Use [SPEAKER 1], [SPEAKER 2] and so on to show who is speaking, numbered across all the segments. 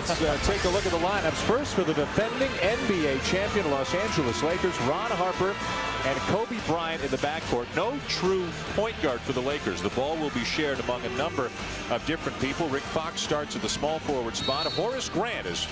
[SPEAKER 1] Let's take a look at the lineups. First, for the defending NBA champion Los Angeles Lakers, Ron Harper and Kobe Bryant in the backcourt. No true point guard for the Lakers. The ball will be shared among a number of different people. Rick Fox starts at the small forward spot. Horace Grant, as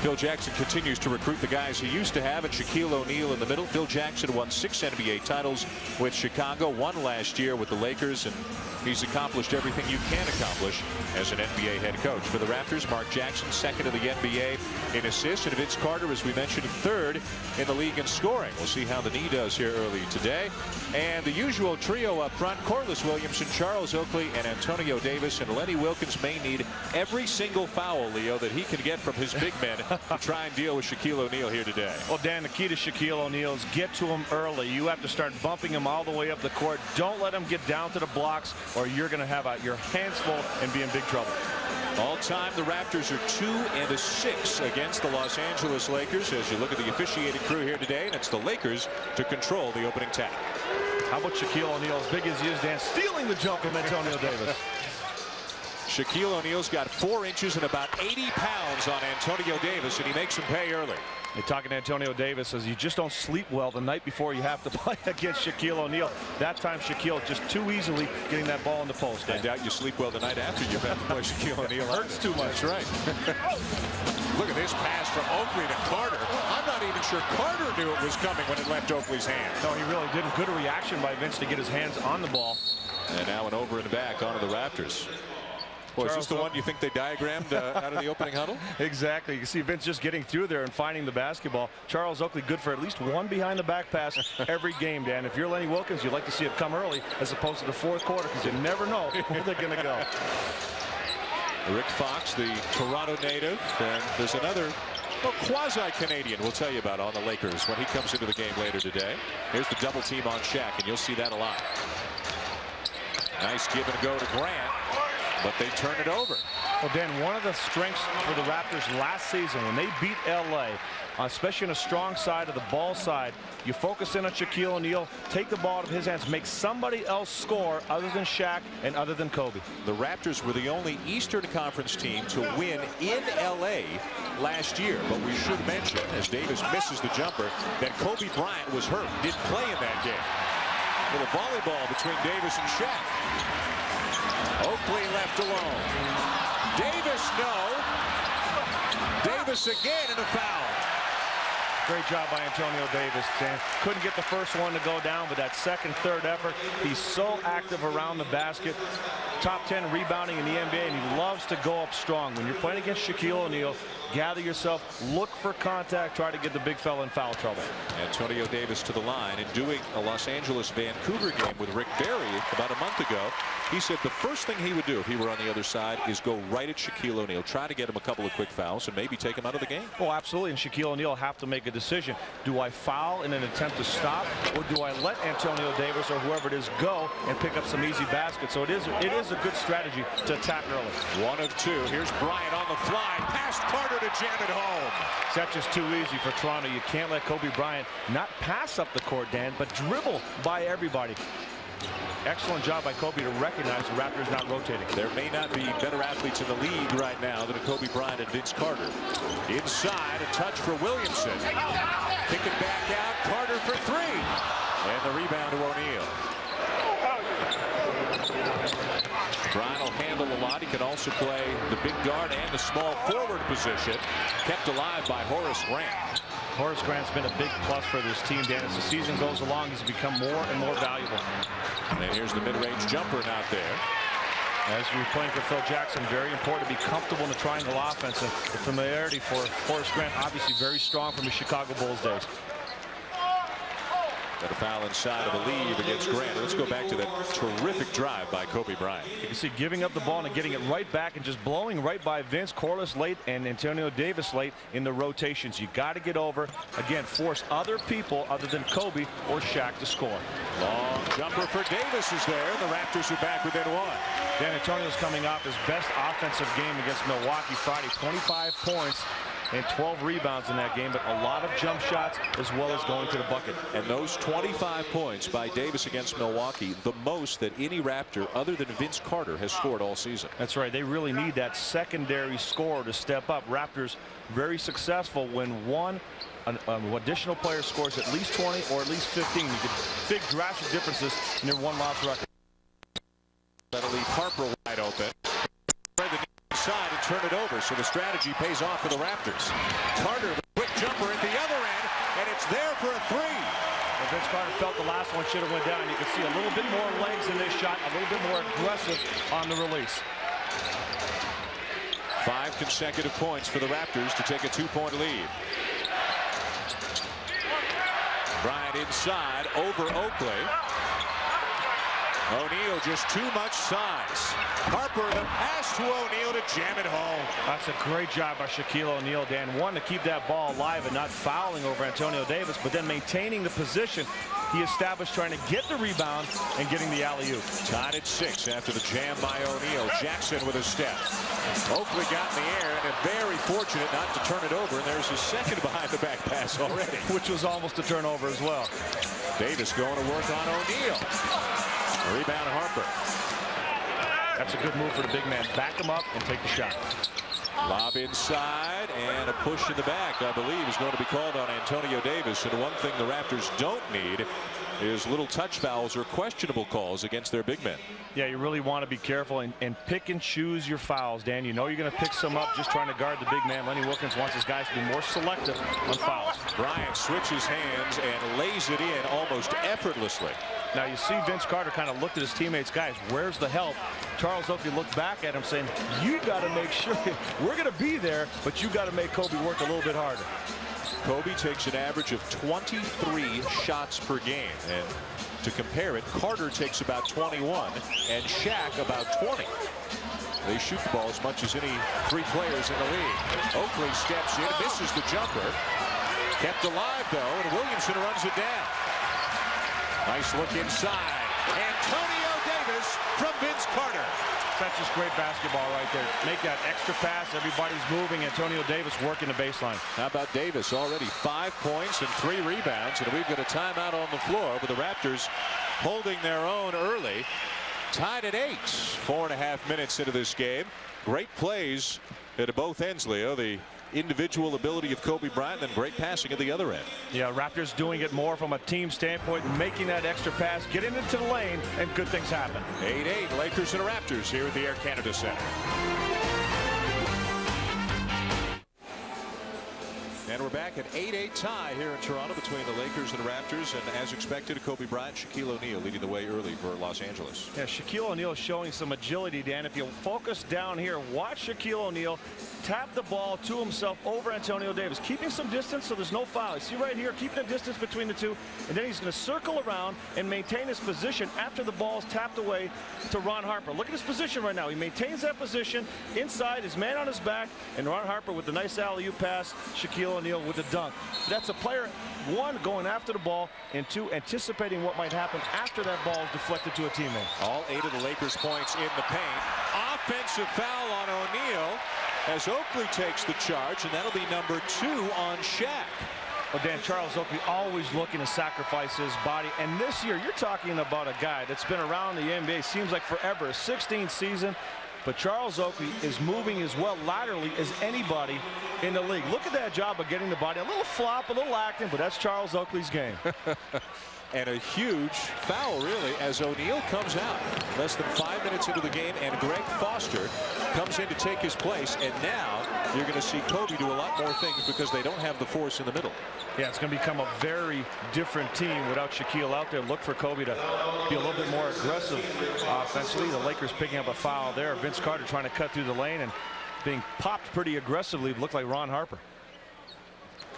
[SPEAKER 1] Phil Jackson continues to recruit the guys he used to have, and Shaquille O'Neal in the middle. Phil Jackson won 6 NBA titles with Chicago, 1 last year with the Lakers, and he's accomplished everything you can accomplish as an NBA head coach. For the Raptors, Mark Jackson, 2nd in the NBA in assists, and Vince Carter, as we mentioned, 3rd in the league in scoring. We'll see how the knee does here early today. And the usual trio up front: Corliss Williamson, Charles Oakley, and Antonio Davis. And Lenny Wilkins may need every single foul, Leo, that he can get from his big men to try and deal with Shaquille O'Neal here today.
[SPEAKER 2] Well, Dan, the key to Shaquille O'Neal is get to him early. You have to start bumping him all the way up the court. Don't let him get down to the blocks, or you're going to have your hands full and be in big trouble.
[SPEAKER 1] All time, the Raptors are 2-6 against the Los Angeles Lakers. As you look at the officiating crew here today, and it's the Lakers to control the opening tap.
[SPEAKER 2] How about Shaquille O'Neal, as big as he is, Dan, stealing the jump from Antonio Davis?
[SPEAKER 1] Shaquille O'Neal's got 4 inches and about 80 pounds on Antonio Davis, and he makes him pay early.
[SPEAKER 2] You're talking to Antonio Davis, as you just don't sleep well the night before you have to play against Shaquille O'Neal. That time, Shaquille just too easily getting that ball in the post.
[SPEAKER 1] I doubt you sleep well the night after you've had to play Shaquille O'Neal.
[SPEAKER 2] Hurts too much.
[SPEAKER 1] That's right. Look at this pass from Oakley to Carter. I'm not even sure Carter knew it was coming when it left Oakley's hand.
[SPEAKER 2] No, he really didn't. Good reaction by Vince to get his hands on the ball.
[SPEAKER 1] And now an over and back onto the Raptors. Boy, is this the one you think they diagrammed out of the opening huddle?
[SPEAKER 2] Exactly. You see Vince just getting through there and finding the basketball. Charles Oakley good for at least 1 behind the back pass every game, Dan. If you're Lenny Wilkins, you'd like to see it come early as opposed to the 4th quarter, because you never know where they're going to go.
[SPEAKER 1] Rick Fox, the Toronto native, and there's another quasi-Canadian we'll tell you about on the Lakers when he comes into the game later today. Here's the double team on Shaq, and you'll see that a lot. Nice give and go to Grant, but they turn it over.
[SPEAKER 2] Well, Dan, one of the strengths for the Raptors last season when they beat LA, especially on a strong side of the ball side, you focus in on Shaquille O'Neal, take the ball out of his hands, make somebody else score other than Shaq and other than Kobe.
[SPEAKER 1] The Raptors were the only Eastern Conference team to win in LA last year, but we should mention, as Davis misses the jumper, that Kobe Bryant was hurt, didn't play in that game. Little volleyball between Davis and Shaq. Oakley left alone. Davis, no. Davis again, and a foul.
[SPEAKER 2] Great job by Antonio Davis, Dan. Couldn't get the first one to go down, but that second, third effort, he's so active around the basket. Top 10 rebounding in the NBA, and he loves to go up strong. When you're playing against Shaquille O'Neal, gather yourself, look for contact, try to get the big fella in foul trouble.
[SPEAKER 1] Antonio Davis to the line, and doing a Los Angeles-Vancouver game with Rick Barry about a month ago, he said the first thing he would do if he were on the other side is go right at Shaquille O'Neal, try to get him a couple of quick fouls and maybe take him out of the game.
[SPEAKER 2] Oh, absolutely, and Shaquille O'Neal have to make a decision. Do I foul in an attempt to stop, or do I let Antonio Davis or whoever it is go and pick up some easy baskets? So it is a good strategy to attack early.
[SPEAKER 1] 1 of 2. Here's Bryant on the fly, past Carter to jam it home.
[SPEAKER 2] That's just too easy for Toronto. You can't let Kobe Bryant not pass up the court, Dan, but dribble by everybody. Excellent job by Kobe to recognize the Raptors not rotating.
[SPEAKER 1] There may not be better athletes in the league right now than a Kobe Bryant and Vince Carter. Inside, a touch for Williamson. Kick it back out, Carter for 3. And the rebound to O'Neal. Bryant will handle a lot. He can also play the big guard and the small forward position. Kept alive by Horace Grant.
[SPEAKER 2] Horace Grant's been a big plus for this team, Dan. As the season goes along, he's become more and more valuable.
[SPEAKER 1] And here's the mid-range jumper not there.
[SPEAKER 2] As we're playing for Phil Jackson, very important to be comfortable in the triangle offense. And the familiarity for Horace Grant, obviously very strong from the Chicago Bulls days.
[SPEAKER 1] Got a foul inside of a lead against Grant. Let's go back to that terrific drive by Kobe Bryant.
[SPEAKER 2] You can see giving up the ball and getting it right back and just blowing right by Vince, Corliss late, and Antonio Davis late in the rotations. You got to get over, again, force other people other than Kobe or Shaq to score.
[SPEAKER 1] Long jumper for Davis is there. The Raptors are back within 1.
[SPEAKER 2] Dan Antonio's coming off his best offensive game against Milwaukee Friday, 25 points. and 12 rebounds in that game, but a lot of jump shots as well as going to the bucket.
[SPEAKER 1] And those 25 points by Davis against Milwaukee, the most that any Raptor other than Vince Carter has scored all season.
[SPEAKER 2] That's right. They really need that secondary scorer to step up. Raptors very successful when an additional player scores at least 20 or at least 15. You get big drastic differences in their one-loss record.
[SPEAKER 1] That'll leave Harper wide open. Spread the side and turn it over, so the strategy pays off for the Raptors. Carter with a quick jumper at the other end, and it's there for a three.
[SPEAKER 2] Well, Vince Carter felt the last one should have went down. You can see a little bit more legs in this shot, a little bit more aggressive on the release.
[SPEAKER 1] 5 consecutive points for the Raptors to take a 2-point lead. Bryant inside over Oakley. O'Neal just too much size. Harper the pass to O'Neal to jam it home.
[SPEAKER 2] That's a great job by Shaquille O'Neal, Dan. One, to keep that ball alive and not fouling over Antonio Davis, but then maintaining the position he established, trying to get the rebound and getting the alley-oop.
[SPEAKER 1] Tied at 6 after the jam by O'Neal. Jackson with a step. Oakley got in the air and very fortunate not to turn it over, and there's a second behind the back pass already.
[SPEAKER 2] Which was almost a turnover as well.
[SPEAKER 1] Davis going to work on O'Neal. Rebound Harper.
[SPEAKER 2] That's a good move for the big man. Back him up and take the shot.
[SPEAKER 1] Lob inside and a push in the back, I believe, is going to be called on Antonio Davis. And one thing the Raptors don't need is little touch fouls or questionable calls against their big men.
[SPEAKER 2] Yeah, you really want to be careful and pick and choose your fouls, Dan. You know you're going to pick some up just trying to guard the big man. Lenny Wilkins wants his guys to be more selective on fouls.
[SPEAKER 1] Bryant switches hands and lays it in almost effortlessly.
[SPEAKER 2] Now you see Vince Carter kind of looked at his teammates, guys, where's the help? Charles Oakley looked back at him saying, you got to make sure we're going to be there, but you got to make Kobe work a little bit harder.
[SPEAKER 1] Kobe takes an average of 23 shots per game. And to compare it, Carter takes about 21 and Shaq about 20. They shoot the ball as much as any 3 players in the league. Oakley steps in, misses the jumper. Kept alive, though, and Williamson runs it down. Nice look inside. Antonio Davis from Vince Carter.
[SPEAKER 2] That's just great basketball right there. Make that extra pass. Everybody's moving. Antonio Davis working the baseline. How
[SPEAKER 1] about Davis? Already 5 points and 3 rebounds. And we've got a timeout on the floor with the Raptors holding their own early. Tied at 8. 4.5 minutes into this game. Great plays at both ends, Leo. The individual ability of Kobe Bryant and great passing at the other end.
[SPEAKER 2] Yeah, Raptors doing it more from a team standpoint, making that extra pass, getting into the lane, and good things happen.
[SPEAKER 1] 8-8, Lakers and Raptors here at the Air Canada Center. And we're back at 8-8 tie here in Toronto between the Lakers and the Raptors. And as expected, Kobe Bryant, Shaquille O'Neal leading the way early for Los Angeles.
[SPEAKER 2] Yeah, Shaquille O'Neal showing some agility, Dan. If you focus down here, watch Shaquille O'Neal tap the ball to himself over Antonio Davis, keeping some distance so there's no foul. You see right here, keeping a distance between the two, and then he's going to circle around and maintain his position after the ball's tapped away to Ron Harper. Look at his position right now. He maintains that position inside, his man on his back, and Ron Harper with the nice alley-oop pass, Shaquille O'Neal with the dunk. That's a player, 1, going after the ball, and 2, anticipating what might happen after that ball is deflected to a teammate.
[SPEAKER 1] All 8 of the Lakers' points in the paint. Offensive foul on O'Neal as Oakley takes the charge, and that'll be number 2 on Shaq.
[SPEAKER 2] Well, Dan, Charles Oakley always looking to sacrifice his body, and this year you're talking about a guy that's been around the NBA, seems like forever, a 16th season. But Charles Oakley is moving as well laterally as anybody in the league. Look at that job of getting the body. A little flop, a little acting, but that's Charles Oakley's game.
[SPEAKER 1] And a huge foul, really, as O'Neal comes out. Less than 5 minutes into the game, and Greg Foster comes in to take his place. And now you're going to see Kobe do a lot more things because they don't have the force in the middle.
[SPEAKER 2] Yeah, it's going to become a very different team without Shaquille out there. Look for Kobe to be a little bit more aggressive offensively. The Lakers picking up a foul there. Vince Carter trying to cut through the lane and being popped pretty aggressively. Looked like Ron Harper.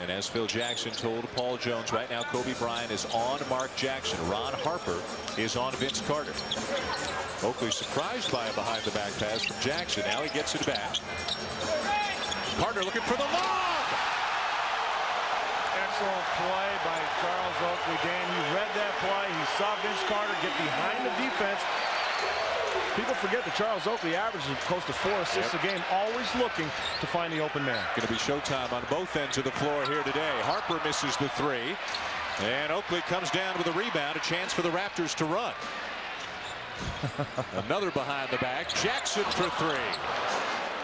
[SPEAKER 1] And as Phil Jackson told Paul Jones, right now Kobe Bryant is on Mark Jackson. Ron Harper is on Vince Carter. Oakley surprised by a behind-the-back pass from Jackson. Now he gets it back. Carter looking for the lob.
[SPEAKER 2] Excellent play by Charles Oakley. Dan, you read that play. He saw Vince Carter get behind the defense. People forget that Charles Oakley averages close to 4 assists a game, always looking to find the open man.
[SPEAKER 1] Going to be showtime on both ends of the floor here today. Harper misses the three, and Oakley comes down with a rebound. A chance for the Raptors to run. Another behind the back. Jackson for three.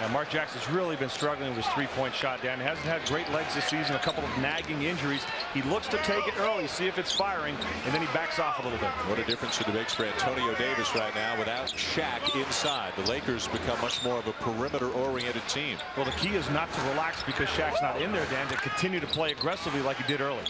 [SPEAKER 2] And Mark Jackson's really been struggling with his three-point shot, Dan. He hasn't had great legs this season, a couple of nagging injuries. He looks to take it early, see if it's firing, and then he backs off a little bit.
[SPEAKER 1] What a difference it makes for Antonio Davis right now without Shaq inside. The Lakers become much more of a perimeter-oriented team.
[SPEAKER 2] Well, the key is not to relax because Shaq's not in there, Dan, to continue to play aggressively like he did early.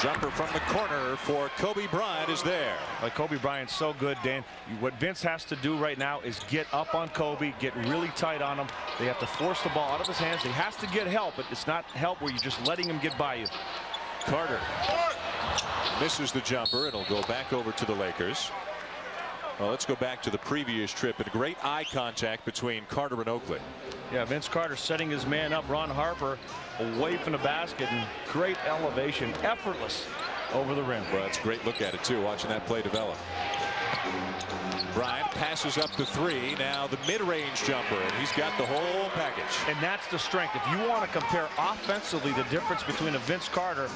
[SPEAKER 1] Jumper from the corner for Kobe Bryant is there.
[SPEAKER 2] Like Kobe Bryant's so good, Dan. What Vince has to do right now is get up on Kobe, get really tight on him. They have to force the ball out of his hands. He has to get help, but it's not help where you're just letting him get by you.
[SPEAKER 1] Carter misses the jumper. It'll go back over to the Lakers. Well, let's go back to the previous trip, and great eye contact between Carter and Oakley.
[SPEAKER 2] Yeah, Vince Carter setting his man up. Ron Harper away from the basket, and great elevation, effortless over the rim.
[SPEAKER 1] Well, it's a great look at it too, watching that play develop. Bryant passes up the three. Now the mid-range jumper, and he's got the whole package.
[SPEAKER 2] And that's the strength. If you want to compare offensively, the difference between a Vince Carter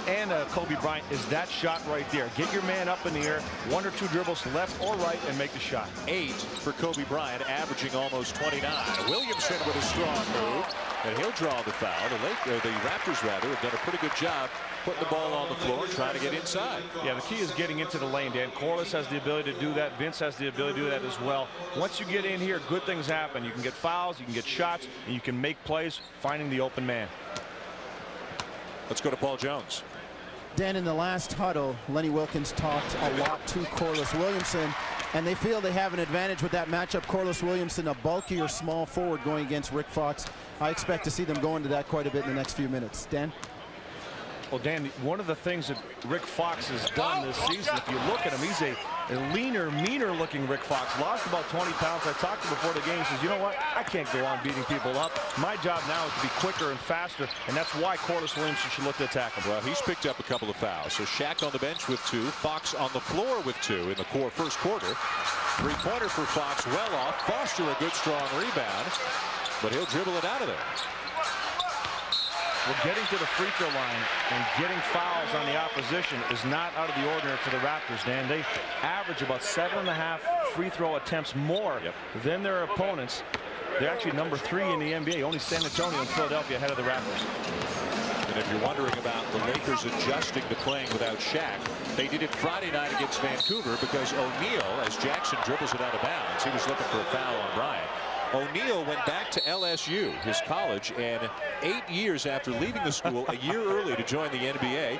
[SPEAKER 2] and a Kobe Bryant is that shot right there. Get your man up in the air, 1 or 2 dribbles left or right, and make the shot.
[SPEAKER 1] 8 for Kobe Bryant, averaging almost 29. Williamson with a strong move, and he'll draw the foul. The Raptors have done a pretty good job putting the ball on the floor and trying to get inside.
[SPEAKER 2] Yeah, the key is getting into the lane, Dan. Corliss has the ability to do that. Vince has the ability to do that as well. Once you get in here, good things happen. You can get fouls, you can get shots, and you can make plays finding the open man.
[SPEAKER 1] Let's go to Paul Jones.
[SPEAKER 3] Dan, in the last huddle, Lenny Wilkins talked a lot to Corliss Williamson, and they feel they have an advantage with that matchup. Corliss Williamson, a bulkier small forward going against Rick Fox. I expect to see them go into that quite a bit in the next few minutes. Dan?
[SPEAKER 2] Well, Dan, one of the things that Rick Fox has done this season, if you look at him, he's a leaner, meaner-looking Rick Fox. Lost about 20 pounds. I talked to him before the game. He says, you know what? I can't go on beating people up. My job now is to be quicker and faster, and that's why Corliss Williamson should look to attack him.
[SPEAKER 1] Well, he's picked up a couple of fouls. So Shaq on the bench with 2, Fox on the floor with 2 in the first quarter. Three-pointer for Fox, well off. Foster, a good, strong rebound, but he'll dribble it out of there.
[SPEAKER 2] Well, getting to the free throw line and getting fouls on the opposition is not out of the ordinary for the Raptors, Dan. They average about 7.5 free throw attempts more than their opponents. They're actually number 3 in the NBA. Only San Antonio and Philadelphia ahead of the Raptors.
[SPEAKER 1] And if you're wondering about the Lakers adjusting to playing without Shaq, they did it Friday night against Vancouver because O'Neal, as Jackson dribbles it out of bounds, he was looking for a foul on Bryant. O'Neal went back to LSU, his college, and 8 years after leaving the school, a year early to join the NBA,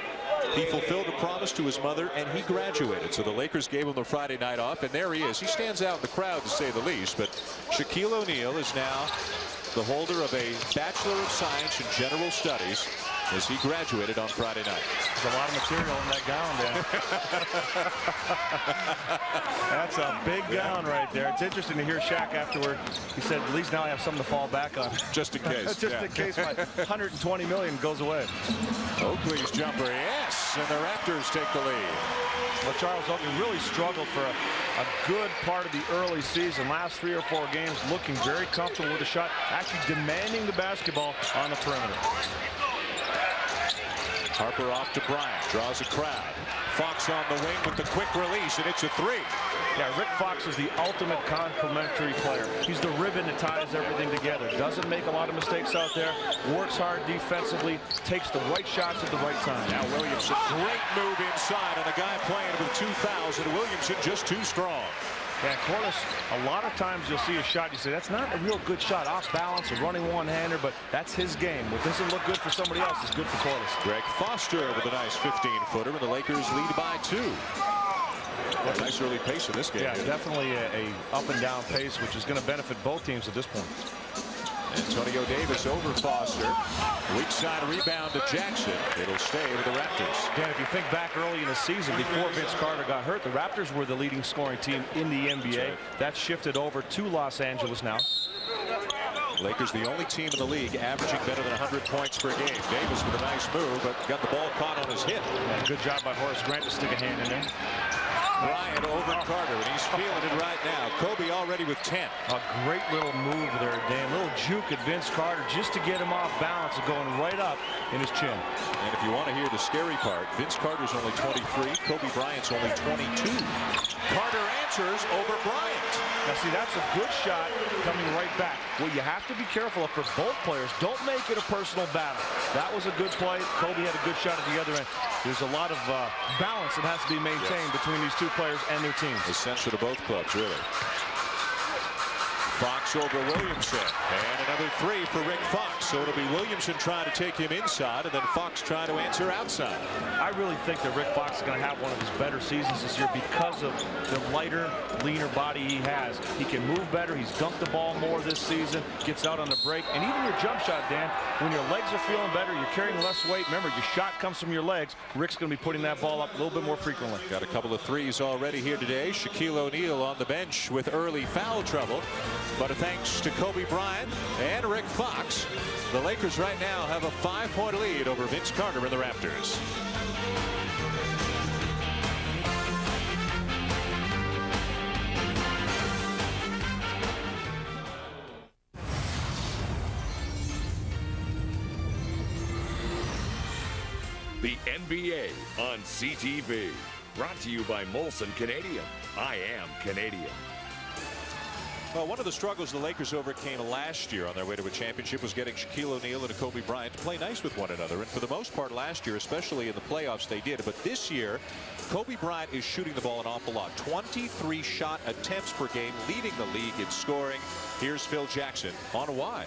[SPEAKER 1] he fulfilled a promise to his mother, and he graduated. So the Lakers gave him the Friday night off, and there he is. He stands out in the crowd, to say the least, but Shaquille O'Neal is now the holder of a Bachelor of Science in General Studies as he graduated on Friday night.
[SPEAKER 2] There's a lot of material in that gown, Dan. That's a big gown right there. It's interesting to hear Shaq afterward. He said, at least now I have something to fall back on.
[SPEAKER 1] Just in case.
[SPEAKER 2] Just in case my $120 million goes away.
[SPEAKER 1] Oakley's jumper, yes, and the Raptors take the lead.
[SPEAKER 2] Well, Charles Oakley really struggled for a good part of the early season. Last 3 or 4 games looking very comfortable with the shot, actually demanding the basketball on the perimeter.
[SPEAKER 1] Harper off to Bryant, draws a crowd. Fox on the wing with the quick release, and it's a 3.
[SPEAKER 2] Yeah, Rick Fox is the ultimate complementary player. He's the ribbon that ties everything together. Doesn't make a lot of mistakes out there. Works hard defensively. Takes the right shots at the right time.
[SPEAKER 1] Now Williamson, great move inside on a guy playing with 2,000. Williamson just too strong.
[SPEAKER 2] Yeah, Corliss, a lot of times you'll see a shot, you say, that's not a real good shot, off balance, a running one-hander, but that's his game. What doesn't look good for somebody else is good for Corliss.
[SPEAKER 1] Greg Foster with a nice 15-footer, and the Lakers lead by 2. Well, nice early pace in this game.
[SPEAKER 2] Yeah, definitely a up-and-down pace, which is going to benefit both teams at this point.
[SPEAKER 1] Antonio Davis over Foster. Weak side rebound to Jackson. It'll stay with the Raptors.
[SPEAKER 2] Dan, if you think back early in the season, before Vince Carter got hurt, the Raptors were the leading scoring team in the NBA. That's shifted over to Los Angeles now.
[SPEAKER 1] Lakers the only team in the league averaging better than 100 points per game. Davis with a nice move, but got the ball caught on his hip.
[SPEAKER 2] Yeah, good job by Horace Grant to stick a hand in there.
[SPEAKER 1] Bryant over Carter, and he's feeling it right now. Kobe already with 10.
[SPEAKER 2] A great little move there, Dan. Little juke at Vince Carter just to get him off balance and going right up in his chin.
[SPEAKER 1] And if you want to hear the scary part, Vince Carter's only 23. Kobe Bryant's only 22. Carter answers over Bryant.
[SPEAKER 2] Now see, that's a good shot coming right back. What you have to be careful of for both players, don't make it a personal battle. That was a good play. Kobe had a good shot at the other end. There's a lot of balance that has to be maintained between these two players and their teams.
[SPEAKER 1] Essential to both clubs, really. Fox over Williamson, and another three for Rick Fox. So it'll be Williamson trying to take him inside, and then Fox trying to answer outside.
[SPEAKER 2] I really think that Rick Fox is going to have one of his better seasons this year because of the lighter, leaner body he has. He can move better. He's dunked the ball more this season, gets out on the break, and even your jump shot, Dan, when your legs are feeling better, you're carrying less weight. Remember, your shot comes from your legs. Rick's going to be putting that ball up a little bit more frequently.
[SPEAKER 1] Got a couple of threes already here today. Shaquille O'Neal on the bench with early foul trouble. But thanks to Kobe Bryant and Rick Fox, the Lakers right now have a 5-point lead over Vince Carter and the Raptors.
[SPEAKER 4] The NBA on CTV. Brought to you by Molson Canadian. I am Canadian.
[SPEAKER 1] Well, one of the struggles the Lakers overcame last year on their way to a championship was getting Shaquille O'Neal and Kobe Bryant to play nice with one another. And for the most part last year, especially in the playoffs, they did. But this year, Kobe Bryant is shooting the ball an awful lot. 23 shot attempts per game, leading the league in scoring. Here's Phil Jackson on why.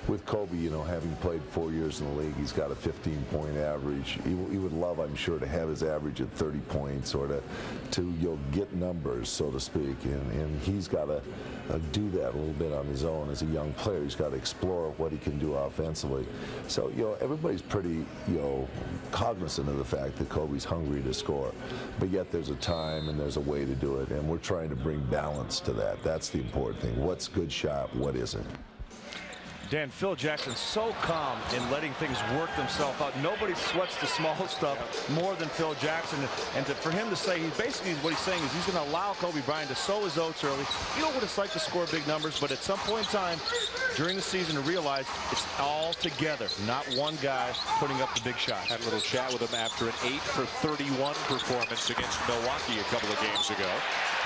[SPEAKER 5] With Kobe, you know, having played 4 years in the league, he's got a 15-point average. He would love, I'm sure, to have his average at 30 points or to get numbers, so to speak. And he's got to do that a little bit on his own as a young player. He's got to explore what he can do offensively. So, you know, everybody's pretty, you know, cognizant of the fact that Kobe's hungry to score. But yet there's a time and there's a way to do it. And we're trying to bring balance to that. That's the important thing. What's good shot? What isn't?
[SPEAKER 2] Dan, Phil Jackson's so calm in letting things work themselves out. Nobody sweats the small stuff more than Phil Jackson. And for him to say, basically what he's saying is he's going to allow Kobe Bryant to sow his oats early, feel what it's like to score big numbers, but at some point in time during the season to realize it's all together, not one guy putting up the big shots.
[SPEAKER 1] Had a little chat with him after an 8 for 31 performance against Milwaukee a couple of games ago.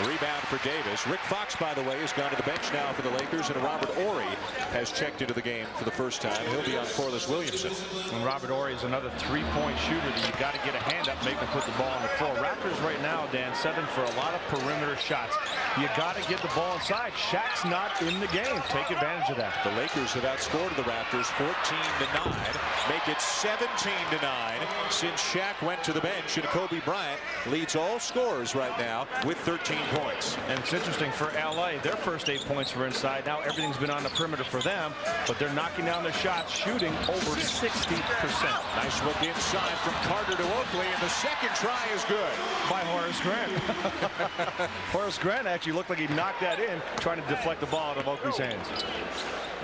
[SPEAKER 1] A rebound for Davis. Rick Fox, by the way, has gone to the bench now for the Lakers, and Robert Horry has checked into the game for the first time. He'll be on Corliss Williamson.
[SPEAKER 2] And Robert Horry is another three-point shooter that you've got to get a hand up, make him put the ball on the floor. Raptors right now, Dan, 7 for a lot of perimeter shots. You got to get the ball inside. Shaq's not in the game. Take advantage of that.
[SPEAKER 1] The Lakers have outscored the Raptors 14-9, make it 17-9 since Shaq went to the bench, and Kobe Bryant leads all scorers right now with 13 points.
[SPEAKER 2] And it's interesting for LA, their first 8 points were inside. Now everything's been on the perimeter for them, but they're knocking down their shots, shooting over 60%.
[SPEAKER 1] Nice look inside from Carter to Oakley, and the second try is good
[SPEAKER 2] by Horace Grant. Horace Grant actually looked like he knocked that in, trying to deflect the ball out of Oakley's hands.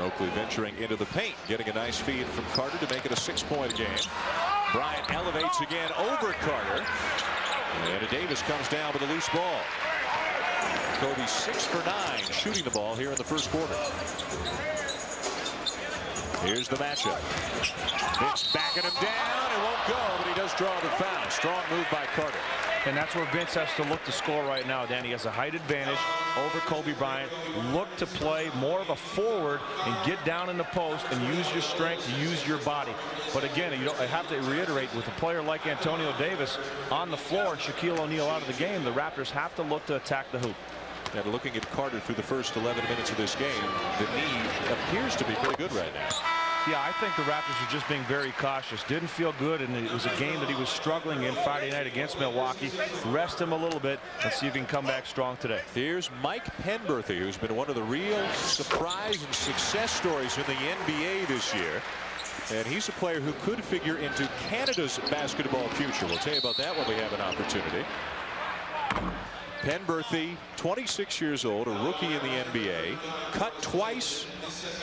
[SPEAKER 1] Oakley venturing into the paint, getting a nice feed from Carter to make it a 6-point game. Bryant elevates again over Carter, and Davis comes down with a loose ball. Kobe 6 for 9 shooting the ball here in the first quarter. Here's the matchup. Vince backing him down. It won't go, but he does draw the foul. Strong move by Carter.
[SPEAKER 2] And that's where Vince has to look to score right now, Dan. He has a height advantage over Kobe Bryant. Look to play more of a forward and get down in the post and use your strength, use your body. But again, I have to reiterate, with a player like Antonio Davis on the floor and Shaquille O'Neal out of the game, the Raptors have to look to attack the hoop.
[SPEAKER 1] And looking at Carter through the first 11 minutes of this game, the knee appears to be pretty good right now.
[SPEAKER 2] Yeah, I think the Raptors are just being very cautious. Didn't feel good, and it was a game that he was struggling in Friday night against Milwaukee. Rest him a little bit and see if he can come back strong today.
[SPEAKER 1] Here's Mike Penberthy, who's been one of the real surprise and success stories in the NBA this year. And he's a player who could figure into Canada's basketball future. We'll tell you about that when we have an opportunity. Penberthy, 26 years old, a rookie in the NBA, cut twice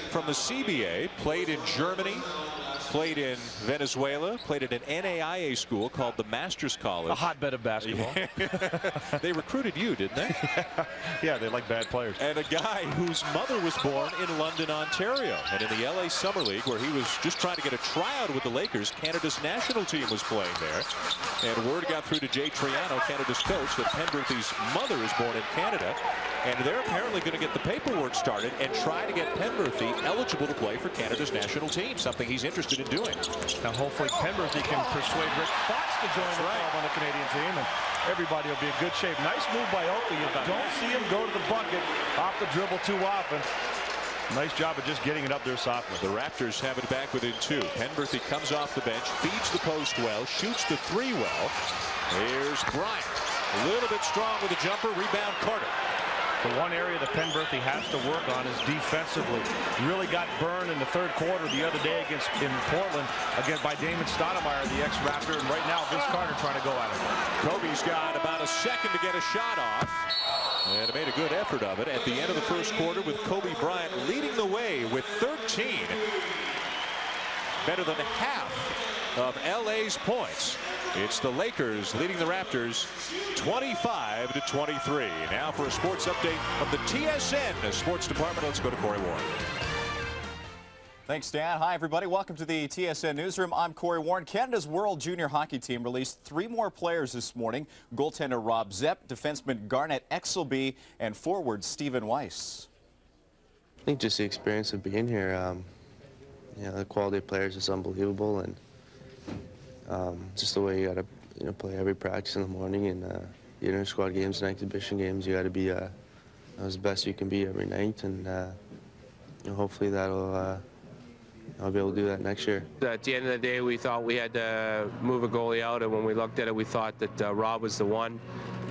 [SPEAKER 1] from the CBA, played in Germany, played in Venezuela, played at an NAIA school called the Masters College.
[SPEAKER 2] A hotbed of basketball.
[SPEAKER 1] They recruited you, didn't they?
[SPEAKER 2] Yeah, they like bad players.
[SPEAKER 1] And a guy whose mother was born in London, Ontario. And in the LA Summer League, where he was just trying to get a tryout with the Lakers, Canada's national team was playing there. And word got through to Jay Triano, Canada's coach, that Penberthy's mother is born in Canada. And they're apparently going to get the paperwork started and try to get Penberthy eligible to play for Canada's national team, something he's interested in doing.
[SPEAKER 2] Now, hopefully Penberthy can persuade Rick Fox to join the club on the Canadian team, and everybody will be in good shape. Nice move by Oakley. You don't see him go to the bucket off the dribble too often. Nice job of just getting it up there softly.
[SPEAKER 1] The Raptors have it back within 2. Penberthy comes off the bench, feeds the post well, shoots the 3 well. Here's Bryant. A little bit strong with a jumper. Rebound Carter.
[SPEAKER 2] The one area that Penberthy has to work on is defensively. Really got burned in the third quarter the other day in Portland by Damon Stoudemire, the ex-Raptor, and right now Vince Carter trying to go at it.
[SPEAKER 1] Kobe's got about a second to get a shot off. And made a good effort of it at the end of the first quarter with Kobe Bryant leading the way with 13. Better than half of LA's points. It's the Lakers leading the Raptors 25-23. Now for a sports update from the TSN Sports Department. Let's go to Corey Warren.
[SPEAKER 6] Thanks, Dan. Hi, everybody. Welcome to the TSN Newsroom. I'm Corey Warren. Canada's World Junior Hockey Team released 3 more players this morning. Goaltender Rob Zepp, defenseman Garnet Exelby, and forward Stephen Weiss.
[SPEAKER 7] I think just the experience of being here, the quality of players is unbelievable, and just the way you got to play every practice in the morning, and inter-squad games and exhibition games, you got to be as best you can be every night, and hopefully that'll I'll be able to do that next year.
[SPEAKER 8] At the end of the day, we thought we had to move a goalie out, and when we looked at it, we thought that Rob was the one.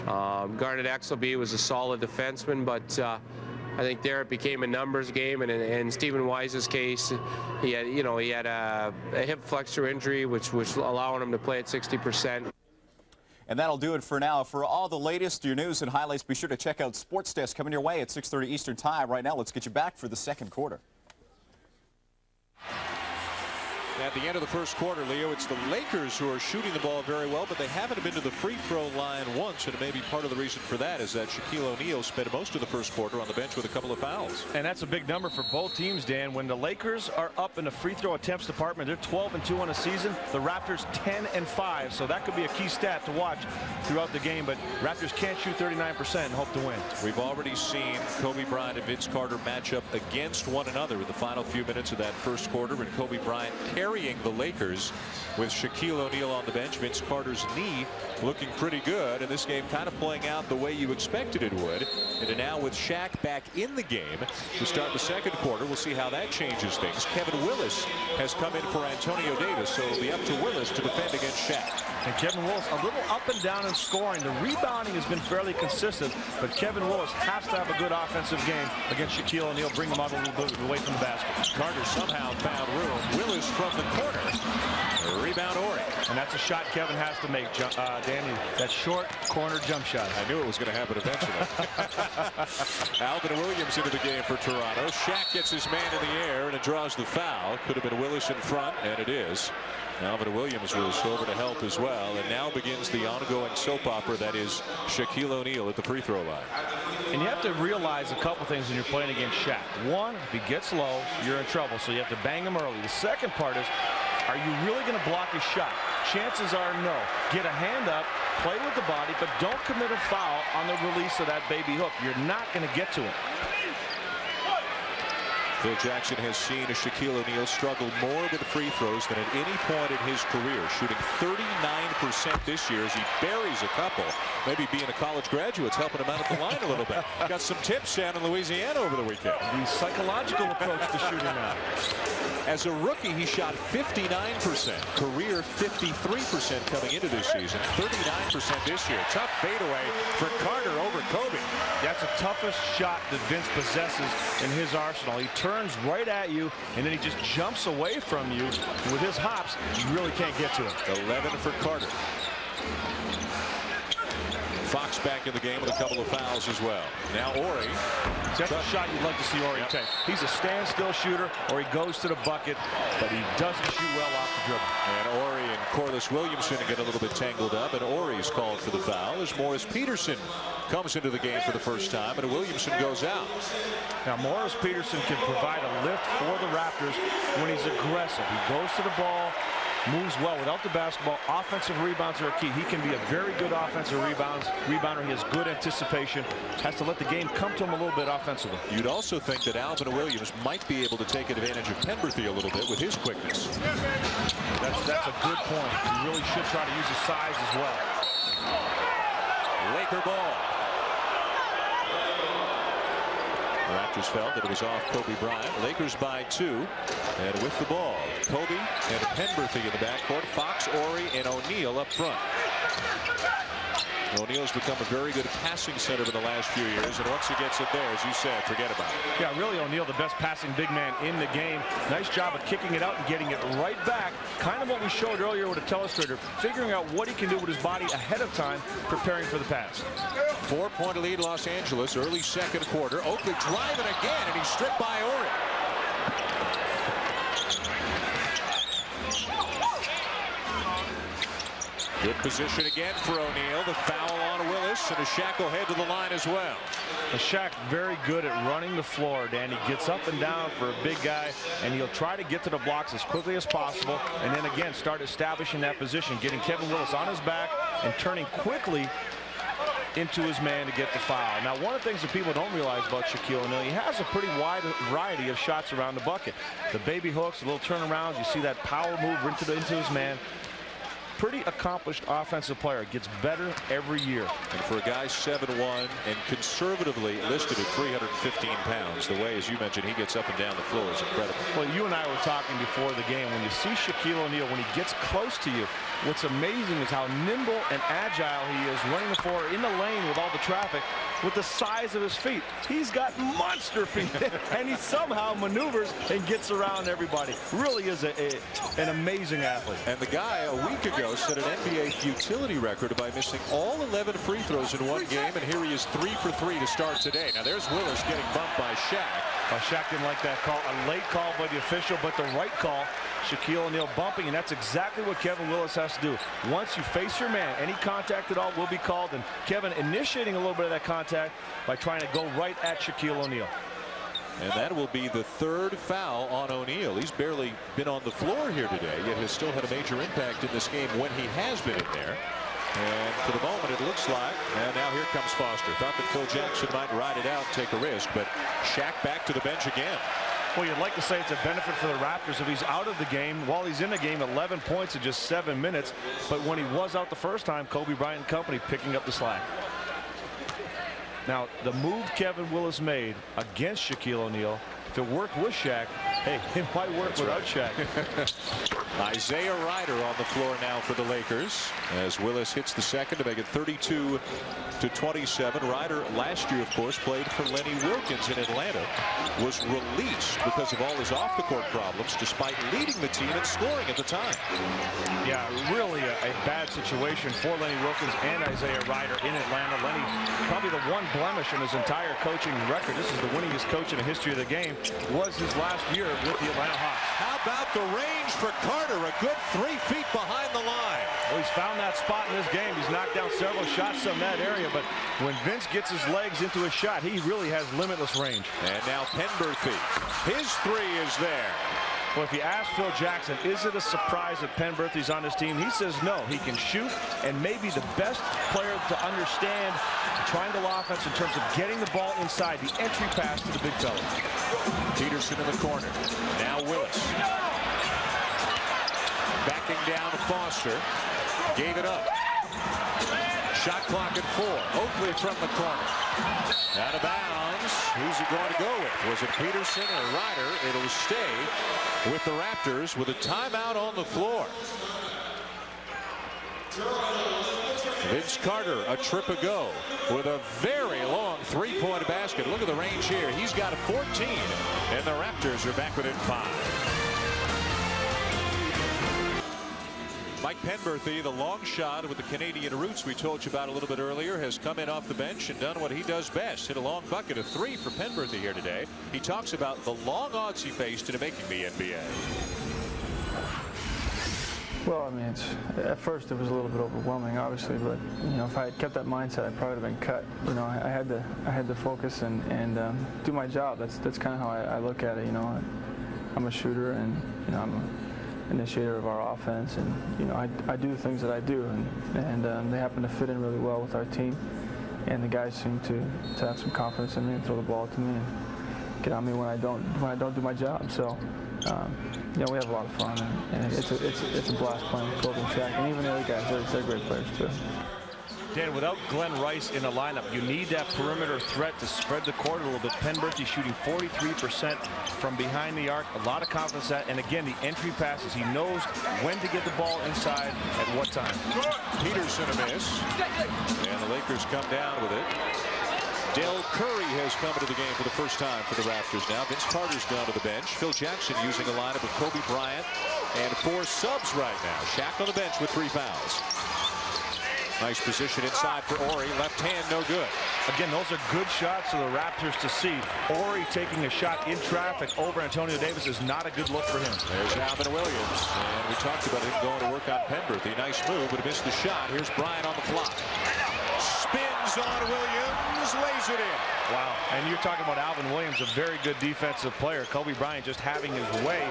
[SPEAKER 8] Garnet Exelby was a solid defenseman, but I think there it became a numbers game, and in Stephen Wise's case, he had a hip flexor injury, which was allowing him to play at 60%.
[SPEAKER 6] And that'll do it for now. For all the latest, your news and highlights, be sure to check out Sports Desk coming your way at 6:30 Eastern Time. Right now, let's get you back for the second quarter.
[SPEAKER 1] At the end of the first quarter, Leo, it's the Lakers who are shooting the ball very well, but they haven't been to the free throw line once, and maybe part of the reason for that is that Shaquille O'Neal spent most of the first quarter on the bench with a couple of fouls.
[SPEAKER 2] And that's a big number for both teams, Dan. When the Lakers are up in the free throw attempts department, they're 12-2 on the season. The Raptors 10-5, so that could be a key stat to watch throughout the game, but Raptors can't shoot 39% and hope to win.
[SPEAKER 1] We've already seen Kobe Bryant and Vince Carter match up against one another in the final few minutes of that first quarter, and Kobe Bryant carrying the Lakers with Shaquille O'Neal on the bench. Vince Carter's knee looking pretty good, and this game kind of playing out the way you expected it would. And now with Shaq back in the game to start the second quarter, we'll see how that changes things. Kevin Willis has come in for Antonio Davis, so it'll be up to Willis to defend against Shaq.
[SPEAKER 2] And Kevin Willis a little up and down in scoring. The rebounding has been fairly consistent, but Kevin Willis has to have a good offensive game against Shaquille O'Neal, bring him out a little bit away from the basket.
[SPEAKER 1] Carter somehow found room. Willis from the corner. Rebound Ori.
[SPEAKER 2] And that's a shot Kevin has to make, Danny. That short corner jump shot.
[SPEAKER 1] I knew it was going to happen eventually. Alvin Williams into the game for Toronto. Shaq gets his man in the air, and it draws the foul. Could have been Willis in front, and it is. Alvin Williams was over to help as well, and now begins the ongoing soap opera that is Shaquille O'Neal at the free throw line.
[SPEAKER 2] And you have to realize a couple things when you're playing against Shaq. One, if he gets low, you're in trouble, so you have to bang him early. The second part is, are you really going to block his shot? Chances are no. Get a hand up, play with the body, but don't commit a foul on the release of that baby hook. You're not going to get to it.
[SPEAKER 1] Phil Jackson has seen a Shaquille O'Neal struggle more with free throws than at any point in his career, shooting 39% this year as he buries a couple. Maybe being a college graduate's helping him out at the line a little bit. Got some tips down in Louisiana over the weekend.
[SPEAKER 2] The psychological approach to shooting now.
[SPEAKER 1] As a rookie, he shot 59%. Career 53% coming into this season. 39% this year. Tough fadeaway for Carter over Kobe.
[SPEAKER 2] That's the toughest shot that Vince possesses in his arsenal. He turns right at you, and then he just jumps away from you. With his hops, you really can't get to it.
[SPEAKER 1] 11 for Carter. Fox back in the game with a couple of fouls as well. Now Ori.
[SPEAKER 2] That's a shot you'd like to see Ori take. He's a standstill shooter, or he goes to the bucket, but he doesn't shoot well off the dribble.
[SPEAKER 1] And Ori and Corliss Williamson get a little bit tangled up, and Ori's called for the foul as Morris Peterson comes into the game for the first time, and Williamson goes out.
[SPEAKER 2] Now Morris Peterson can provide a lift for the Raptors when he's aggressive. He goes to the ball, moves well without the basketball. Offensive rebounds are a key. He can be a very good offensive rebounder. He has good anticipation. Has to let the game come to him a little bit offensively.
[SPEAKER 1] You'd also think that Alvin Williams might be able to take advantage of Penberthy a little bit with his quickness.
[SPEAKER 2] That's a good point. He really should try to use his size as well.
[SPEAKER 1] Laker ball. The Raptors felt that it was off Kobe Bryant. Lakers by 2. And with the ball, Kobe and Penberthy in the backcourt. Fox, Ori, and O'Neal up front. O'Neal's become a very good passing center in the last few years, and once he gets it there, as you said, forget about it.
[SPEAKER 2] Yeah, really, O'Neal, the best passing big man in the game. Nice job of kicking it out and getting it right back. Kind of what we showed earlier with a telestrator, figuring out what he can do with his body ahead of time, preparing for the pass.
[SPEAKER 1] 4-point lead Los Angeles, early second quarter. Oakley driving again, and he's stripped by Ori. Good position again for O'Neal. The foul on Willis, and Shaq will head to the line as well.
[SPEAKER 2] Shaq very good at running the floor, Dan. He gets up and down for a big guy, and he'll try to get to the blocks as quickly as possible, and then again start establishing that position, getting Kevin Willis on his back and turning quickly into his man to get the foul. Now, one of the things that people don't realize about Shaquille O'Neal, he has a pretty wide variety of shots around the bucket. The baby hooks, the little turnarounds, you see that power move into his man. Pretty accomplished offensive player. Gets better every year.
[SPEAKER 1] And for a guy 7'1" and conservatively listed at 315 pounds, the way, as you mentioned, he gets up and down the floor is incredible.
[SPEAKER 2] Well, you and I were talking before the game. When you see Shaquille O'Neal, when he gets close to you, what's amazing is how nimble and agile he is running the floor in the lane with all the traffic with the size of his feet. He's got monster feet, and he somehow maneuvers and gets around everybody. Really is an amazing athlete.
[SPEAKER 1] And the guy a week ago set an NBA futility record by missing all 11 free throws in one game, and here he is 3 for 3 to start today. Now there's Willis getting bumped by Shaq.
[SPEAKER 2] Shaq didn't like that call. A late call by the official, but the right call. Shaquille O'Neal bumping, and that's exactly what Kevin Willis has to do. Once you face your man, any contact at all will be called, and Kevin initiating a little bit of that contact by trying to go right at Shaquille O'Neal.
[SPEAKER 1] And that will be the third foul on O'Neal. He's barely been on the floor here today, yet has still had a major impact in this game when he has been in there. And for the moment, it looks like, and now here comes Foster. Thought that Phil Jackson might ride it out and take a risk, but Shaq back to the bench again.
[SPEAKER 2] Well, you'd like to say it's a benefit for the Raptors if he's out of the game. While he's in the game, 11 points in just 7 minutes. But when he was out the first time, Kobe Bryant and company picking up the slack. Now, the move Kevin Willis made against Shaquille O'Neal, if it worked with Shaq, hey, it might work without Shaq.
[SPEAKER 1] Isaiah Ryder on the floor now for the Lakers as Willis hits the second to make it 32-27. Ryder last year, of course, played for Lenny Wilkins in Atlanta. Was released because of all his off-the-court problems, despite leading the team in scoring at the time.
[SPEAKER 2] Yeah, really a bad situation for Lenny Wilkins and Isaiah Ryder in Atlanta. Lenny, probably the one blemish in his entire coaching record. This is the winningest coach in the history of the game. Was his last year with the Atlanta Hawks.
[SPEAKER 1] How about the range for Carter? A good 3 feet behind the line.
[SPEAKER 2] Well, he's found that spot in this game. He's knocked down several shots from that area, but when Vince gets his legs into a shot, he really has limitless range.
[SPEAKER 1] And now Penberthy. His 3 is there.
[SPEAKER 2] Well, if you ask Phil Jackson, is it a surprise that Penberthy's on his team? He says no. He can shoot and maybe the best player to understand triangle offense in terms of getting the ball inside, the entry pass to the big fella.
[SPEAKER 1] Peterson in the corner. Now Willis. Backing down Foster. Gave it up. Shot clock at 4. Oakley from the corner. Out of bounds. Who's he going to go with? Was it Peterson or Ryder? It'll stay with the Raptors with a timeout on the floor. Vince Carter a trip ago with a very long 3-point basket. Look at the range here. He's got a 14, and the Raptors are back within 5. Mike Penberthy, the long shot with the Canadian roots we told you about a little bit earlier, has come in off the bench and done what he does best. Hit a long bucket of 3 for Penberthy here today. He talks about the long odds he faced into making the NBA.
[SPEAKER 9] Well, I mean, at first it was a little bit overwhelming, obviously, but if I had kept that mindset, I probably would have been cut. I had to focus and do my job. That's kind of how I look at it. I'm a shooter, and I'm an initiator of our offense, and I do the things that I do, and they happen to fit in really well with our team, and the guys seem to have some confidence in me and throw the ball to me and get on me when I don't do my job. So. We have a lot of fun, and it's a blast playing with Kobe and Shaq, and even the other guys, they're great players too.
[SPEAKER 2] Dan, without Glenn Rice in the lineup, you need that perimeter threat to spread the court a little bit. Penberthy shooting 43% from behind the arc, a lot of confidence at, and again, the entry passes. He knows when to get the ball inside at what time.
[SPEAKER 1] Peterson a miss, and the Lakers come down with it. Del Curry has come into the game for the first time for the Raptors now. Vince Carter's down to the bench. Phil Jackson using a lineup of Kobe Bryant and 4 subs right now. Shaq on the bench with 3 fouls. Nice position inside for Ori. Left hand, no good.
[SPEAKER 2] Again, those are good shots for the Raptors to see. Ori taking a shot in traffic over Antonio Davis is not a good look for him.
[SPEAKER 1] There's Alvin Williams. And we talked about him going to work on Penberthy. Nice move, but missed the shot. Here's Bryant on the fly. Spins on Williams, lays it in.
[SPEAKER 2] Wow, and you're talking about Alvin Williams, a very good defensive player. Kobe Bryant just having his way.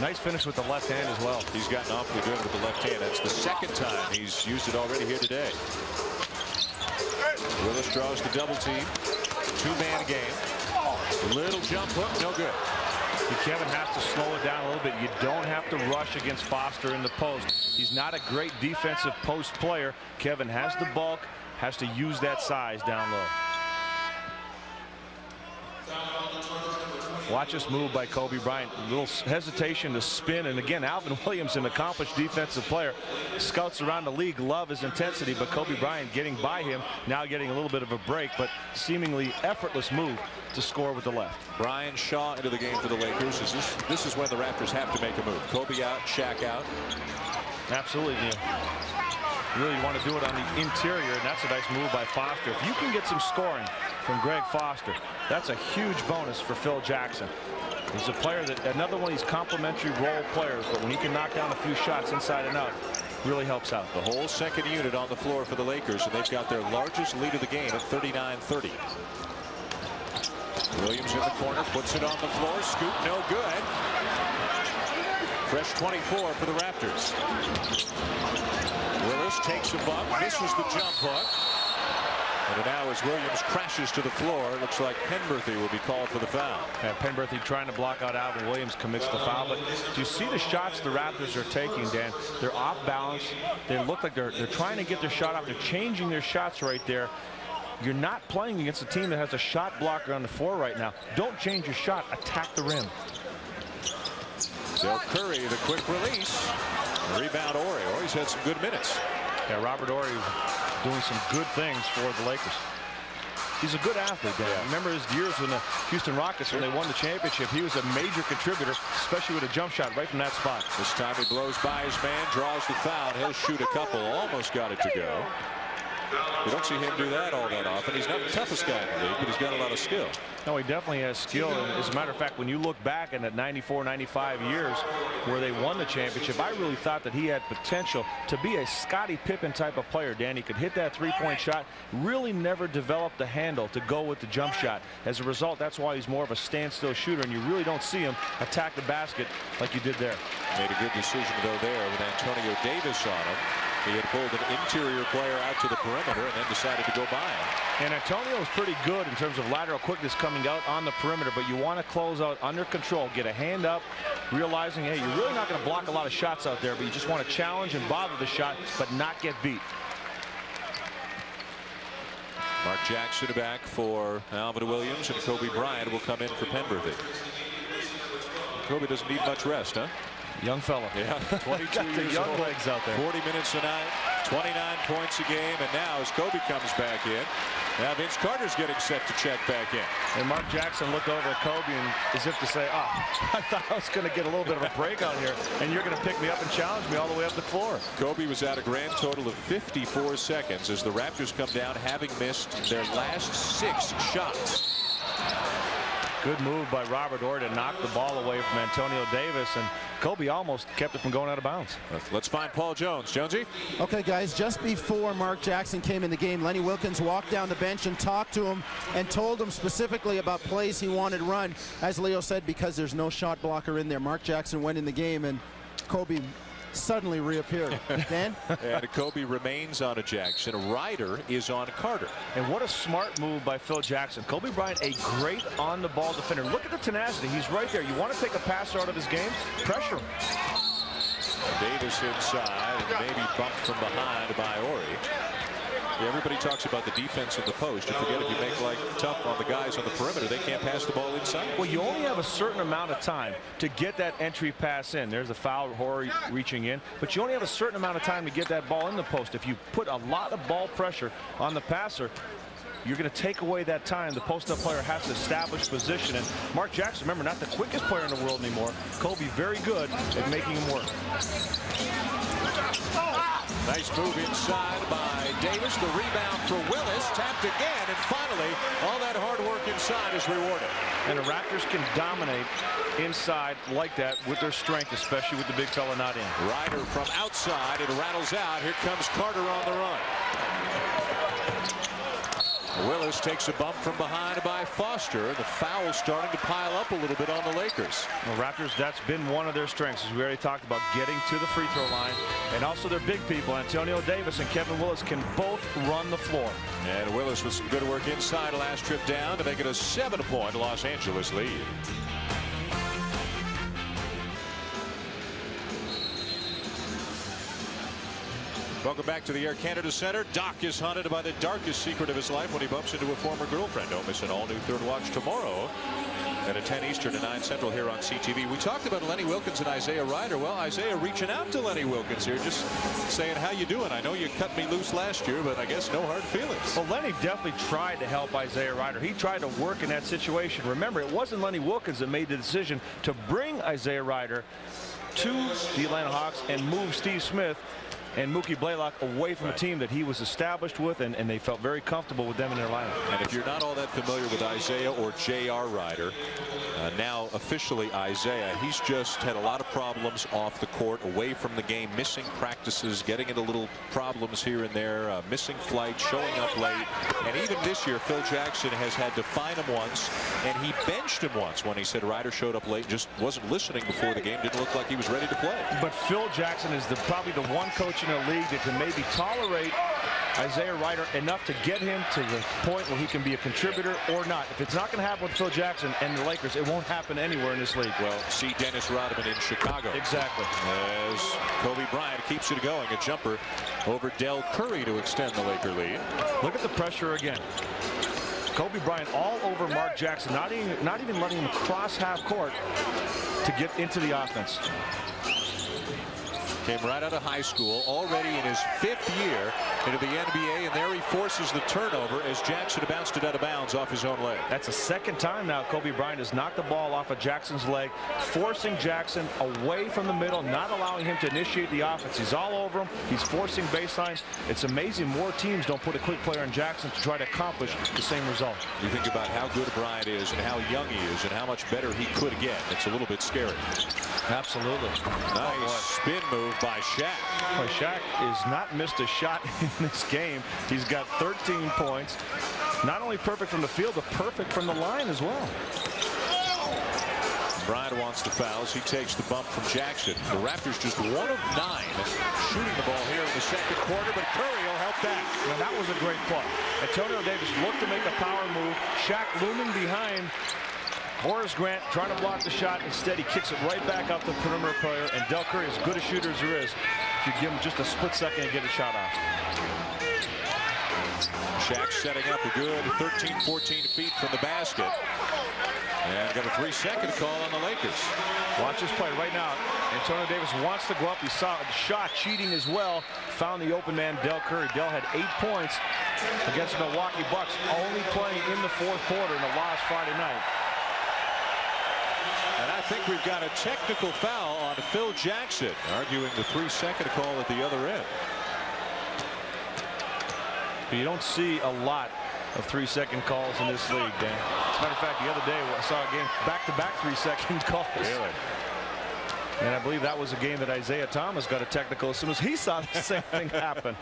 [SPEAKER 2] Nice finish with the left hand as well.
[SPEAKER 1] He's gotten awfully good with the left hand. That's the second time he's used it already here today. Willis draws the double team. 2-man game. Little jump hook, no good.
[SPEAKER 2] Kevin has to slow it down a little bit. You don't have to rush against Foster in the post. He's not a great defensive post player. Kevin has the bulk, has to use that size down low. Watch this move by Kobe Bryant. A little hesitation to spin. And again, Alvin Williams, an accomplished defensive player. Scouts around the league love his intensity, but Kobe Bryant getting by him, now getting a little bit of a break, but seemingly effortless move to score with the left.
[SPEAKER 1] Brian Shaw into the game for the Lakers. This is when the Raptors have to make a move. Kobe out, Shaq out.
[SPEAKER 2] Absolutely. You really want to do it on the interior, and that's a nice move by Foster. If you can get some scoring from Greg Foster, that's a huge bonus for Phil Jackson. He's a player that, another one of these complementary role players, but when he can knock down a few shots inside and out, really helps out.
[SPEAKER 1] The whole second unit on the floor for the Lakers, and they've got their largest lead of the game at 39-30. Williams in the corner, puts it on the floor, scoop, no good. Fresh 24 for the Raptors. Willis takes a bump, misses the jump hook. And now as Williams crashes to the floor, it looks like Penberthy will be called for the foul.
[SPEAKER 2] Yeah, Penberthy trying to block out Alvin Williams, commits the foul. But do you see the shots the Raptors are taking, Dan? They're off balance. They look like they're trying to get their shot off. They're changing their shots right there. You're not playing against a team that has a shot blocker on the floor right now. Don't change your shot. Attack the rim.
[SPEAKER 1] Del Curry, the quick release. Rebound Ori. Ori's had some good minutes.
[SPEAKER 2] Yeah, Robert Ori doing some good things for the Lakers. He's a good athlete, Dan. Yeah. Remember his years when the Houston Rockets, when they won the championship, he was a major contributor, especially with a jump shot right from that spot.
[SPEAKER 1] This time he blows by his man, draws the foul. He'll shoot a couple. Almost got it to go. You don't see him do that all that often. He's not the toughest guy in the league, but he's got a lot of skill.
[SPEAKER 2] No, he definitely has skill. And as a matter of fact, when you look back in that 94, 95 years where they won the championship, I really thought that he had potential to be a Scottie Pippen type of player. Dan, he could hit that three-point shot, really never developed the handle to go with the jump shot. As a result, that's why he's more of a standstill shooter, and you really don't see him attack the basket like you did there.
[SPEAKER 1] Made a good decision, though, there with Antonio Davis on him. He had pulled an interior player out to the perimeter and then decided to go by him.
[SPEAKER 2] And Antonio is pretty good in terms of lateral quickness coming out on the perimeter, but you want to close out under control, get a hand up, realizing, hey, you're really not going to block a lot of shots out there, but you just want to challenge and bother the shot, but not get beat.
[SPEAKER 1] Mark Jackson back for Alvin Williams, and Kobe Bryant will come in for Penberthy. Kobe doesn't need much rest, huh?
[SPEAKER 2] Young fella.
[SPEAKER 1] Yeah, 22 years
[SPEAKER 2] young
[SPEAKER 1] old.
[SPEAKER 2] legs out there.
[SPEAKER 1] 40 minutes a night. 29 points a game, and now as Kobe comes back in, now Vince Carter's getting set to check back in.
[SPEAKER 2] And Mark Jackson looked over at Kobe and as if to say, I thought I was going to get a little bit of a break out here, and you're going to pick me up and challenge me all the way up the floor.
[SPEAKER 1] Kobe was at a grand total of 54 seconds as the Raptors come down having missed their last 6 shots.
[SPEAKER 2] Good move by Robert Horry to knock the ball away from Antonio Davis, and Kobe almost kept it from going out of bounds.
[SPEAKER 1] Let's find Paul Jones. Jonesy?
[SPEAKER 3] Okay, guys, just before Mark Jackson came in the game, Lenny Wilkens walked down the bench and talked to him and told him specifically about plays he wanted run. As Leo said, because there's no shot blocker in there, Mark Jackson went in the game, and Kobe suddenly reappeared. Dan?
[SPEAKER 1] And Kobe remains on a Jackson. Ryder is on Carter.
[SPEAKER 2] And what a smart move by Phil Jackson. Kobe Bryant, a great on-the-ball defender. Look at the tenacity. He's right there. You want to take a passer out of his game? Pressure him.
[SPEAKER 1] Davis inside, and maybe bumped from behind by Horry. Everybody talks about the defense in the post. You forget if you make life tough on the guys on the perimeter, they can't pass the ball inside.
[SPEAKER 2] Well, you only have a certain amount of time to get that entry pass in. There's a foul, Horry reaching in, but you only have a certain amount of time to get that ball in the post. If you put a lot of ball pressure on the passer, you're going to take away that time. The post-up player has to establish position. And Mark Jackson, remember, not the quickest player in the world anymore. Kobe very good at making him work.
[SPEAKER 1] Nice move inside by Davis. The rebound for Willis. Tapped again. And finally, all that hard work inside is rewarded.
[SPEAKER 2] And the Raptors can dominate inside like that with their strength, especially with the big fella not in.
[SPEAKER 1] Ryder from outside. It rattles out. Here comes Carter on the run. Willis takes a bump from behind by Foster. The foul starting to pile up a little bit on the Lakers.
[SPEAKER 2] Well, Raptors, that's been one of their strengths, as we already talked about, getting to the free throw line. And also their big people, Antonio Davis and Kevin Willis, can both run the floor.
[SPEAKER 1] And Willis with some good work inside last trip down to make it a 7-point Los Angeles lead. Welcome back to the Air Canada Center. Doc is haunted by the darkest secret of his life when he bumps into a former girlfriend. Don't miss an all-new Third Watch tomorrow at 10 Eastern and 9 Central here on CTV. We talked about Lenny Wilkens and Isaiah Ryder. Well, Isaiah reaching out to Lenny Wilkens here, just saying, how you doing? I know you cut me loose last year, but I guess no hard feelings.
[SPEAKER 2] Well, Lenny definitely tried to help Isaiah Ryder. He tried to work in that situation. Remember, it wasn't Lenny Wilkens that made the decision to bring Isaiah Ryder to the Atlanta Hawks and move Steve Smith and Mookie Blaylock away from a team that he was established with, and they felt very comfortable with them in their lineup.
[SPEAKER 1] And if you're not all that familiar with Isaiah or J.R. Ryder, now officially Isaiah, he's just had a lot of problems off the court, away from the game, missing practices, getting into little problems here and there, missing flights, showing up late. And even this year, Phil Jackson has had to fine him once, and he benched him once when he said Ryder showed up late, just wasn't listening before the game, didn't look like he was ready to play.
[SPEAKER 2] But Phil Jackson is probably the one coach in the league that can maybe tolerate Isaiah Ryder enough to get him to the point where he can be a contributor or not. If it's not going to happen with Phil Jackson and the Lakers, it won't happen anywhere in this league.
[SPEAKER 1] Well, see Dennis Rodman in Chicago.
[SPEAKER 2] Exactly.
[SPEAKER 1] As Kobe Bryant keeps it going, a jumper over Del Curry to extend the Laker lead.
[SPEAKER 2] Look at the pressure again. Kobe Bryant all over Mark Jackson, not even letting him cross half court to get into the offense.
[SPEAKER 1] Came right out of high school, already in his 5th year into the NBA, and there he forces the turnover as Jackson bounced it out of bounds off his own leg.
[SPEAKER 2] That's the second time now Kobe Bryant has knocked the ball off of Jackson's leg, forcing Jackson away from the middle, not allowing him to initiate the offense. He's all over him. He's forcing baseline. It's amazing more teams don't put a quick player on Jackson to try to accomplish the same result.
[SPEAKER 1] You think about how good Bryant is and how young he is and how much better he could get. It's a little bit scary.
[SPEAKER 2] Absolutely.
[SPEAKER 1] Nice spin move by Shaq.
[SPEAKER 2] Well, Shaq has not missed a shot in this game. He's got 13 points. Not only perfect from the field, but perfect from the line as well.
[SPEAKER 1] Bryant wants the fouls. He takes the bump from Jackson. The Raptors just 1 of 9 shooting the ball here in the second quarter, but Curry will help that.
[SPEAKER 2] Now, that was a great play. Antonio Davis looked to make a power move. Shaq looming behind Horace Grant trying to block the shot. Instead, he kicks it right back up the perimeter player. And Del Curry, as good a shooter as there is, if you give him just a split second and get a shot off.
[SPEAKER 1] Shaq setting up a good 13-14 feet from the basket. And got a 3-second call on the Lakers.
[SPEAKER 2] Watch this play right now. Antonio Davis wants to go up. He saw the shot cheating as well. Found the open man, Del Curry. Del had 8 points against the Milwaukee Bucks, only playing in the 4th quarter in a loss Friday night.
[SPEAKER 1] And I think we've got a technical foul on Phil Jackson, arguing the 3-second call at the other end.
[SPEAKER 2] You don't see a lot of 3-second calls in this league, Dan. As a matter of fact, the other day I saw a game back-to-back 3-second calls.
[SPEAKER 1] Really?
[SPEAKER 2] And I believe that was a game that Isaiah Thomas got a technical as soon as he saw the same thing happen.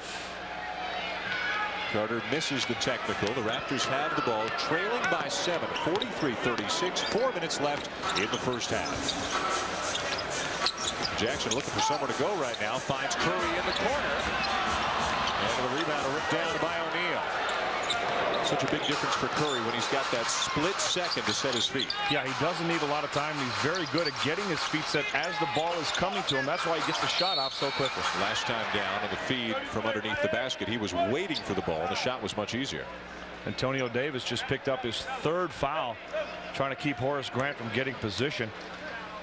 [SPEAKER 1] Carter misses the technical. The Raptors have the ball, trailing by 7, 43-36. 4 minutes left in the first half. Jackson looking for somewhere to go right now. Finds Curry in the corner. And the rebound ripped down by O'Neal. Such a big difference for Curry when he's got that split second to set his feet.
[SPEAKER 2] Yeah, he doesn't need a lot of time. He's very good at getting his feet set as the ball is coming to him. That's why he gets the shot off so quickly.
[SPEAKER 1] Last time down on the feed from underneath the basket, he was waiting for the ball. The shot was much easier.
[SPEAKER 2] Antonio Davis just picked up his 3rd foul, trying to keep Horace Grant from getting position.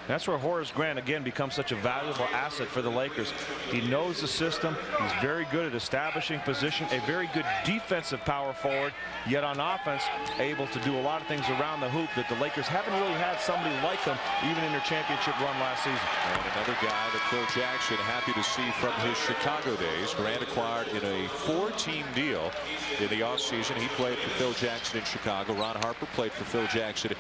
[SPEAKER 2] That's where Horace Grant again becomes such a valuable asset for the Lakers. He knows the system. He's very good at establishing position, a very good defensive power forward, yet on offense able to do a lot of things around the hoop that the Lakers haven't really had somebody like him even in their championship run last season.
[SPEAKER 1] And another guy that Phil Jackson happy to see from his Chicago days. Grant acquired in a 4-team deal in the offseason. He played for Phil Jackson in Chicago. Ron Harper played for Phil Jackson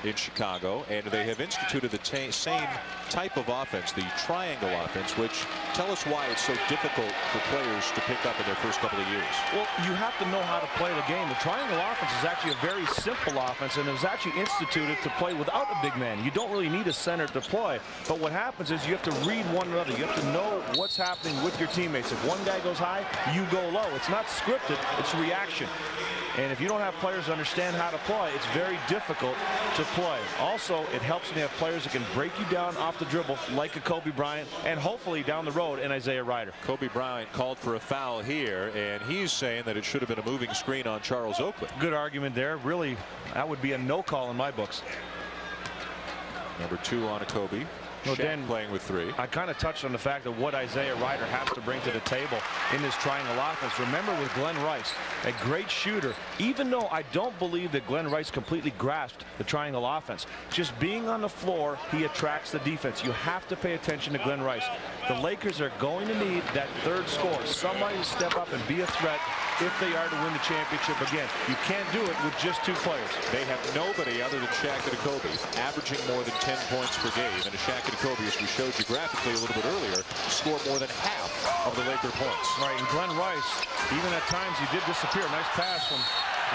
[SPEAKER 1] in Chicago, and they have instituted the same type of offense, the triangle offense, which tell us why it's so difficult for players to pick up in their first couple of years.
[SPEAKER 2] Well, you have to know how to play the game. The triangle offense is actually a very simple offense, and it was actually instituted to play without a big man. You don't really need a center to play, but what happens is you have to read one another. You have to know what's happening with your teammates. If one guy goes high, you go low. It's not scripted, it's reaction. And if you don't have players who understand how to play, it's very difficult to play. Also, it helps when you have players that can break you down off the dribble, like a Kobe Bryant, and hopefully down the road an Isaiah Ryder.
[SPEAKER 1] Kobe Bryant called for a foul here, and he's saying that it should have been a moving screen on Charles Oakley.
[SPEAKER 2] Good argument there. Really, that would be a no call in my books.
[SPEAKER 1] Number 2 on a Kobe.
[SPEAKER 2] Well,
[SPEAKER 1] Shaq
[SPEAKER 2] Dan,
[SPEAKER 1] playing with 3.
[SPEAKER 2] I kind of touched on the fact of what Isaiah Ryder has to bring to the table in this triangle offense. Remember with Glenn Rice, a great shooter, even though I don't believe that Glenn Rice completely grasped the triangle offense. Just being on the floor, he attracts the defense. You have to pay attention to Glenn Rice. The Lakers are going to need that 3rd scorer, somebody to step up and be a threat if they are to win the championship again. You can't do it with just 2 players.
[SPEAKER 1] They have nobody other than Shaq and Kobe averaging more than 10 points per game. And Shaq and Kobe, as we showed you graphically a little bit earlier, score more than half of the Laker points.
[SPEAKER 2] Right, and Glenn Rice, even at times he did disappear. Nice pass from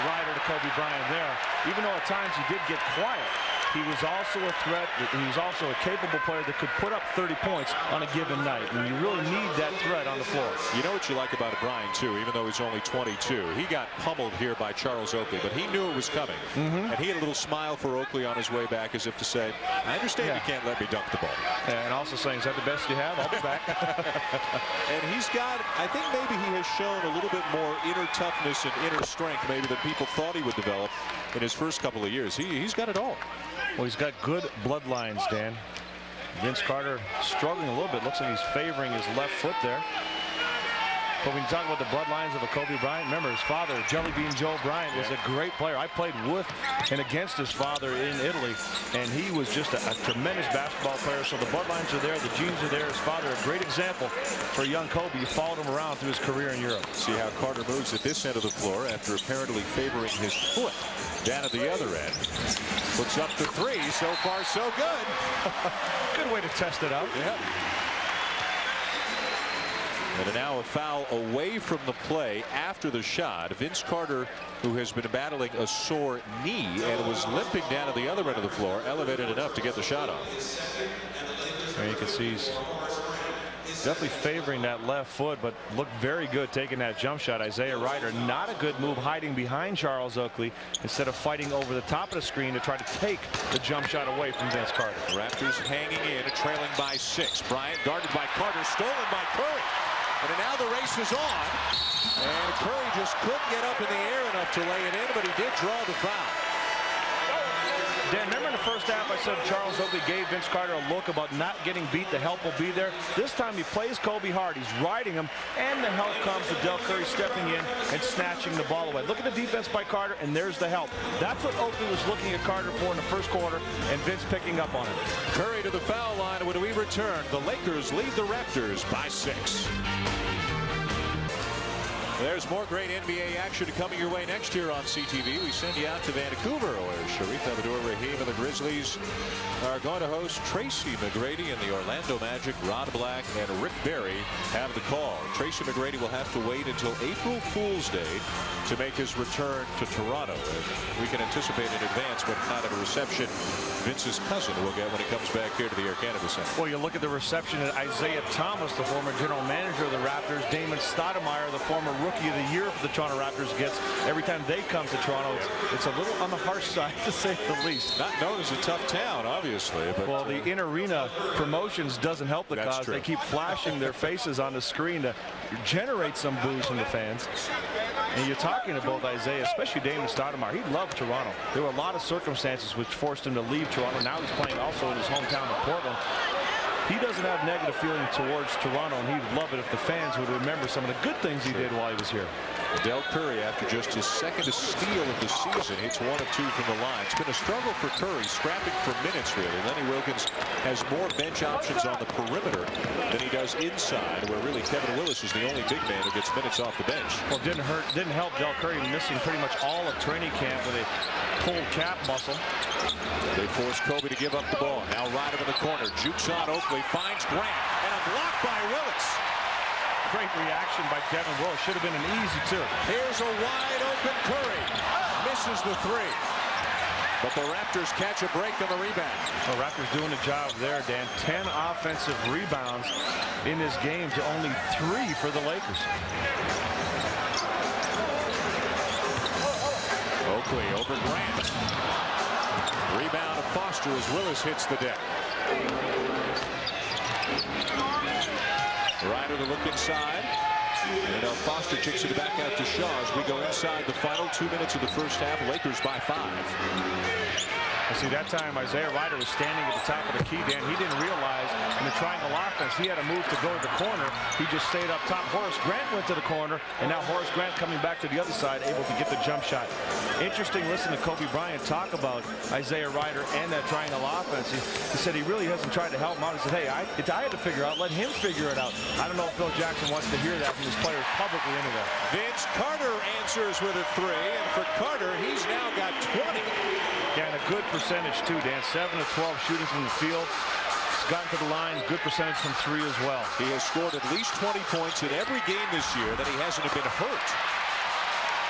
[SPEAKER 2] Ryder to Kobe Bryant there. Even though at times he did get quiet, he was also a threat. He was also a capable player that could put up 30 points on a given night. And you really need that threat on the floor.
[SPEAKER 1] You know what you like about Bryant, too, even though he's only 22. He got pummeled here by Charles Oakley, but he knew it was coming. And he had a little smile for Oakley on his way back, as if to say, I understand you can't let me dunk the ball.
[SPEAKER 2] And also saying, is that the best you have? I'll be back.
[SPEAKER 1] And he's got, I think maybe he has shown a little bit more inner toughness and inner strength maybe than people thought he would develop in his first couple of years. He's got it all.
[SPEAKER 2] Well, he's got good bloodlines, Dan. Vince Carter struggling a little bit. Looks like he's favoring his left foot there. But when you talk about the bloodlines of a Kobe Bryant, remember his father, Jelly Bean Joe Bryant, was a great player. I played with and against his father in Italy, and he was just a tremendous basketball player. So the bloodlines are there, the genes are there. His father, a great example for young Kobe. He followed him around through his career in Europe.
[SPEAKER 1] See how Carter moves at this end of the floor after apparently favoring his foot down at the other end. Puts up the 3. So far, so good.
[SPEAKER 2] Good way to test it out.
[SPEAKER 1] Yeah. And now a foul away from the play after the shot. Vince Carter, who has been battling a sore knee and was limping down at the other end of the floor, elevated enough to get the shot off.
[SPEAKER 2] And you can see he's definitely favoring that left foot, but looked very good taking that jump shot. Isaiah Ryder, not a good move hiding behind Charles Oakley instead of fighting over the top of the screen to try to take the jump shot away from Vince Carter.
[SPEAKER 1] Raptors hanging in, trailing by 6. Bryant guarded by Carter, stolen by Curry. And now the race is on. And Curry just couldn't get up in the air enough to lay it in, but he did draw the foul.
[SPEAKER 2] Dan, remember in the first half, I said Charles Oakley gave Vince Carter a look about not getting beat. The help will be there. This time he plays Kobe hard. He's riding him, and the help comes with Del Curry stepping in and snatching the ball away. Look at the defense by Carter, and there's the help. That's what Oakley was looking at Carter for in the first quarter, and Vince picking up on it.
[SPEAKER 1] Curry to the foul line. When we return, the Lakers lead the Raptors by 6. There's more great NBA action coming your way next year on CTV. We send you out to Vancouver, where Sharif Abdur-Rahim and the Grizzlies are going to host Tracy McGrady, and the Orlando Magic, Rod Black and Rick Barry have the call. Tracy McGrady will have to wait until April Fool's Day to make his return to Toronto. And we can anticipate in advance what kind of a reception Vince's cousin will get when he comes back here to the Air Canada Center.
[SPEAKER 2] Well, you look at the reception that Isaiah Thomas, the former general manager of the Raptors, Damon Stoudemire, the former Rookie of the Year for the Toronto Raptors, gets every time they come to Toronto. It's a little on the harsh side, to say the least.
[SPEAKER 1] Not known as a tough town, obviously. But
[SPEAKER 2] well, the in-arena promotions doesn't help the cause.
[SPEAKER 1] True.
[SPEAKER 2] They keep flashing their faces on the screen to generate some boos from the fans. And you're talking to both Isaiah, especially Damon Stoudemire. He loved Toronto. There were a lot of circumstances which forced him to leave Toronto. Now he's playing also in his hometown of Portland. He doesn't have negative feeling towards Toronto, and he'd love it if the fans would remember some of the good things he did while he was here.
[SPEAKER 1] Del Curry, after just his second steal of the season, hits 1 of 2 from the line. It's been a struggle for Curry, scrapping for minutes, really. Lenny Wilkins has more bench options on the perimeter than he does inside, where really Kevin Willis is the only big man who gets minutes off the bench.
[SPEAKER 2] Well, didn't help Del Curry missing pretty much all of training camp with a pulled calf muscle.
[SPEAKER 1] They force Kobe to give up the ball. Now Ryder in the corner, jukes on Oakley, finds Grant, and a block by Willis.
[SPEAKER 2] Great reaction by Devin Willis. Should have been an easy 2.
[SPEAKER 1] Here's a wide open Curry. Misses the 3. But the Raptors catch a break on the rebound.
[SPEAKER 2] The Raptors doing a job there, Dan. 10 offensive rebounds in this game to only 3 for the Lakers.
[SPEAKER 1] Oakley over Grant. Rebound to Foster as Willis hits the deck. Ryder to look inside. And Foster kicks it back out to Shaw as we go inside the final 2 minutes of the first half. Lakers by 5.
[SPEAKER 2] See, that time Isaiah Ryder was standing at the top of the key, Dan. He didn't realize in the triangle offense he had a move to go to the corner. He just stayed up top. Horace Grant went to the corner, and now Horace Grant coming back to the other side, able to get the jump shot. Interesting listen to Kobe Bryant talk about Isaiah Ryder and that triangle offense. He said he really hasn't tried to help him out. He said, hey, I had to figure out. Let him figure it out. I don't know if Phil Jackson wants to hear that from his players publicly anyway.
[SPEAKER 1] Vince Carter answers with a 3, and for Carter, he's now got 20.
[SPEAKER 2] Yeah, and a good percentage too, Dan. 7 of 12 shooting from the field. He's gotten to the line. Good percentage from 3 as well.
[SPEAKER 1] He has scored at least 20 points in every game this year that he hasn't been hurt.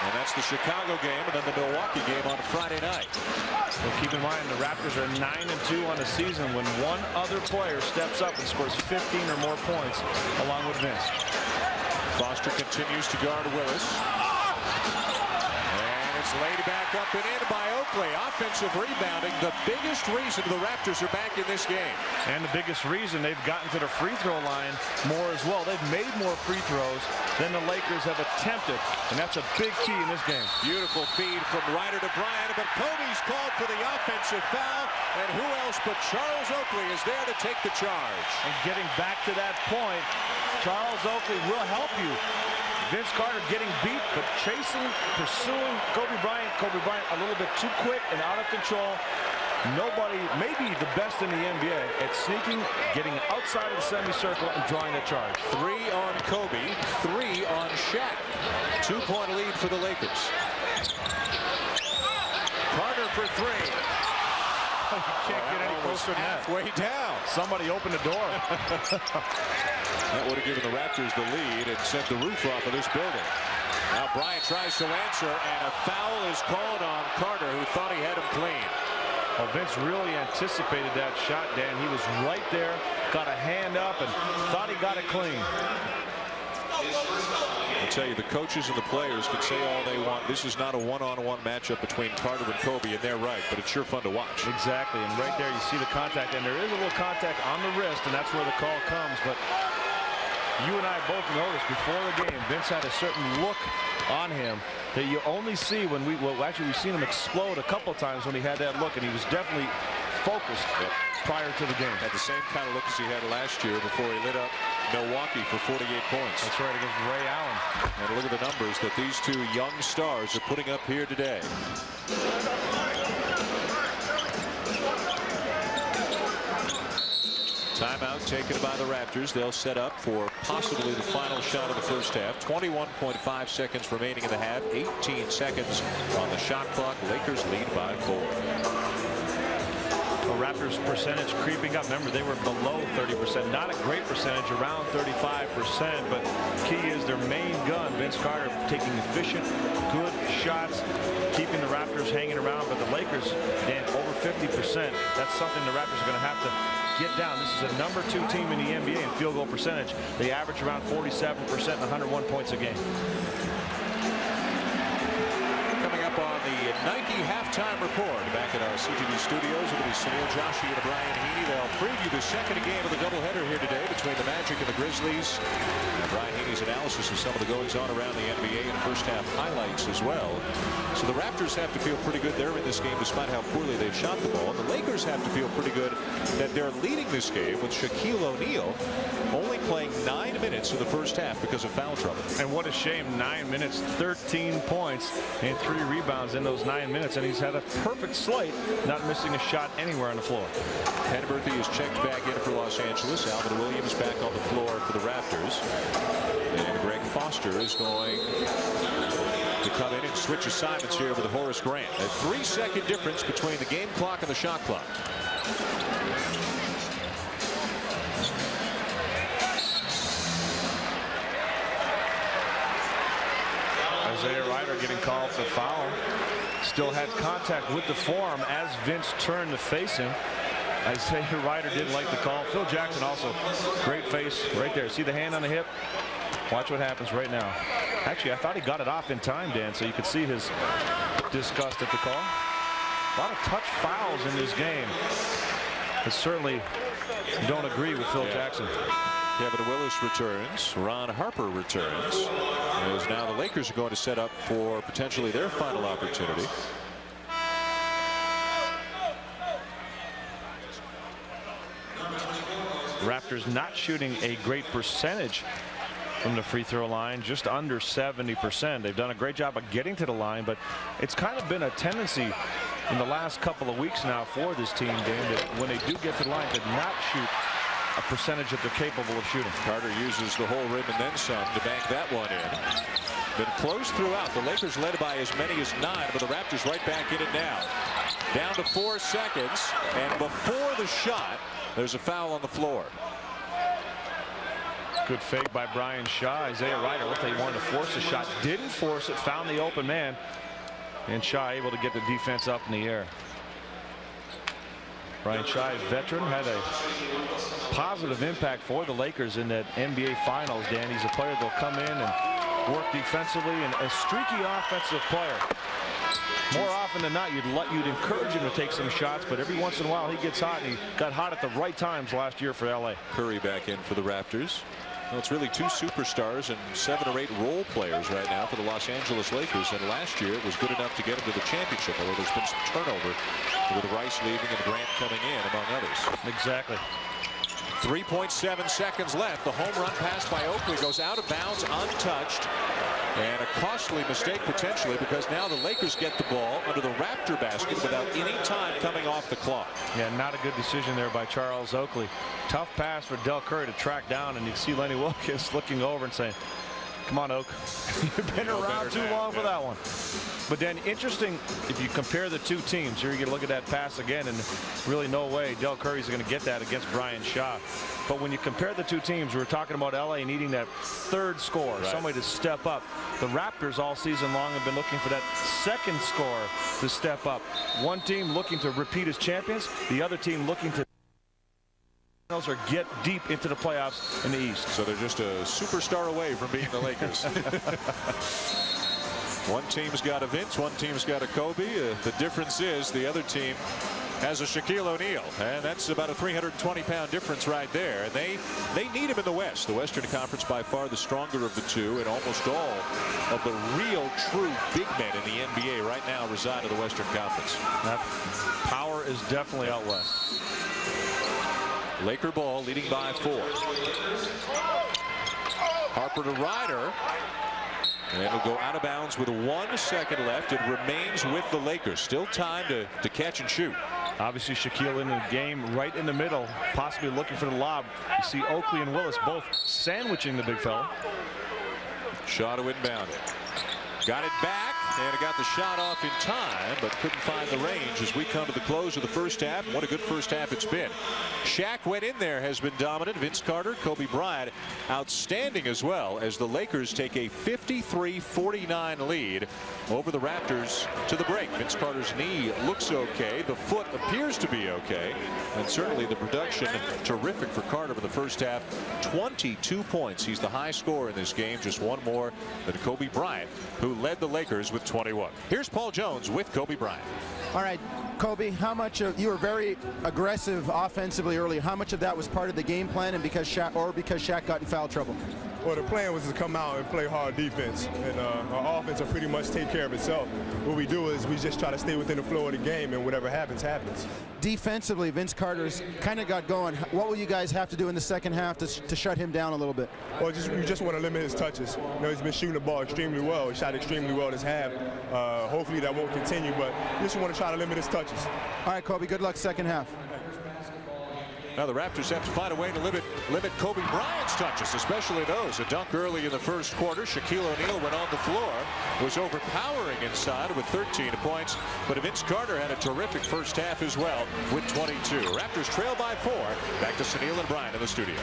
[SPEAKER 1] And that's the Chicago game and then the Milwaukee game on Friday night.
[SPEAKER 2] Well, keep in mind the Raptors are 9-2 on the season when one other player steps up and scores 15 or more points along with Vince.
[SPEAKER 1] Foster continues to guard Willis. Laid back up and in by Oakley. Offensive rebounding, the biggest reason the Raptors are back in this game.
[SPEAKER 2] And the biggest reason they've gotten to the free throw line more as well. They've made more free throws than the Lakers have attempted, and that's a big key in this game.
[SPEAKER 1] Beautiful feed from Ryder to Bryant, but Kobe's called for the offensive foul, and who else but Charles Oakley is there to take the charge.
[SPEAKER 2] And getting back to that point, Charles Oakley will help you. Vince Carter getting beat, but chasing, pursuing Kobe Bryant. Kobe Bryant a little bit too quick and out of control. Nobody, maybe the best in the NBA at sneaking, getting outside of the semicircle and drawing a charge.
[SPEAKER 1] 3 on Kobe, 3 on Shaq. 2-point lead for the Lakers. Carter for 3.
[SPEAKER 2] You can't get any closer than that.
[SPEAKER 1] Halfway down.
[SPEAKER 2] Somebody opened the door.
[SPEAKER 1] That would have given the Raptors the lead and sent the roof off of this building. Now Bryant tries to answer, and a foul is called on Carter, who thought he had him clean.
[SPEAKER 2] Well, Vince really anticipated that shot, Dan. He was right there, got a hand up, and thought he got it clean.
[SPEAKER 1] I'll tell you, the coaches and the players can say all they want. This is not a one-on-one matchup between Carter and Kobe, and they're right, but it's sure fun to watch.
[SPEAKER 2] Exactly, and right there you see the contact, and there is a little contact on the wrist, and that's where the call comes. But you and I both noticed before the game, Vince had a certain look on him that you only see when we've seen him explode a couple times when he had that look, and he was definitely focused prior to the game.
[SPEAKER 1] Had the same kind of look as he had last year before he lit up Milwaukee for 48 points.
[SPEAKER 2] That's right, against Ray Allen.
[SPEAKER 1] And look at the numbers that these two young stars are putting up here today. Timeout taken by the Raptors. They'll set up for possibly the final shot of the first half. 21.5 seconds remaining in the half. 18 seconds on the shot clock. Lakers lead by 4.
[SPEAKER 2] The Raptors percentage creeping up. Remember, they were below 30%. Not a great percentage, around 35%. But key is their main gun, Vince Carter, taking efficient, good shots, keeping the Raptors hanging around. But the Lakers, Dan, over 50%. That's something the Raptors are going to have to get down. This is a #2 team in the NBA in field goal percentage. They average around 47% and 101 points a game.
[SPEAKER 1] Coming up on the Nike halftime report back at our CTV studios, it'll be Sunil Joshi and Brian Heaney. They'll preview the second game of the doubleheader here today between the Magic and the Grizzlies. And Brian Heaney's analysis of some of the goings on around the NBA and first half highlights as well. So the Raptors have to feel pretty good they're in this game despite how poorly they've shot the ball. And the Lakers have to feel pretty good that they're leading this game with Shaquille O'Neal only playing 9 minutes in the first half because of foul trouble.
[SPEAKER 2] And what a shame, 9 minutes, 13 points and 3 rebounds in those 9 minutes. And he's had a perfect slate, not missing a shot anywhere on the floor.
[SPEAKER 1] Penberthy is checked back in for Los Angeles. Alvin Williams back on the floor for the Raptors. And Greg Foster is going to come in and switch assignments here with Horace Grant. A 3-second difference between the game clock and the shot clock.
[SPEAKER 2] Isaiah Ryder getting called for foul. Still had contact with the forearm as Vince turned to face him. Isaiah Ryder didn't like the call. Phil Jackson also great face right there. See the hand on the hip? Watch what happens right now. Actually, I thought he got it off in time, Dan, so you could see his disgust at the call. A lot of touch fouls in this game. I certainly don't agree with Phil Jackson.
[SPEAKER 1] Kevin Willis returns. Ron Harper returns. As now the Lakers are going to set up for potentially their final opportunity.
[SPEAKER 2] Raptors not shooting a great percentage from the free throw line, just under 70%. They've done a great job of getting to the line, but it's kind of been a tendency in the last couple of weeks now for this team, Dan, that when they do get to the line, to not shoot a percentage that they're capable of shooting.
[SPEAKER 1] Carter uses the whole rim and then some to bank that one in. Been close throughout. The Lakers led by as many as 9, but the Raptors right back in it now. Down to 4 seconds, and before the shot, there's a foul on the floor.
[SPEAKER 2] Good fake by Brian Shaw. Isaiah Ryder looked like he wanted to force a shot. Didn't force it. Found the open man. And Shaw able to get the defense up in the air. Brian Shaw is veteran. Had a positive impact for the Lakers in that NBA Finals, Dan. He's a player that'll come in and work defensively, and a streaky offensive player. More often than not, you'd encourage him to take some shots, but every once in a while he gets hot, and he got hot at the right times last year for LA.
[SPEAKER 1] Curry back in for the Raptors. Well, it's really 2 superstars and 7 or 8 role players right now for the Los Angeles Lakers. And last year it was good enough to get them to the championship, although there's been some turnover with Rice leaving and Grant coming in, among others.
[SPEAKER 2] Exactly.
[SPEAKER 1] 3.7 seconds left. The home run pass by Oakley goes out of bounds untouched. And a costly mistake potentially, because now the Lakers get the ball under the Raptor basket without any time coming off the clock.
[SPEAKER 2] Yeah, not a good decision there by Charles Oakley. Tough pass for Del Curry to track down, and you see Lenny Wilkens looking over and saying, come on, Oak. You've been around too long for that one. But then interesting, if you compare the two teams, here you can look at that pass again, and really no way Del Curry's going to get that against Brian Shaw. But when you compare the two teams, we were talking about LA needing that third score, somebody to step up. The Raptors all season long have been looking for that second scorer to step up. One team looking to repeat as champions, the other team looking to or get deep into the playoffs in the East.
[SPEAKER 1] So they're just a superstar away from being the Lakers. One team's got a Vince, one team's got a Kobe. The difference is the other team has a Shaquille O'Neal, and that's about a 320-pound difference right there. And they need him in the West. The Western Conference by far the stronger of the two, and almost all of the real true big men in the NBA right now reside in the Western Conference.
[SPEAKER 2] That power is definitely out west.
[SPEAKER 1] Laker ball, leading by 4. Harper to Ryder. And it'll go out of bounds with 1 second left. It remains with the Lakers. Still time to catch and shoot.
[SPEAKER 2] Obviously, Shaquille in the game right in the middle, possibly looking for the lob. You see Oakley and Willis both sandwiching the big fella.
[SPEAKER 1] Shaw to inbound it. Got it back, and it got the shot off in time, but couldn't find the range as we come to the close of the first half. What a good first half it's been. Shaq went in there, has been dominant. Vince Carter, Kobe Bryant, outstanding as well, as the Lakers take a 53-49 lead over the Raptors to the break. Vince Carter's knee looks okay. The foot appears to be okay. And certainly the production terrific for Carter in the first half. 22 points. He's the high scorer in this game, just one more than Kobe Bryant, who led the Lakers with 21. Here's Paul Jones with Kobe Bryant.
[SPEAKER 3] All right, Kobe, how much of you were very aggressive offensively earlier? How much of that was part of the game plan, and because Shaq got in foul trouble?
[SPEAKER 10] Well, the plan was to come out and play hard defense, and our offense will pretty much take care of itself. What we do is we just try to stay within the flow of the game, and whatever happens, happens.
[SPEAKER 3] Defensively, Vince Carter's kind of got going. What will you guys have to do in the second half to shut him down a little bit?
[SPEAKER 10] Well, we just want to limit his touches. You know, he's been shooting the ball extremely well. He shot extremely well this half. Hopefully that won't continue, but we just want to try to limit his touches.
[SPEAKER 3] All right, Kobe, good luck second half.
[SPEAKER 1] Now the Raptors have to find a way to limit Kobe Bryant's touches, especially those. A dunk early in the first quarter. Shaquille O'Neal went on the floor, was overpowering inside with 13 points. But Vince Carter had a terrific first half as well with 22. Raptors trail by 4. Back to Sunil and Bryant in the studio.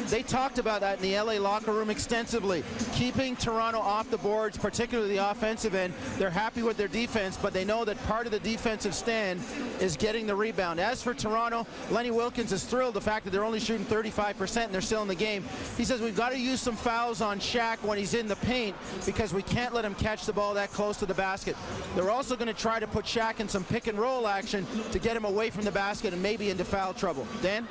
[SPEAKER 3] They talked about that in the LA locker room extensively, keeping Toronto off the boards, particularly the offensive end. They're happy with their defense, but they know that part of the defensive stand is getting the rebound. As for Toronto, Lenny Wilkens is thrilled the fact that they're only shooting 35% and they're still in the game. He says we've got to use some fouls on Shaq when he's in the paint because we can't let him catch the ball that close to the basket. They're also going to try to put Shaq in some pick and roll action to get him away from the basket and maybe into foul trouble. Dan?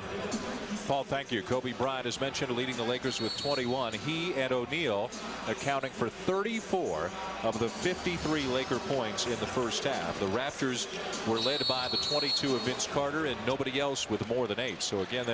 [SPEAKER 1] Paul, thank you. Kobe Bryant, as mentioned, leading the Lakers with 21. He and O'Neal accounting for 34 of the 53 Laker points in the first half. The Raptors were led by the 22 of Vince Carter and nobody else with more than 8. So again,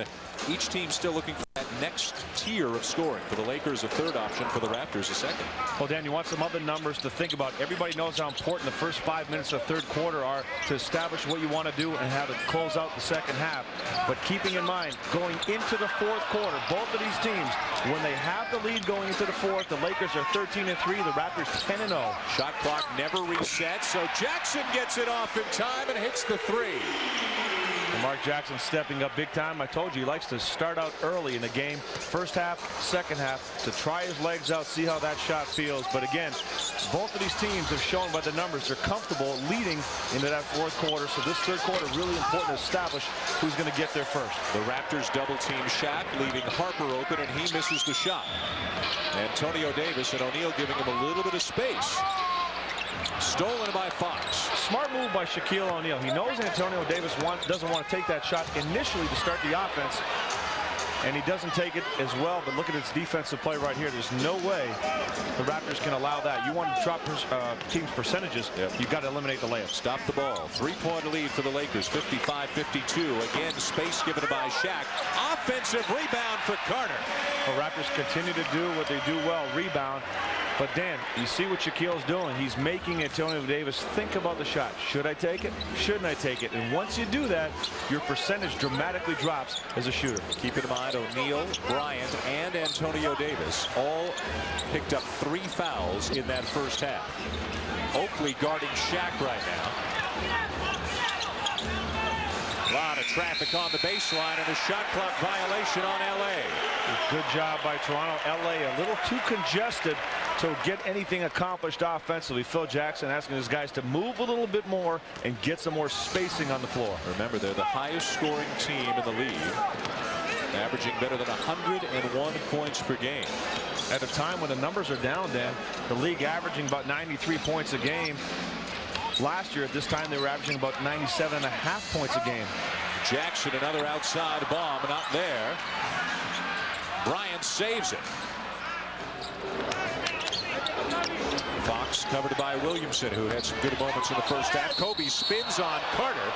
[SPEAKER 1] each team still looking for that next tier of scoring. For the Lakers, a third option. For the Raptors, a second.
[SPEAKER 2] Well, Dan, you want some other numbers to think about. Everybody knows how important the first 5 minutes of the third quarter are to establish what you want to do and how to close out the second half. But keeping in mind, going into the fourth quarter, both of these teams, when they have the lead going into the fourth, the Lakers are 13-3, the Raptors 10-0.
[SPEAKER 1] Shot clock never resets, so Jackson gets it off in time and hits the 3.
[SPEAKER 2] And Mark Jackson stepping up big time. I told you he likes to start out early in the game. First half, second half, to try his legs out, see how that shot feels. But again, both of these teams have shown by the numbers they're comfortable leading into that fourth quarter. So this third quarter really important to establish who's going to get there first.
[SPEAKER 1] The Raptors double team Shaq, leaving Harper open, and he misses the shot. Antonio Davis and O'Neal giving him a little bit of space. Stolen by Fox.
[SPEAKER 2] Smart move by Shaquille O'Neal. He knows Antonio Davis doesn't want to take that shot initially to start the offense, and he doesn't take it as well. But look at his defensive play right here. There's no way the Raptors can allow that. You want to drop team's percentages, you've got to eliminate the layup.
[SPEAKER 1] Stop the ball. 3-point lead for the Lakers, 55-52. Again, space given by Shaq. Offensive rebound for Carter.
[SPEAKER 2] The Raptors continue to do what they do well, rebound. But Dan, you see what Shaquille's doing. He's making Antonio Davis think about the shot. Should I take it? Shouldn't I take it? And once you do that, your percentage dramatically drops as a shooter.
[SPEAKER 1] Keep in mind, O'Neal, Bryant, and Antonio Davis all picked up 3 fouls in that first half. Oakley guarding Shaq right now. A lot of traffic on the baseline and a shot clock violation on LA.
[SPEAKER 2] Good job by Toronto. LA a little too congested to get anything accomplished offensively. Phil Jackson asking his guys to move a little bit more and get some more spacing on the floor.
[SPEAKER 1] Remember, they're the highest scoring team in the league. averaging better than 101 points per game.
[SPEAKER 2] At a time when the numbers are down, Dan, the league averaging about 93 points a game. Last year at this time they were averaging about 97.5 points a game.
[SPEAKER 1] Jackson, another outside bomb, not there. Bryant saves it. Fox covered by Williamson, who had some good moments in the first half. Kobe spins on Carter,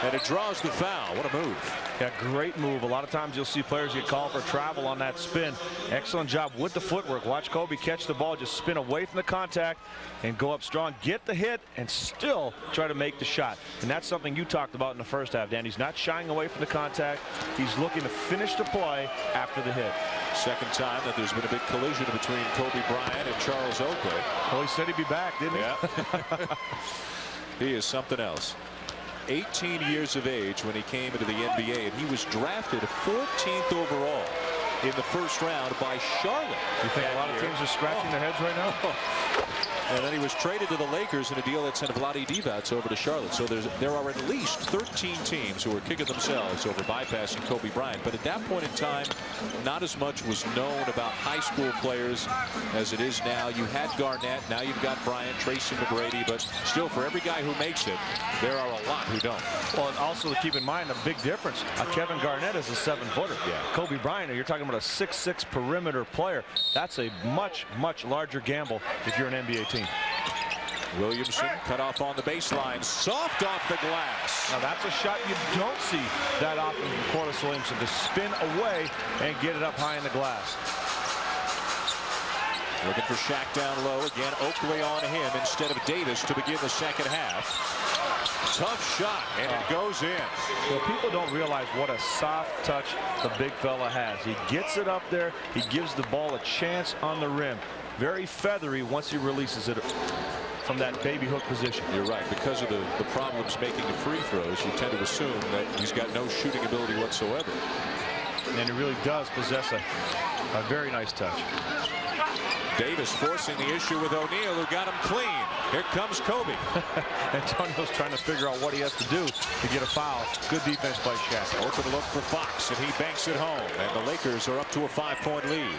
[SPEAKER 1] and it draws the foul. What a move.
[SPEAKER 2] Yeah, great move. A lot of times you'll see players get called for travel on that spin. Excellent job with the footwork. Watch Kobe catch the ball, just spin away from the contact and go up strong, get the hit, and still try to make the shot. And that's something you talked about in the first half, Dan. He's not shying away from the contact. He's looking to finish the play after the hit.
[SPEAKER 1] Second time that there's been a big collision between Kobe Bryant and Charles Oakley.
[SPEAKER 2] Well, he said he'd be back, didn't he?
[SPEAKER 1] Yeah. He is something else. 18 years of age when he came into the NBA, and he was drafted 14th overall in the first round by Charlotte.
[SPEAKER 2] You think a lot of teams are scratching their heads right now?
[SPEAKER 1] And then he was traded to the Lakers in a deal that sent Vlade Divac over to Charlotte. So there are at least 13 teams who are kicking themselves over bypassing Kobe Bryant. But at that point in time, not as much was known about high school players as it is now. You had Garnett, now you've got Bryant, Tracy McGrady, but still, for every guy who makes it, there are a lot who don't.
[SPEAKER 2] Well, and also to keep in mind a big difference. Kevin Garnett is a 7-footer.
[SPEAKER 1] Yeah.
[SPEAKER 2] Kobe Bryant, you're talking about a 6'6" perimeter player. That's a much, much larger gamble if you're an NBA team.
[SPEAKER 1] Williamson cut off on the baseline, soft off the glass.
[SPEAKER 2] Now that's a shot you don't see that often from Horace Williamson, to spin away and get it up high in the glass.
[SPEAKER 1] Looking for Shaq down low. Again, Oakley on him instead of Davis to begin the second half. Tough shot, and it goes in.
[SPEAKER 2] Well, people don't realize what a soft touch the big fella has. He gets it up there. He gives the ball a chance on the rim. Very feathery once he releases it from that baby hook position.
[SPEAKER 1] You're right. Because of the problems making the free throws, you tend to assume that he's got no shooting ability whatsoever.
[SPEAKER 2] And he really does possess a very nice touch.
[SPEAKER 1] Davis forcing the issue with O'Neal, who got him clean. Here comes Kobe.
[SPEAKER 2] Antonio's trying to figure out what he has to do to get a foul. Good defense by Shaq.
[SPEAKER 1] Open look for Fox, and he banks it home. And the Lakers are up to a 5-point lead.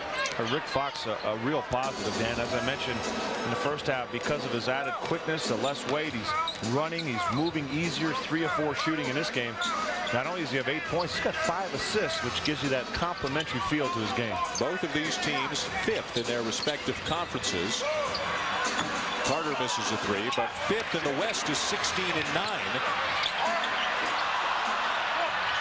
[SPEAKER 2] Rick Fox, a real positive, Dan. As I mentioned in the first half, because of his added quickness, the less weight, he's running, he's moving easier, 3 or 4 shooting in this game. Not only does he have 8 points, he's got 5 assists, which gives you that complementary feel to his game.
[SPEAKER 1] Both of these teams 5th in their respective conferences. Carter misses a 3, but 5th in the West is 16-9.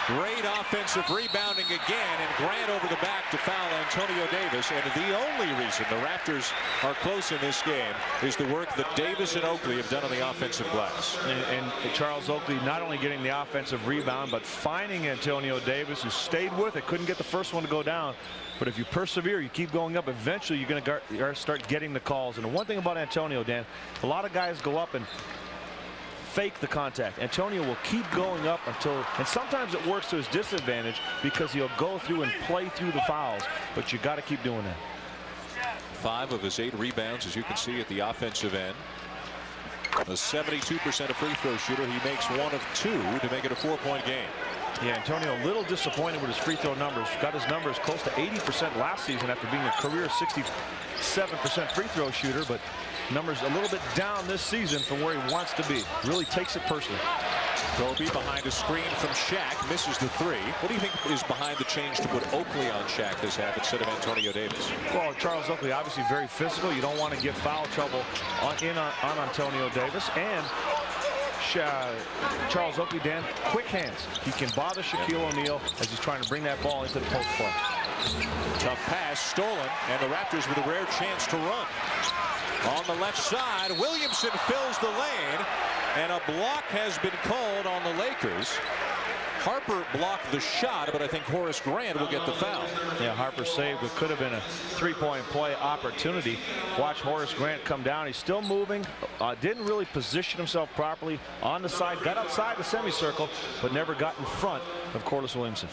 [SPEAKER 1] Great offensive rebounding again, and Grant over the back to foul Antonio Davis. And the only reason the Raptors are close in this game is the work that Davis and Oakley have done on the offensive glass.
[SPEAKER 2] And Charles Oakley not only getting the offensive rebound, but finding Antonio Davis, who stayed with it, couldn't get the first one to go down. But if you persevere, you keep going up, eventually you're going to start getting the calls. And the one thing about Antonio, Dan, a lot of guys go up and fake the contact. Antonio will keep going up until, and sometimes it works to his disadvantage because he'll go through and play through the fouls, but you got to keep doing that.
[SPEAKER 1] 5 of his 8 rebounds, as you can see, at the offensive end. A 72% of free throw shooter. He makes 1 of 2 to make it a 4-point game.
[SPEAKER 2] Yeah, Antonio a little disappointed with his free throw numbers. Got his numbers close to 80% last season after being a career 67% free throw shooter, but numbers a little bit down this season from where he wants to be. Really takes it personally.
[SPEAKER 1] Kobe behind a screen from Shaq, misses the 3. What do you think is behind the change to put Oakley on Shaq this half instead of Antonio Davis?
[SPEAKER 2] Well, Charles Oakley obviously very physical. You don't want to get foul trouble on Antonio Davis. And Charles Oakley, Dan, quick hands. He can bother Shaquille O'Neal as he's trying to bring that ball into the post play.
[SPEAKER 1] Tough pass, stolen, and the Raptors with a rare chance to run. On the left side, Williamson fills the lane, and a block has been called on the Lakers. Harper blocked the shot, but I think Horace Grant will get the foul.
[SPEAKER 2] Yeah, Harper saved what could have been a 3-point play opportunity. Watch Horace Grant come down. He's still moving. Didn't really position himself properly on the side. Got outside the semicircle, but never got in front of Horace Williamson.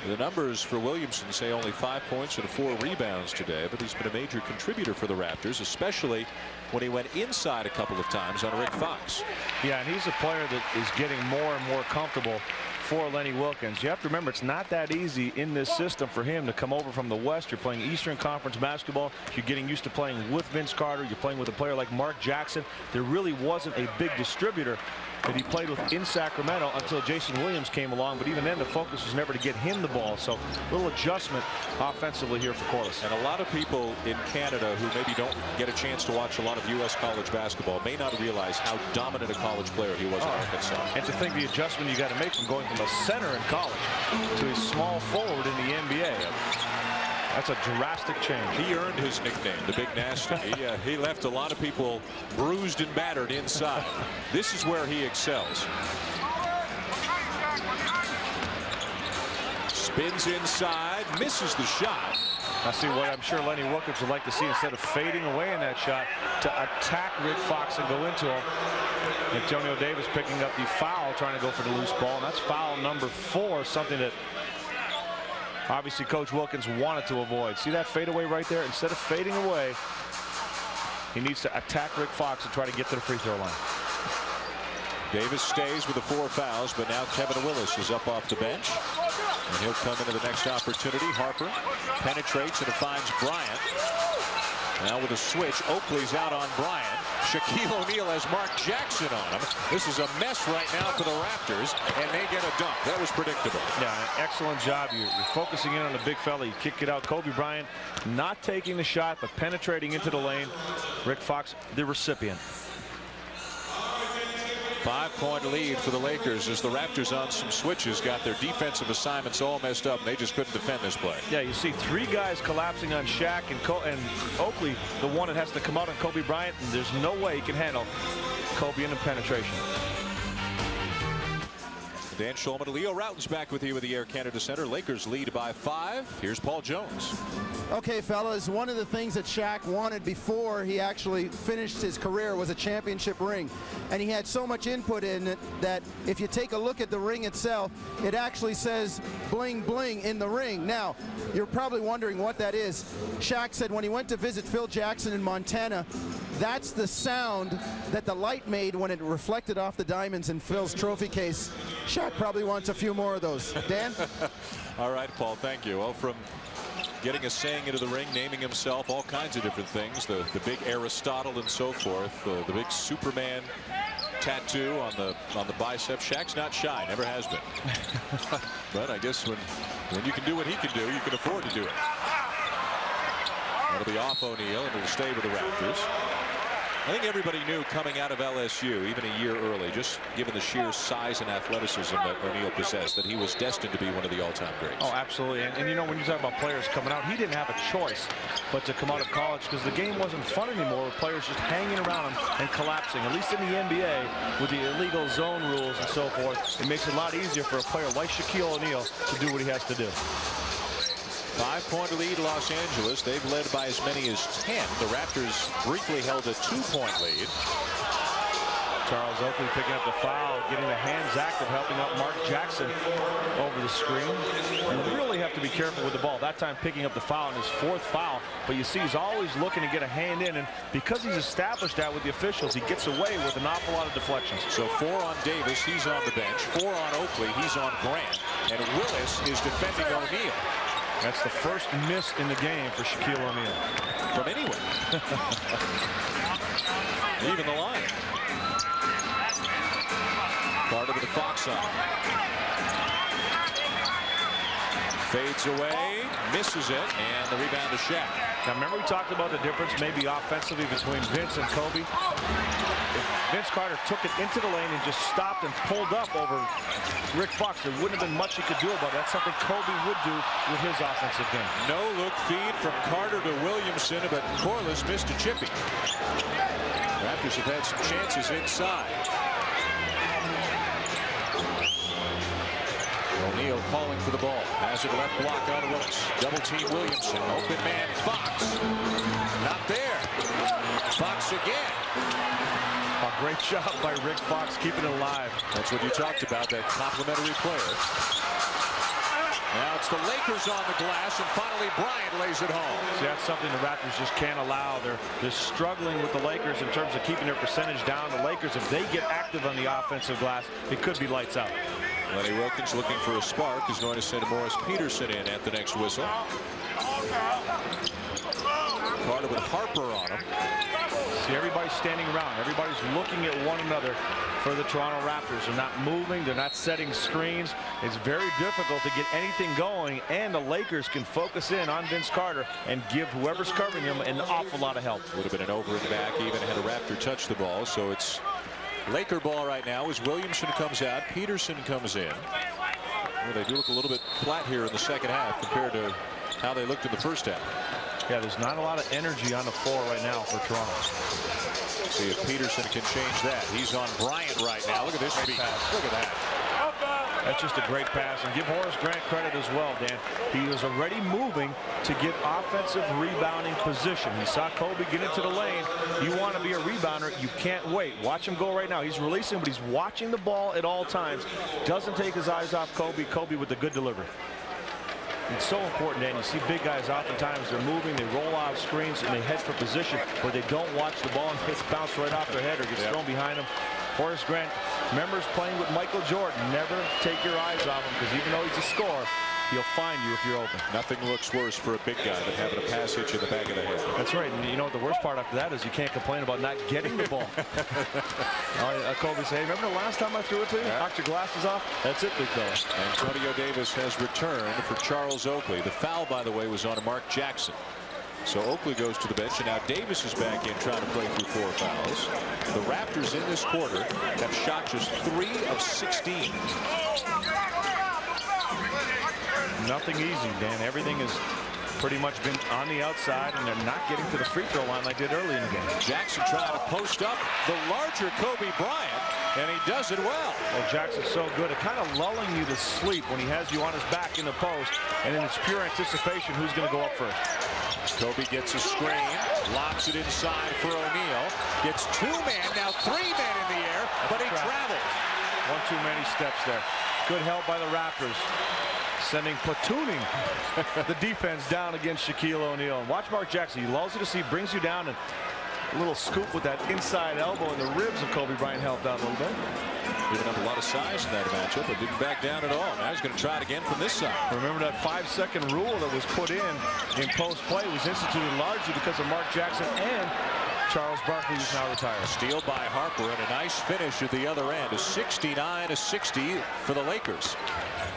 [SPEAKER 1] The numbers for Williamson say only 5 points and 4 rebounds today, but he's been a major contributor for the Raptors, especially when he went inside a couple of times on Rick Fox.
[SPEAKER 2] Yeah, and he's a player that is getting more and more comfortable for Lenny Wilkens. You have to remember, it's not that easy in this system for him to come over from the West. You're playing Eastern Conference basketball. You're getting used to playing with Vince Carter. You're playing with a player like Mark Jackson. There really wasn't a big distributor that he played with in Sacramento until Jason Williams came along. But even then, the focus was never to get him the ball. So a little adjustment offensively here for Corliss.
[SPEAKER 1] And a lot of people in Canada who maybe don't get a chance to watch a lot of U.S. college basketball may not realize how dominant a college player he was in Arkansas.
[SPEAKER 2] And to think the adjustment you got to make from going from a center in college to a small forward in the NBA. That's a drastic change.
[SPEAKER 1] He earned his nickname, the Big Nasty. He left a lot of people bruised and battered inside. This is where he excels. Spins inside, misses the shot.
[SPEAKER 2] I see what I'm sure Lenny Wilkens would like to see, instead of fading away in that shot, to attack Rick Fox and go into him. Antonio Davis picking up the foul, trying to go for the loose ball, and that's foul number 4, something that obviously Coach Wilkens wanted to avoid. See that fadeaway right there? Instead of fading away, he needs to attack Rick Fox and try to get to the free throw line.
[SPEAKER 1] Davis stays with the 4 fouls, but now Kevin Willis is up off the bench. And he'll come into the next opportunity. Harper penetrates and it finds Bryant. Now with a switch, Oakley's out on Bryant. Shaquille O'Neal has Mark Jackson on him. This is a mess right now for the Raptors, and they get a dunk. That was predictable.
[SPEAKER 2] Yeah, an excellent job. You're focusing in on the big fella. You kick it out. Kobe Bryant not taking the shot, but penetrating into the lane. Rick Fox, the recipient.
[SPEAKER 1] 5-point lead for the Lakers as the Raptors on some switches got their defensive assignments all messed up. They just couldn't defend this play.
[SPEAKER 2] Yeah, you see 3 guys collapsing on Shaq and Oakley, the one that has to come out on Kobe Bryant, and there's no way he can handle Kobe in the penetration.
[SPEAKER 1] Dan Schulman, Leo Routen's back with you with the Air Canada Center. Lakers lead by 5. Here's Paul Jones.
[SPEAKER 3] Okay, fellas, one of the things that Shaq wanted before he actually finished his career was a championship ring. And he had so much input in it that if you take a look at the ring itself, it actually says bling bling in the ring. Now, you're probably wondering what that is. Shaq said when he went to visit Phil Jackson in Montana, that's the sound that the light made when it reflected off the diamonds in Phil's trophy case. Shaq probably wants a few more of those. Dan?
[SPEAKER 1] All right, Paul, thank you. Well, from getting a saying into the ring, naming himself, all kinds of different things, the big Aristotle and so forth, the big Superman tattoo on the bicep. Shaq's not shy, never has been. But I guess when you can do what he can do, you can afford to do it. That'll be off O'Neal, and it'll stay with the Raptors. I think everybody knew coming out of LSU, even a year early, just given the sheer size and athleticism that O'Neal possessed, that he was destined to be one of the all-time greats.
[SPEAKER 2] Oh, absolutely. And you know, when you talk about players coming out, he didn't have a choice but to come out of college, because the game wasn't fun anymore with players just hanging around him and collapsing. At least in the NBA, with the illegal zone rules and so forth, it makes it a lot easier for a player like Shaquille O'Neal to do what he has to do.
[SPEAKER 1] 5-point lead, Los Angeles. They've led by as many as 10. The Raptors briefly held a 2-point lead.
[SPEAKER 2] Charles Oakley picking up the foul, getting the hands active, helping out Mark Jackson over the screen. You really have to be careful with the ball. That time picking up the foul in his 4th foul. But you see he's always looking to get a hand in, and because he's established that with the officials, he gets away with an awful lot of deflections.
[SPEAKER 1] So 4 on Davis, he's on the bench. 4 on Oakley, he's on Grant. And Willis is defending O'Neal.
[SPEAKER 2] That's the first miss in the game for Shaquille O'Neal.
[SPEAKER 1] From anywhere. Even the line. Carter with the Fox on. Fades away, misses it, and the rebound to Shaq.
[SPEAKER 2] Now remember we talked about the difference maybe offensively between Vince and Kobe. If Vince Carter took it into the lane and just stopped and pulled up over Rick Fox, there wouldn't have been much he could do about it. That's something Kobe would do with his offensive game.
[SPEAKER 1] No look feed from Carter to Williamson, but Corliss missed a chippy. Raptors have had some chances inside. O'Neal calling for the ball. Has it left block on Willis. Double team Williamson. Open man Fox. Not there. Fox again.
[SPEAKER 2] A great job by Rick Fox keeping it alive.
[SPEAKER 1] That's what you talked about, that complimentary player. Now it's the Lakers on the glass, and finally Bryant lays it home.
[SPEAKER 2] See, that's something the Raptors just can't allow. They're struggling with the Lakers in terms of keeping their percentage down. The Lakers, if they get active on the offensive glass, it could be lights out.
[SPEAKER 1] Lenny Wilkens looking for a spark is going to send Morris Peterson in at the next whistle. Carter with Harper on him.
[SPEAKER 2] See, everybody's standing around. Everybody's looking at one another for the Toronto Raptors. They're not moving. They're not setting screens. It's very difficult to get anything going, and the Lakers can focus in on Vince Carter and give whoever's covering him an awful lot of help.
[SPEAKER 1] Would have been an over and back even had a Raptor touch the ball. So it's Laker ball right now as Williamson comes out. Peterson comes in. Well, they do look a little bit flat here in the second half compared to how they looked in the first half.
[SPEAKER 2] Yeah, there's not a lot of energy on the floor right now for Toronto.
[SPEAKER 1] See if Peterson can change that. He's on Bryant right now. Look at this speed. Look at that.
[SPEAKER 2] That's just a great pass. And give Horace Grant credit as well, Dan. He was already moving to get offensive rebounding position. He saw Kobe get into the lane. You want to be a rebounder, you can't wait. Watch him go right now. He's releasing, but he's watching the ball at all times. Doesn't take his eyes off Kobe. Kobe with the good delivery. It's so important, Dan. You see big guys oftentimes, they're moving, they roll out screens, and they head for position, but they don't watch the ball and gets bounced right off their head or gets thrown behind them. Horace Grant, members playing with Michael Jordan, never take your eyes off him, because even though he's a scorer, he'll find you if you're open.
[SPEAKER 1] Nothing looks worse for a big guy than having a pass hit you in the back of the head.
[SPEAKER 2] That's right. And you know what the worst part after that is? You can't complain about not getting the ball. Kobe say, hey, remember the last time I threw it to you? Knocked your glasses off? That's it, big fella.
[SPEAKER 1] Antonio Davis has returned for Charles Oakley. The foul, by the way, was on Mark Jackson. So Oakley goes to the bench, and now Davis is back in trying to play through 4 fouls. The Raptors in this quarter have shot just 3 of 16.
[SPEAKER 2] Nothing easy, Dan. Everything has pretty much been on the outside, and they're not getting to the free throw line like they did early in the game.
[SPEAKER 1] Jackson trying to post up the larger Kobe Bryant, and he does it well.
[SPEAKER 2] Well, Jackson's so good at kind of lulling you to sleep when he has you on his back in the post, and then it's pure anticipation who's going to go up first.
[SPEAKER 1] Kobe gets a screen, lobs it inside for O'Neal, gets 2-man, now 3-man in the air, but he travels.
[SPEAKER 2] One too many steps there. Good help by the Raptors, sending platooning the defense down against Shaquille O'Neal. And watch Mark Jackson. He lulls you to see, brings you down, and a little scoop with that inside elbow, and the ribs of Kobe Bryant helped out a little bit.
[SPEAKER 1] Giving up a lot of size in that matchup, but didn't back down at all. Now he's going to try it again from this side.
[SPEAKER 2] Remember that 5-second rule that was put in post play was instituted largely because of Mark Jackson and Charles Barkley, who's now retired.
[SPEAKER 1] Steal by Harper, and a nice finish at the other end. A 69-60 for the Lakers.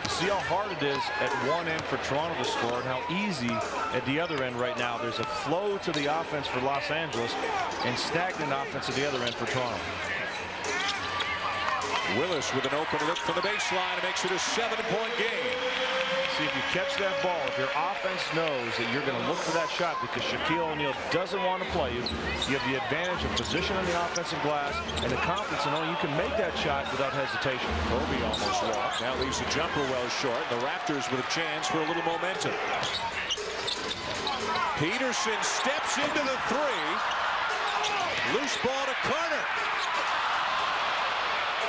[SPEAKER 2] See how hard it is at one end for Toronto to score, and how easy at the other end right now. There's a flow to the offense for Los Angeles and stagnant offense at the other end for Toronto.
[SPEAKER 1] Willis with an open look from the baseline. It makes it a 7-point game.
[SPEAKER 2] See, if you catch that ball, if your offense knows that you're going to look for that shot because Shaquille O'Neal doesn't want to play you, you have the advantage of position on the offensive glass and the confidence in knowing you can make that shot without hesitation.
[SPEAKER 1] Kobe almost walked. Now leaves the jumper well short. The Raptors with a chance for a little momentum. Peterson steps into the 3. Loose ball to Carter.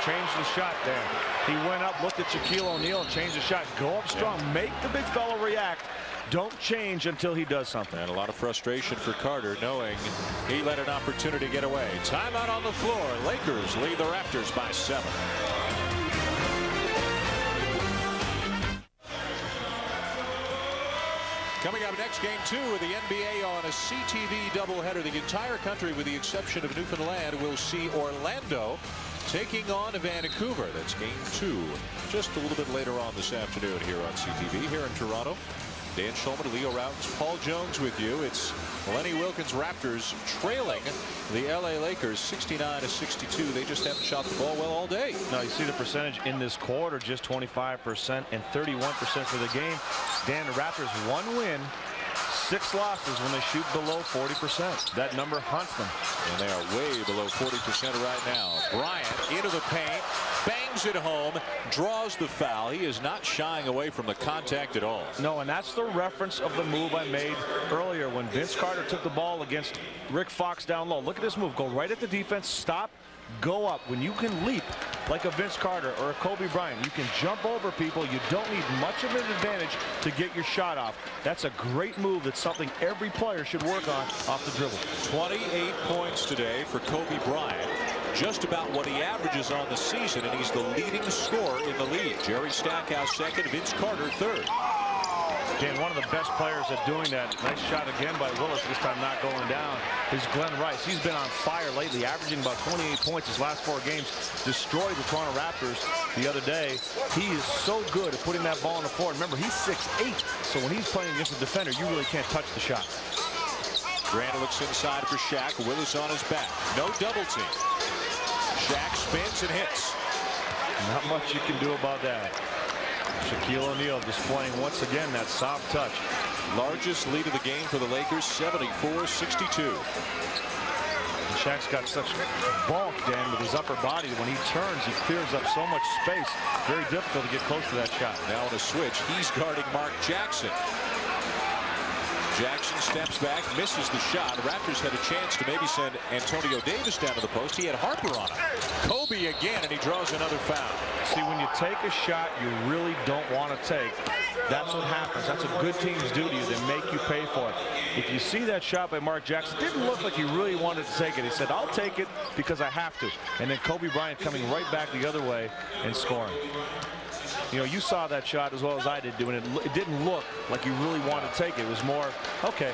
[SPEAKER 2] Changed the shot there. He went up, looked at Shaquille O'Neal, and changed the shot. Go up strong. Make the big fella react. Don't change until he does something.
[SPEAKER 1] And a lot of frustration for Carter, knowing he let an opportunity get away. Timeout on the floor. Lakers lead the Raptors by 7. Coming up next, game 2 of the NBA on a CTV doubleheader. The entire country, with the exception of Newfoundland, will see Orlando taking on Vancouver. That's game 2 just a little bit later on this afternoon here on CTV. Here in Toronto, Dan Schulman, Leo Routens, Paul Jones with you. It's Lenny Wilkens Raptors trailing the LA Lakers 69-62. They just haven't shot the ball well all day.
[SPEAKER 2] Now you see the percentage in this quarter, just 25% and 31% for the game. Dan, the Raptors 1 win, 6 losses when they shoot below 40%. That number haunts them.
[SPEAKER 1] And they are way below 40% right now. Bryant into the paint, bangs it home, draws the foul. He is not shying away from the contact at all.
[SPEAKER 2] No, and that's the reference of the move I made earlier when Vince Carter took the ball against Rick Fox down low. Look at this move. Go right at the defense, stop, go up. When you can leap like a Vince Carter or a Kobe Bryant, you can jump over people. You don't need much of an advantage to get your shot off. That's a great move. That's something every player should work on off the dribble.
[SPEAKER 1] 28 points today for Kobe Bryant. just about what he averages on the season, and he's the leading scorer in the league. Jerry Stackhouse second, Vince Carter third.
[SPEAKER 2] Dan, one of the best players at doing that. Nice shot again by Willis, this time not going down, is Glenn Rice. He's been on fire lately, averaging about 28 points his last 4 games. Destroyed the Toronto Raptors the other day. He is so good at putting that ball on the floor. Remember, he's 6'8", so when he's playing against a defender, you really can't touch the shot.
[SPEAKER 1] Grant looks inside for Shaq. Willis on his back. No double team. Shaq spins and hits.
[SPEAKER 2] Not much you can do about that. Shaquille O'Neal displaying once again that soft touch.
[SPEAKER 1] Largest lead of the game for the Lakers, 74-62.
[SPEAKER 2] Shaq's got such bulk, Dan, with his upper body. When he turns, he clears up so much space. Very difficult to get close to that shot.
[SPEAKER 1] Now on a switch, he's guarding Mark Jackson. Jackson steps back, misses the shot. The Raptors had a chance to maybe send Antonio Davis down to the post. He had Harper on him. Kobe again, and he draws another foul.
[SPEAKER 2] See, when you take a shot you really don't want to take, that's what happens. That's a good team's duty. They make you pay for it. If you see that shot by Mark Jackson, it didn't look like he really wanted to take it. He said, I'll take it because I have to. And then Kobe Bryant coming right back the other way and scoring. You know, you saw that shot as well as I did, doing it. It didn't look like you really wanted to take it. It was more, okay,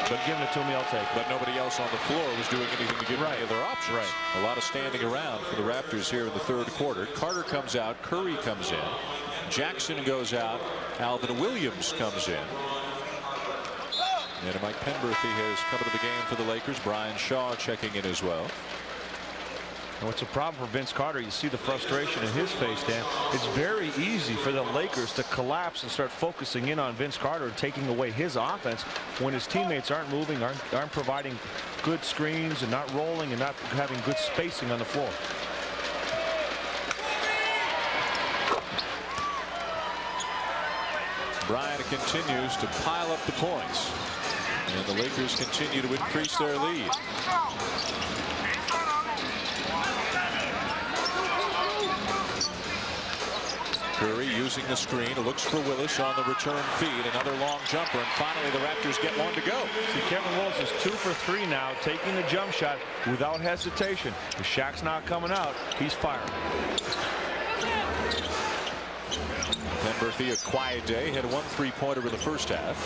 [SPEAKER 2] but giving it to me, I'll take it.
[SPEAKER 1] But nobody else on the floor was doing anything to give any of their options.
[SPEAKER 2] Right.
[SPEAKER 1] A lot of standing around for the Raptors here in the third quarter. Carter comes out. Curry comes in. Jackson goes out. Alvin Williams comes in. And Mike Penberthy has come into the game for the Lakers. Brian Shaw checking in as well.
[SPEAKER 2] And what's a problem for Vince Carter, you see the frustration in his face, Dan. It's very easy for the Lakers to collapse and start focusing in on Vince Carter and taking away his offense when his teammates aren't moving, aren't providing good screens and not rolling and not having good spacing on the floor.
[SPEAKER 1] Bryant continues to pile up the points. And the Lakers continue to increase their lead. Curry using the screen, looks for Willis on the return feed. Another long jumper, and finally the Raptors get one to go.
[SPEAKER 2] See, Kevin Willis is 2 for 3 now, taking the jump shot without hesitation. If Shaq's not coming out, he's firing.
[SPEAKER 1] Penberthy, a quiet day, had 1 3-pointer in the first half.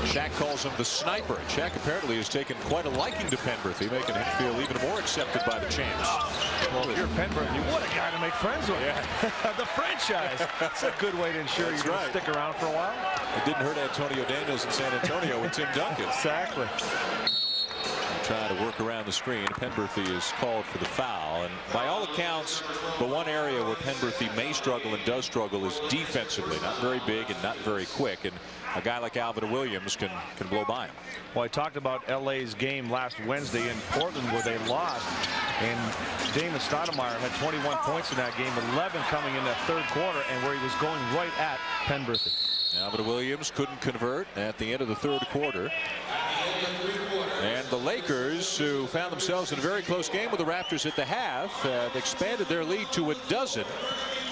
[SPEAKER 1] Shaq calls him the sniper. Shaq apparently has taken quite a liking to Penberthy, making him feel even more accepted by the champs.
[SPEAKER 2] Well, if you're Penberthy, what a guy to make friends with.
[SPEAKER 1] Yeah.
[SPEAKER 2] The franchise. That's a good way to ensure you're going to stick around for a while.
[SPEAKER 1] It didn't hurt Antonio Daniels in San Antonio with Tim Duncan.
[SPEAKER 2] Exactly.
[SPEAKER 1] Trying to work around the screen. Penberthy is called for the foul, and by all accounts, the one area where Penberthy may struggle and does struggle is defensively. Not very big and not very quick, and a guy like Alvin Williams can blow by him.
[SPEAKER 2] Well, I talked about LA's game last Wednesday in Portland where they lost, and Damon Stoudemire had 21 points in that game, 11 coming in that third quarter, and where he was going right at Penberthy.
[SPEAKER 1] Alvin Williams couldn't convert at the end of the third quarter. And the Lakers, who found themselves in a very close game with the Raptors at the half, have expanded their lead to a dozen,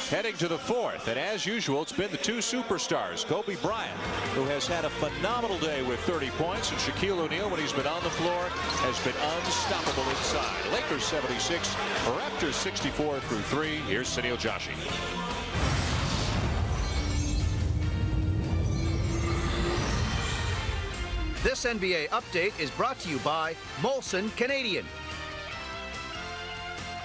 [SPEAKER 1] heading to the fourth. And as usual, it's been the 2 superstars, Kobe Bryant, who has had a phenomenal day with 30 points, and Shaquille O'Neal, when he's been on the floor, has been unstoppable inside. Lakers 76, Raptors 64 through 3. Here's Sunil Joshi.
[SPEAKER 11] This NBA update is brought to you by Molson Canadian.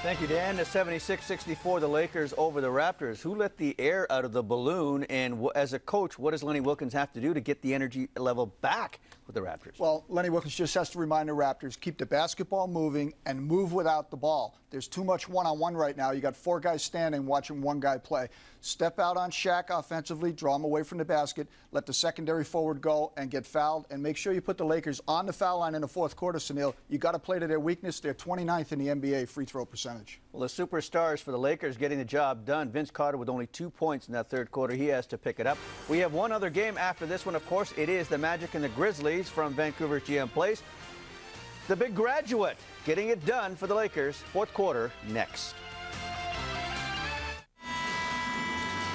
[SPEAKER 12] Thank you, Dan. The 76-64, the Lakers over the Raptors. Who let the air out of the balloon? And as a coach, what does Lenny Wilkens have to do to get the energy level back with the Raptors?
[SPEAKER 13] Well, Lenny Wilkens just has to remind the Raptors, keep the basketball moving and move without the ball. There's too much one-on-one right now. You got 4 guys standing watching one guy play. Step out on Shaq offensively, draw him away from the basket, let the secondary forward go and get fouled, and make sure you put the Lakers on the foul line in the fourth quarter, Sunil. You got to play to their weakness. They're 29th in the NBA free throw percentage.
[SPEAKER 12] Well, the superstars for the Lakers getting the job done. Vince Carter with only 2 points in that third quarter. He has to pick it up. We have one other game after this one, of course. It is the Magic and the Grizzlies from Vancouver's GM Place. The big graduate getting it done for the Lakers. Fourth quarter next.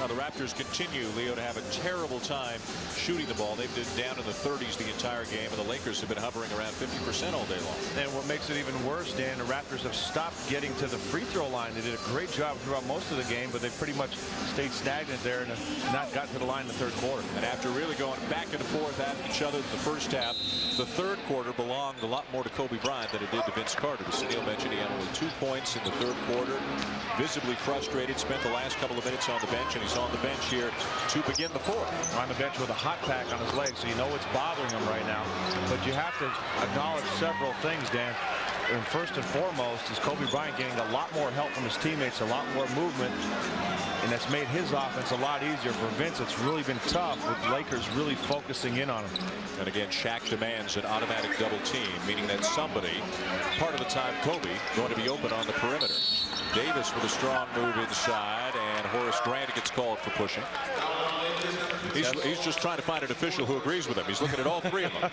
[SPEAKER 1] Now the Raptors continue, Leo, to have a terrible time shooting the ball. They've been down in the 30s the entire game, and the Lakers have been hovering around 50% all day long.
[SPEAKER 2] And what makes it even worse, Dan, the Raptors have stopped getting to the free throw line. They did a great job throughout most of the game, but they've pretty much stayed stagnant there and have not gotten to the line in the third quarter.
[SPEAKER 1] And after really going back and forth at each other in the first half, the third quarter belonged a lot more to Kobe Bryant than it did to Vince Carter. As Neil mentioned, he had only 2 points in the third quarter. Visibly frustrated, spent the last couple of minutes on the bench, and he's on the bench here to begin the fourth.
[SPEAKER 2] On the bench with a hot pack on his leg, so you know it's bothering him right now. But you have to acknowledge several things, Dan. And first and foremost is Kobe Bryant getting a lot more help from his teammates, a lot more movement, and that's made his offense a lot easier. For Vince, it's really been tough with Lakers really focusing in on him.
[SPEAKER 1] And again, Shaq demands an automatic double team, meaning that somebody, part of the time Kobe, going to be open on the perimeter. Davis with a strong move inside, and Horace Grant gets called for pushing. He's just trying to find an official who agrees with him. He's looking at all three of them.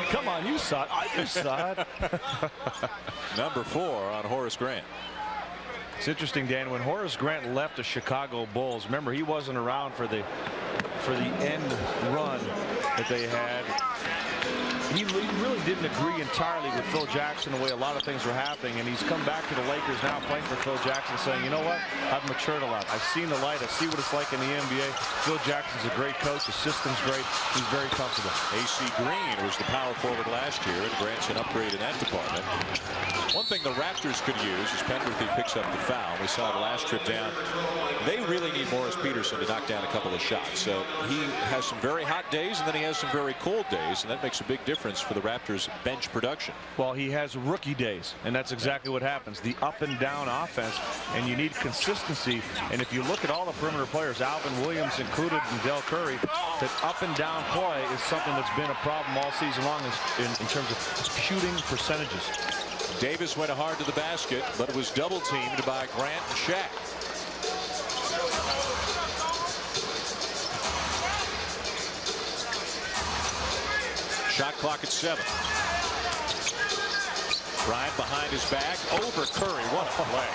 [SPEAKER 2] Come on, you saw it. I just saw it.
[SPEAKER 1] Number 4 on Horace Grant.
[SPEAKER 2] It's interesting, Dan, when Horace Grant left the Chicago Bulls, remember he wasn't around for the end run that they had. He really didn't agree entirely with Phil Jackson the way a lot of things were happening, and he's come back to the Lakers now playing for Phil Jackson, saying, you know what, I've matured a lot. I've seen the light. I see what it's like in the NBA. Phil Jackson's a great coach. The system's great. He's very comfortable.
[SPEAKER 1] AC Green was the power forward last year, and Grant's an upgrade in that department. One thing the Raptors could use is Penberthy picks up the foul. We saw the last trip down. They really need Morris Peterson to knock down a couple of shots. So he has some very hot days, and then he has some very cold days, and that makes a big difference for the Raptors bench production.
[SPEAKER 2] Well, he has rookie days, and that's exactly what happens. The up and down offense, and you need consistency. And if you look at all the perimeter players, Alvin Williams included and Del Curry, that up and down play is something that's been a problem all season long in terms of shooting percentages.
[SPEAKER 1] Davis went hard to the basket, but it was double teamed by Grant and Shaq. Shot clock at 7. Bryant behind his back over Curry. What a play.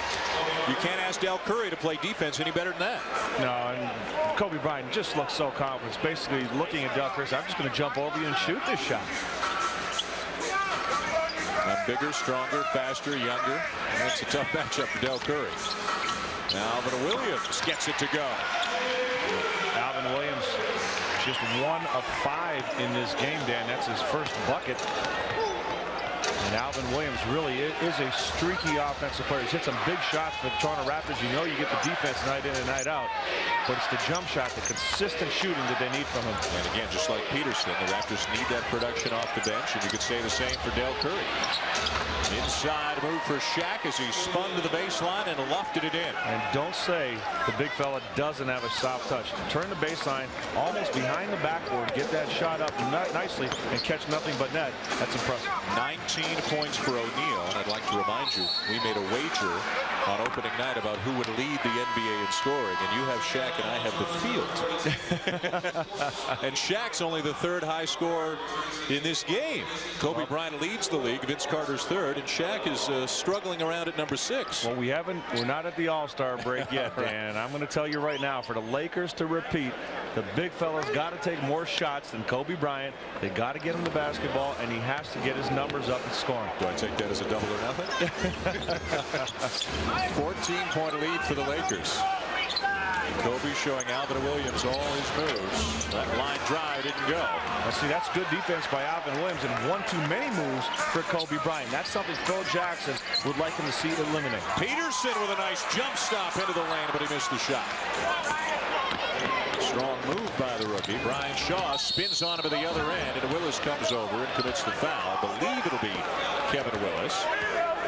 [SPEAKER 1] You can't ask Del Curry to play defense any better than that.
[SPEAKER 2] No, and Kobe Bryant just looks so confident. Basically looking at Del Curry, I'm just going to jump over you and shoot this shot.
[SPEAKER 1] I'm bigger, stronger, faster, younger. And that's a tough matchup for Del Curry. Now Alvin Williams gets it to go.
[SPEAKER 2] Alvin Williams just 1 of 5 in this game, Dan. That's his first bucket. And Alvin Williams really is a streaky offensive player. He's hit some big shots for the Toronto Raptors. You know you get the defense night in and night out. But it's the jump shot, the consistent shooting that they need from him.
[SPEAKER 1] And again, just like Peterson, the Raptors need that production off the bench. And you could say the same for Del Curry. Inside move for Shaq as he spun to the baseline and lofted it in.
[SPEAKER 2] And don't say the big fella doesn't have a soft touch. Turn the baseline almost behind the backboard, get that shot up nicely, and catch nothing but net. That's impressive.
[SPEAKER 1] 19 points for O'Neal. And I'd like to remind you, we made a wager on opening night about who would lead the NBA in scoring. And you have Shaq and I have the field. And Shaq's only the 3rd high scorer in this game. Kobe Bryant leads the league. Vince Carter's 3rd. And Shaq is struggling around at number 6.
[SPEAKER 2] Well, we're not at the All-Star break yet, Dan. I'm going to tell you right now, for the Lakers to repeat, the big fella's got to take more shots than Kobe Bryant. They got to get him the basketball, and he has to get his numbers up in scoring.
[SPEAKER 1] Do I take that as a double or nothing? 14-point lead for the Lakers. Kobe showing Alvin Williams all his moves. That line drive didn't go.
[SPEAKER 2] Now see, that's good defense by Alvin Williams, and one too many moves for Kobe Bryant. That's something Phil Jackson would like him to see eliminate.
[SPEAKER 1] Peterson with a nice jump stop into the lane, but he missed the shot. Strong move by the rookie. Brian Shaw spins on him at the other end, and Willis comes over and commits the foul. I believe it'll be Kevin Willis.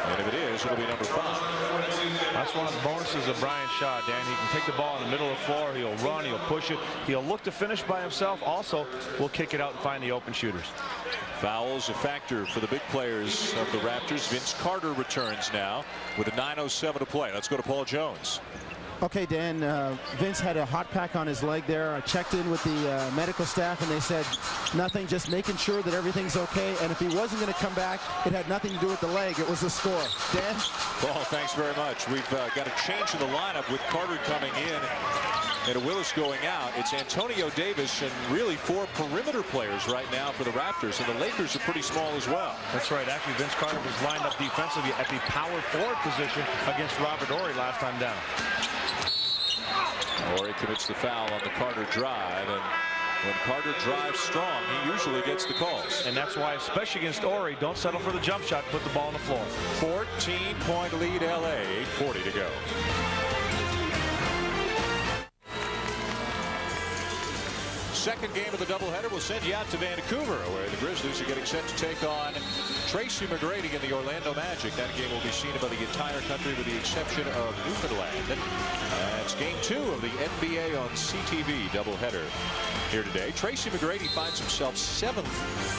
[SPEAKER 1] And if it is, it'll be number 5.
[SPEAKER 2] That's one of the bonuses of Brian Shaw, Dan. He can take the ball in the middle of the floor. He'll run. He'll push it. He'll look to finish by himself. Also, will kick it out and find the open shooters.
[SPEAKER 1] Fouls a factor for the big players of the Raptors. Vince Carter returns now with a 9:07 to play. Let's go to Paul Jones.
[SPEAKER 3] Okay, Dan, Vince had a hot pack on his leg there. I checked in with the medical staff, and they said nothing, just making sure that everything's okay. And if he wasn't going to come back, it had nothing to do with the leg. It was the score. Dan?
[SPEAKER 1] Paul, thanks very much. We've got a change in the lineup with Carter coming in And Willis going out. It's Antonio Davis and really 4 perimeter players right now for the Raptors. And the Lakers are pretty small as well.
[SPEAKER 2] That's right. Actually, Vince Carter was lined up defensively at the power forward position against Robert Horry last time down.
[SPEAKER 1] Horry commits the foul on the Carter drive. And when Carter drives strong, he usually gets the calls.
[SPEAKER 2] And that's why, especially against Horry, don't settle for the jump shot. Put the ball on the floor.
[SPEAKER 1] 14-point lead LA. 8:40 to go. Second game of the doubleheader will send you out to Vancouver, where the Grizzlies are getting set to take on Tracy McGrady and the Orlando Magic. That game will be seen by the entire country with the exception of Newfoundland. It's game 2 of the NBA on CTV doubleheader here today. Tracy McGrady finds himself 7th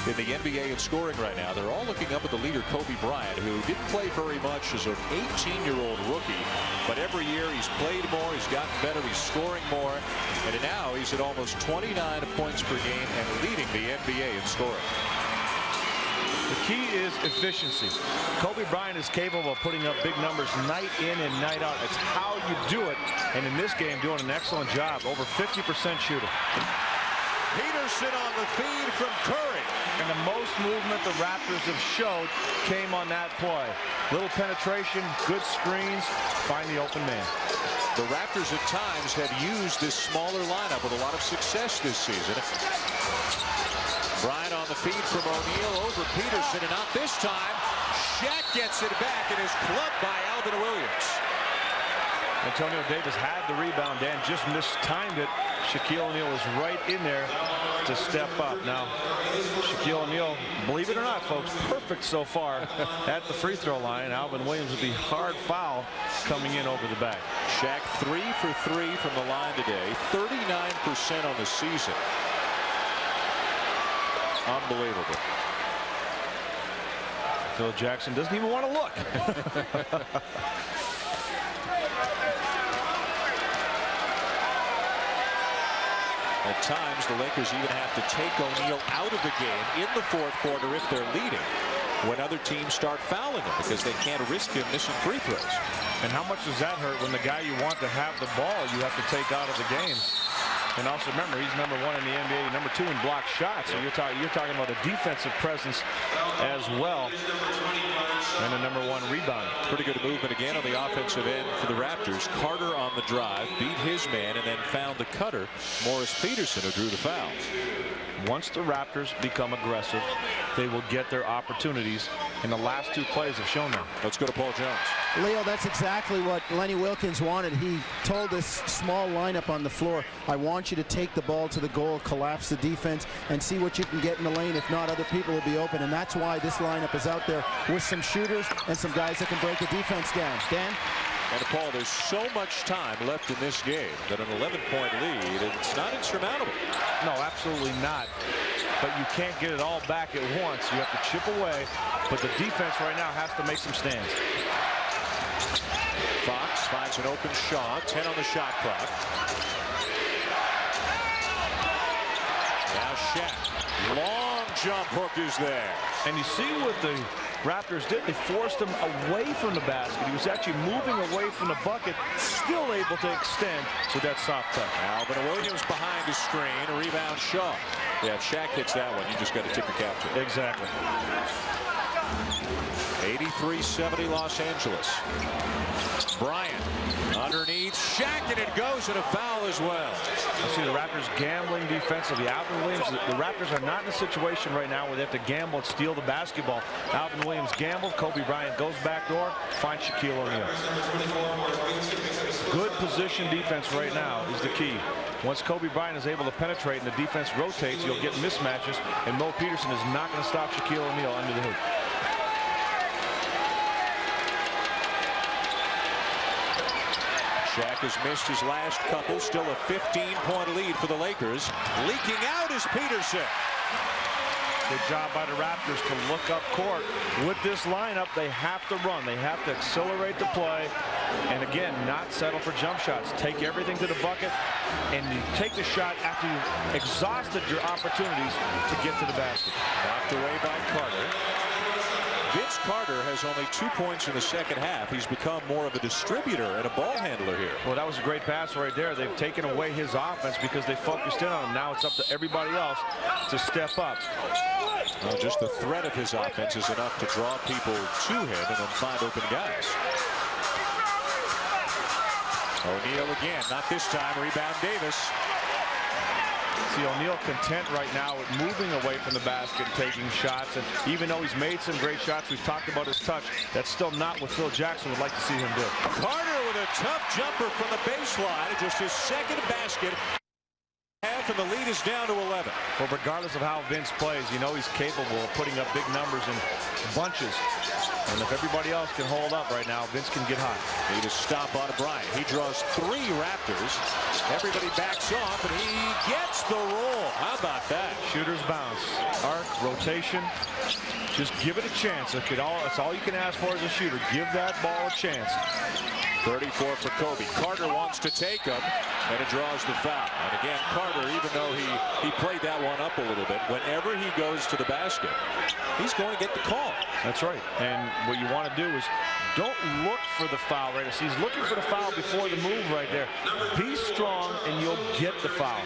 [SPEAKER 1] in the NBA in scoring right now. They're all looking up at the leader, Kobe Bryant, who didn't play very much as an 18-year-old rookie. But every year he's played more, he's gotten better, he's scoring more. And now he's at almost 29 points per game and leading the NBA in scoring.
[SPEAKER 2] The key is efficiency. Kobe Bryant is capable of putting up big numbers night in and night out. It's how you do it. And in this game, doing an excellent job. Over 50% shooter.
[SPEAKER 1] Peterson on the feed from Curry.
[SPEAKER 2] And the most movement the Raptors have showed came on that play. Little penetration, good screens, find the open man.
[SPEAKER 1] The Raptors at times have used this smaller lineup with a lot of success this season. Bryant on the feed from O'Neal over Peterson, and not this time. Shaq gets it back and is clubbed by Alvin Williams.
[SPEAKER 2] Antonio Davis had the rebound and just mistimed it. Shaquille O'Neal was right in there to step up. Now, Shaquille O'Neal, believe it or not, folks, perfect so far at the free throw line. Alvin Williams with the hard foul coming in over the back.
[SPEAKER 1] Shaq 3 for 3 from the line today, 39% on the season. Unbelievable.
[SPEAKER 2] Phil Jackson doesn't even want to look.
[SPEAKER 1] At times, the Lakers even have to take O'Neal out of the game in the 4th quarter if they're leading, when other teams start fouling him because they can't risk him missing free throws.
[SPEAKER 2] And how much does that hurt when the guy you want to have the ball you have to take out of the game? And also remember, he's #1 in the NBA, #2 in block shots. So you're talking about a defensive presence as well, and a #1 rebound.
[SPEAKER 1] Pretty good movement again on the offensive end for the Raptors. Carter on the drive, beat his man, and then found the cutter, Morris Peterson, who drew the foul.
[SPEAKER 2] Once the Raptors become aggressive, they will get their opportunities, and the last 2 plays have shown them.
[SPEAKER 1] Let's go to Paul Jones.
[SPEAKER 3] Leo, that's exactly what Lenny Wilkens wanted. He told this small lineup on the floor, I want you to take the ball to the goal, collapse the defense, and see what you can get in the lane. If not, other people will be open. And that's why this lineup is out there with some shooters and some guys that can break the defense down. Dan?
[SPEAKER 1] And Paul, there's so much time left in this game that an 11-point lead, it's not insurmountable.
[SPEAKER 2] No, absolutely not. But you can't get it all back at once. You have to chip away. But the defense right now has to make some stands.
[SPEAKER 1] Fox finds an open Shaw, 10 on the shot clock. Now Shaq, long jump hook is there.
[SPEAKER 2] And you see what the Raptors did. They forced him away from the basket. He was actually moving away from the bucket, still able to extend with that soft touch.
[SPEAKER 1] Alvin Williams behind the screen, a rebound Shaw. Yeah, if Shaq hits that one, you just got to tip your cap to it.
[SPEAKER 2] Exactly.
[SPEAKER 1] 83-70 Los Angeles. Bryant underneath Shaq, and it goes, and a foul as well.
[SPEAKER 2] I see the Raptors gambling defensively. Alvin Williams, the Raptors are not in a situation right now where they have to gamble and steal the basketball. Alvin Williams gambled. Kobe Bryant goes back door, finds Shaquille O'Neal. Good position defense right now is the key. Once Kobe Bryant is able to penetrate and the defense rotates, you'll get mismatches, and Mo Peterson is not going to stop Shaquille O'Neal under the hoop.
[SPEAKER 1] Shaq has missed his last couple. Still a 15-point lead for the Lakers. Leaking out is Peterson.
[SPEAKER 2] Good job by the Raptors to look up court. With this lineup, they have to run. They have to accelerate the play. And again, not settle for jump shots. Take everything to the bucket, and you take the shot after you've exhausted your opportunities to get to the basket.
[SPEAKER 1] Knocked away by Carter. Vince Carter has only 2 points in the second half. He's become more of a distributor and a ball handler here.
[SPEAKER 2] Well, that was a great pass right there. They've taken away his offense because they focused in on him. Now it's up to everybody else to step up.
[SPEAKER 1] Well, just the threat of his offense is enough to draw people to him and then find open guys. O'Neal again, not this time. Rebound Davis.
[SPEAKER 2] See, O'Neal content right now with moving away from the basket and taking shots. And even though he's made some great shots, we've talked about his touch, that's still not what Phil Jackson would like to see him do.
[SPEAKER 1] Carter with a tough jumper from the baseline. Just his second basket. Half, and the lead is down to 11.
[SPEAKER 2] Well, regardless of how Vince plays, you know he's capable of putting up big numbers in bunches. And if everybody else can hold up right now, Vince can get hot.
[SPEAKER 1] Need a stop on Bryant. He draws 3 Raptors. Everybody backs off, and he gets the roll. How about that?
[SPEAKER 2] Shooter's bounce. Arc, rotation. Just give it a chance. That's all you can ask for as a shooter. Give that ball a chance.
[SPEAKER 1] 34 for Kobe. Carter wants to take him, and it draws the foul. And again, Carter, even though he played that one up a little bit, whenever he goes to the basket, he's going to get the call.
[SPEAKER 2] That's right. And what you want to do is don't look for the foul right now. See, he's looking for the foul before the move right there. Be strong, and you'll get the foul.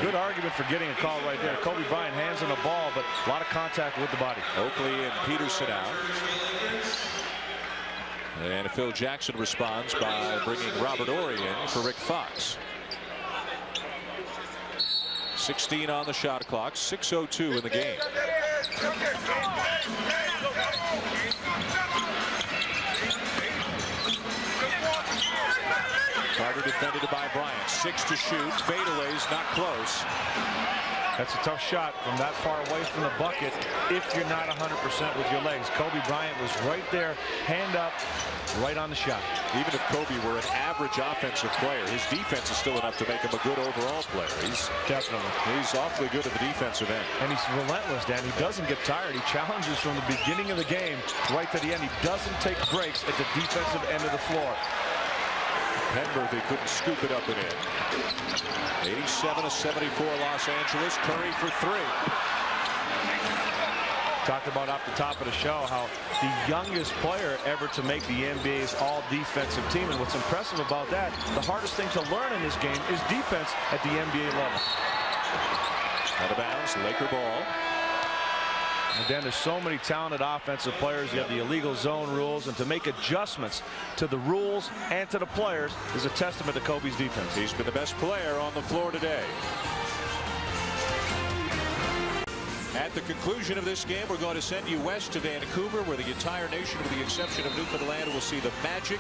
[SPEAKER 2] Good argument for getting a call right there. Kobe Bryant hands on the ball, but a lot of contact with the body.
[SPEAKER 1] Oakley and Peterson out. And Phil Jackson responds by bringing Robert Horry in for Rick Fox. 16 on the shot clock, 6:02 in the game. Carter defended by Bryant. 6 to shoot. Fadeaways not close.
[SPEAKER 2] That's a tough shot from that far away from the bucket if you're not 100% with your legs. Kobe Bryant was right there, hand up, right on the shot.
[SPEAKER 1] Even if Kobe were an average offensive player, his defense is still enough to make him a good overall player. He's awfully good at the defensive end.
[SPEAKER 2] And he's relentless, Dan. He doesn't get tired. He challenges from the beginning of the game right to the end. He doesn't take breaks at the defensive end of the floor.
[SPEAKER 1] Penberthy couldn't scoop it up and in. 87-74 Los Angeles. Curry for 3.
[SPEAKER 2] Talked about off the top of the show how the youngest player ever to make the NBA's all-defensive team. And what's impressive about that, the hardest thing to learn in this game is defense at the NBA level.
[SPEAKER 1] Out of bounds, Laker ball.
[SPEAKER 2] And then there's so many talented offensive players. You have the illegal zone rules, and to make adjustments to the rules and to the players is a testament to Kobe's defense.
[SPEAKER 1] He's been the best player on the floor today. At the conclusion of this game, we're going to send you west to Vancouver, where the entire nation, with the exception of Newfoundland, will see the Magic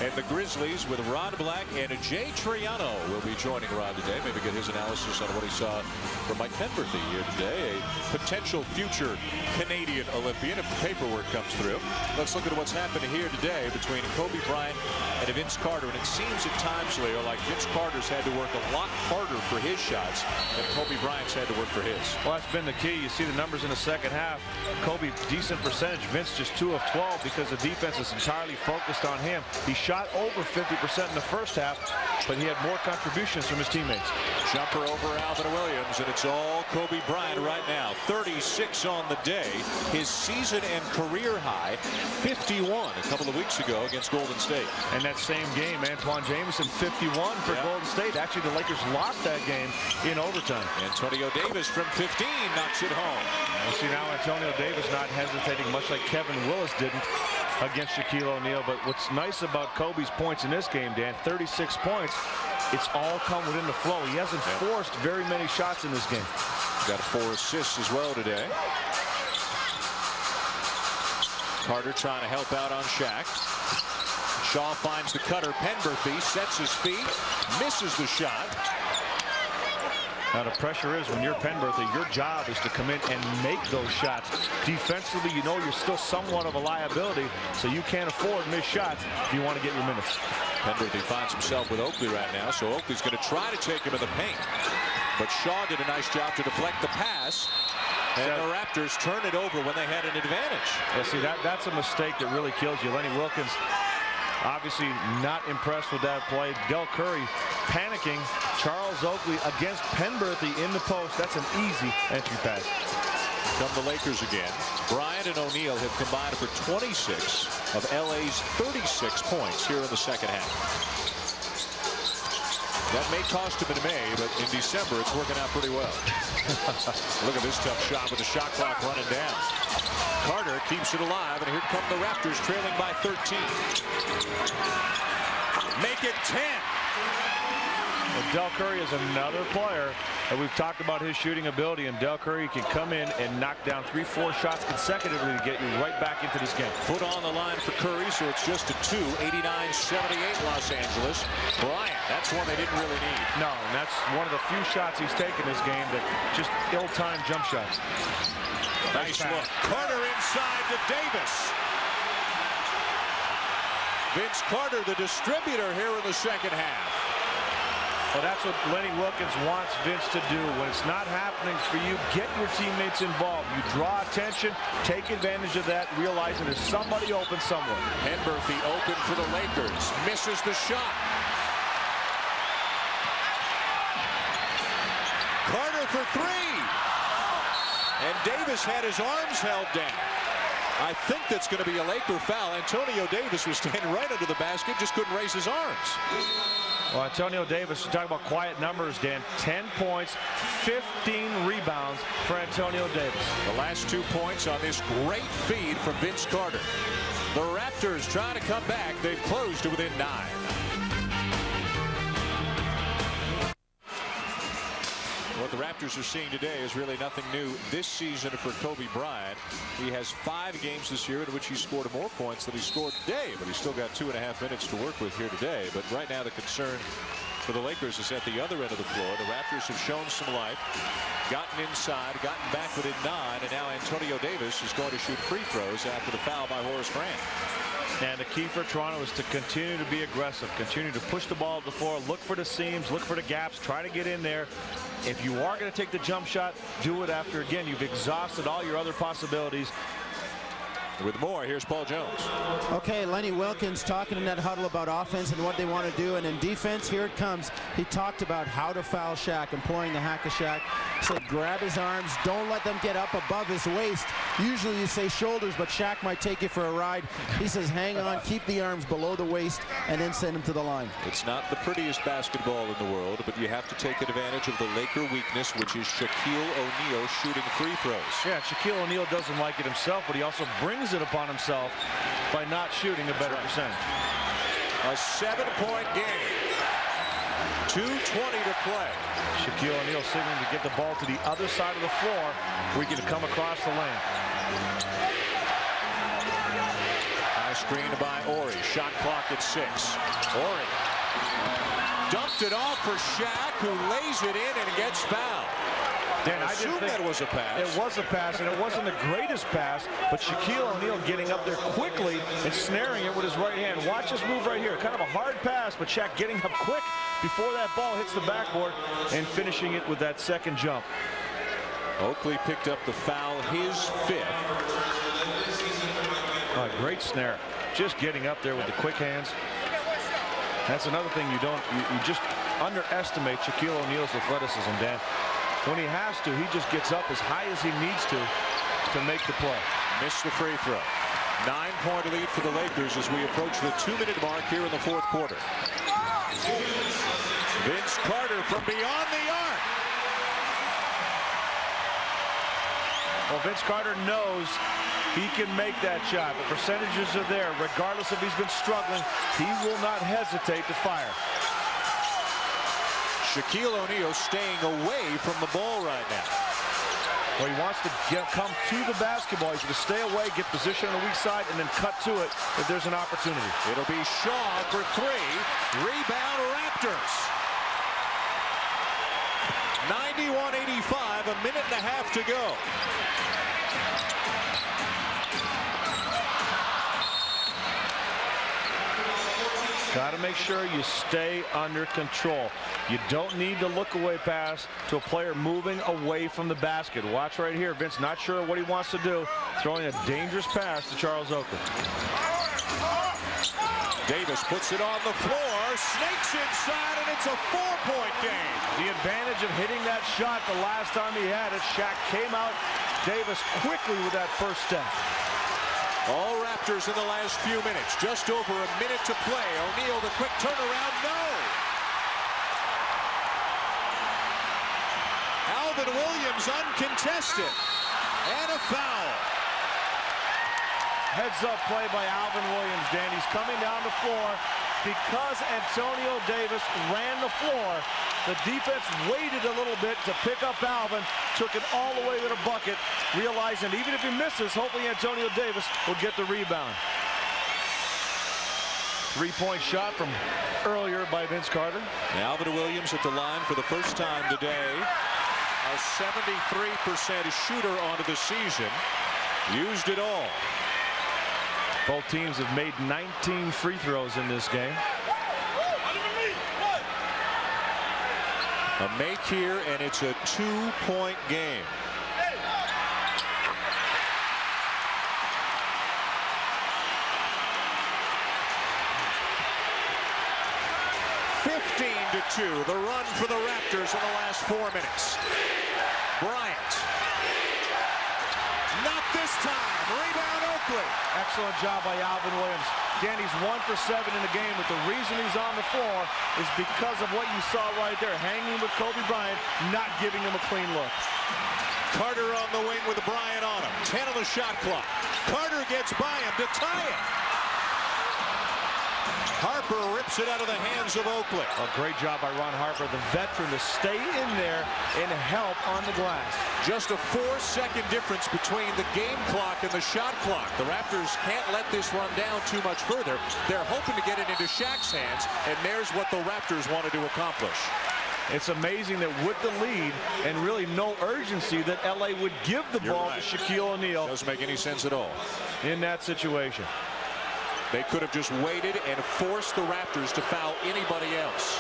[SPEAKER 1] and the Grizzlies, with Rod Black and Jay Triano will be joining Rod today. Maybe get his analysis on what he saw from Mike Penberthy here today, a potential future Canadian Olympian if the paperwork comes through. Let's look at what's happened here today between Kobe Bryant and Vince Carter. And it seems at times, Leo, like Vince Carter's had to work a lot harder for his shots than Kobe Bryant's had to work for his.
[SPEAKER 2] Well, that's been the key. You see the numbers in the second half. Kobe, decent percentage. Vince just 2 of 12 because the defense is entirely focused on him. He shot over 50% in the first half, but he had more contributions from his teammates.
[SPEAKER 1] Jumper over Alvin Williams, and it's all Kobe Bryant right now. 36 on the day. His season and career high, 51 a couple of weeks ago against Golden State.
[SPEAKER 2] And that same game, Antoine Jameson, 51 for Golden State. Actually, the Lakers lost that game in overtime.
[SPEAKER 1] Antonio Davis from 15 knocks it home.
[SPEAKER 2] You see now Antonio Davis not hesitating, much like Kevin Willis didn't against Shaquille O'Neal. But what's nice about Kobe's points in this game, Dan, 36 points, it's all come within the flow. He hasn't forced very many shots in this game.
[SPEAKER 1] Got 4 assists as well today. Carter trying to help out on Shaq. Shaw finds the cutter. Penberthy sets his feet, misses the shot.
[SPEAKER 2] Now the pressure is when you're Penberthy, your job is to come in and make those shots. Defensively, you know you're still somewhat of a liability, so you can't afford missed shots if you want to get your minutes.
[SPEAKER 1] Penberthy finds himself with Oakley right now, so Oakley's going to try to take him in the paint. But Shaw did a nice job to deflect the pass, and the Raptors turn it over when they had an advantage.
[SPEAKER 2] Yeah, see, that's a mistake that really kills you. Lenny Wilkins obviously not impressed with that play. Del Curry panicking. Charles Oakley against Penberthy in the post. That's an easy entry pass.
[SPEAKER 1] Come the Lakers again. Bryant and O'Neal have combined for 26 of LA's 36 points here in the second half. That may cost him in May, but in December it's working out pretty well. Look at this tough shot with the shot clock running down. Carter keeps it alive, and here come the Raptors trailing by 13. Make it 10.
[SPEAKER 2] Well, Del Curry is another player that we've talked about his shooting ability, and Del Curry can come in and knock down 3-4 shots consecutively to get you right back into this game.
[SPEAKER 1] Foot on the line for Curry, so it's just a 2. 89-78 Los Angeles. Bryant, that's one they didn't really need.
[SPEAKER 2] No, and that's one of the few shots he's taken this game that just ill-timed jump shots.
[SPEAKER 1] Nice look. Carter inside to Davis. Vince Carter, the distributor here in the second half.
[SPEAKER 2] Well, that's what Lenny Wilkens wants Vince to do. When it's not happening for you, get your teammates involved. You draw attention, take advantage of that, realizing there's somebody open somewhere.
[SPEAKER 1] Henberthy open for the Lakers. Misses the shot. Carter for 3. And Davis had his arms held down. I think that's going to be a Laker foul. Antonio Davis was standing right under the basket, just couldn't raise his arms.
[SPEAKER 2] Well, Antonio Davis, you talk about quiet numbers, Dan. 10 points, 15 rebounds for Antonio Davis.
[SPEAKER 1] The last 2 points on this great feed from Vince Carter. The Raptors trying to come back. They've closed to within 9. What the Raptors are seeing today is really nothing new this season for Kobe Bryant. He has 5 games this year in which he scored more points than he scored today, but he's still got 2.5 minutes to work with here today. But right now the concern for the Lakers is at the other end of the floor. The Raptors have shown some life, gotten inside, gotten back within 9, and now Antonio Davis is going to shoot free throws after the foul by Horace Grant.
[SPEAKER 2] And the key for Toronto is to continue to be aggressive, continue to push the ball to the floor, look for the seams, look for the gaps, try to get in there. If you are going to take the jump shot, do it after, again, you've exhausted all your other possibilities.
[SPEAKER 1] With more, here's Paul Jones.
[SPEAKER 3] Okay, Lenny Wilkens talking in that huddle about offense and what they want to do, and in defense, here it comes. He talked about how to foul Shaq, employing the hack of Shaq. Said grab his arms, don't let them get up above his waist. Usually you say shoulders, but Shaq might take you for a ride. He says hang on, keep the arms below the waist, and then send him to the line.
[SPEAKER 1] It's not the prettiest basketball in the world, but you have to take advantage of the Laker weakness, which is Shaquille O'Neal shooting free throws.
[SPEAKER 2] Yeah, Shaquille O'Neal doesn't like it himself, but he also brings it upon himself by not shooting a better percentage.
[SPEAKER 1] A 7-point game. 2:20 to play.
[SPEAKER 2] Shaquille O'Neal signaling to get the ball to the other side of the floor where he can come across the lane.
[SPEAKER 1] High screen by Ori. Shot clock at 6. Ori dumped it off for Shaq, who lays it in and gets fouled.
[SPEAKER 2] Dan,
[SPEAKER 1] I didn't think that was a pass.
[SPEAKER 2] It was a pass, and it wasn't the greatest pass, but Shaquille O'Neal getting up there quickly and snaring it with his right hand. Watch this move right here. Kind of a hard pass, but Shaq getting up quick before that ball hits the backboard and finishing it with that second jump.
[SPEAKER 1] Oakley picked up the foul, his 5th.
[SPEAKER 2] Oh, great snare. Just getting up there with the quick hands. That's another thing you just underestimate Shaquille O'Neal's athleticism, Dan. When he has to, he just gets up as high as he needs to make the play.
[SPEAKER 1] Missed the free throw. 9-point lead for the Lakers as we approach the 2-minute mark here in the 4th quarter. Vince Carter from beyond the arc.
[SPEAKER 2] Well, Vince Carter knows he can make that shot. The percentages are there. Regardless if he's been struggling, he will not hesitate to fire.
[SPEAKER 1] Shaquille O'Neal staying away from the ball right now.
[SPEAKER 2] Well, he wants to come to the basketball. He's going to stay away, get position on the weak side, and then cut to it if there's an opportunity.
[SPEAKER 1] It'll be Shaw for 3. Rebound Raptors. 91-85, a minute and a half to go.
[SPEAKER 2] Got to make sure you stay under control. You don't need to look away pass to a player moving away from the basket. Watch right here. Vince not sure what he wants to do. Throwing a dangerous pass to Charles Oakley.
[SPEAKER 1] Davis puts it on the floor, snakes inside, and it's a 4-point game.
[SPEAKER 2] The advantage of hitting that shot the last time he had it. Shaq came out Davis quickly with that first step.
[SPEAKER 1] All Raptors in the last few minutes. Just over a minute to play. O'Neal, the quick turnaround. No! Alvin Williams uncontested. And a foul.
[SPEAKER 2] Heads-up play by Alvin Williams, Dan. He's coming down the floor. Because Antonio Davis ran the floor, the defense waited a little bit to pick up Alvin, took it all the way to the bucket, realizing even if he misses, hopefully Antonio Davis will get the rebound. Three-point shot from earlier by Vince Carter.
[SPEAKER 1] Alvin Williams at the line for the first time today. A 73% shooter onto the season. Used it all.
[SPEAKER 2] Both teams have made 19 free throws in this game.
[SPEAKER 1] A make here, and it's a 2-point game. (15-2), the run for the Raptors in the last 4 minutes. Bryant. Not this time. Rebound Oakley.
[SPEAKER 2] Excellent job by Alvin Williams. Danny's 1 for 7 in the game, but the reason he's on the floor is because of what you saw right there, hanging with Kobe Bryant, not giving him a clean look.
[SPEAKER 1] Carter on the wing with Bryant on him. 10 on the shot clock. Carter gets by him to tie it. Harper rips it out of the hands of Oakley.
[SPEAKER 2] A great job by Ron Harper, the veteran, to stay in there and help on the glass.
[SPEAKER 1] Just a 4-second difference between the game clock and the shot clock. The Raptors can't let this run down too much further. They're hoping to get it into Shaq's hands, and there's what the Raptors wanted to accomplish.
[SPEAKER 2] It's amazing that with the lead and really no urgency that LA would give the ball to Shaquille O'Neal.
[SPEAKER 1] Doesn't make any sense at all.
[SPEAKER 2] In that situation.
[SPEAKER 1] They could have just waited and forced the Raptors to foul anybody else.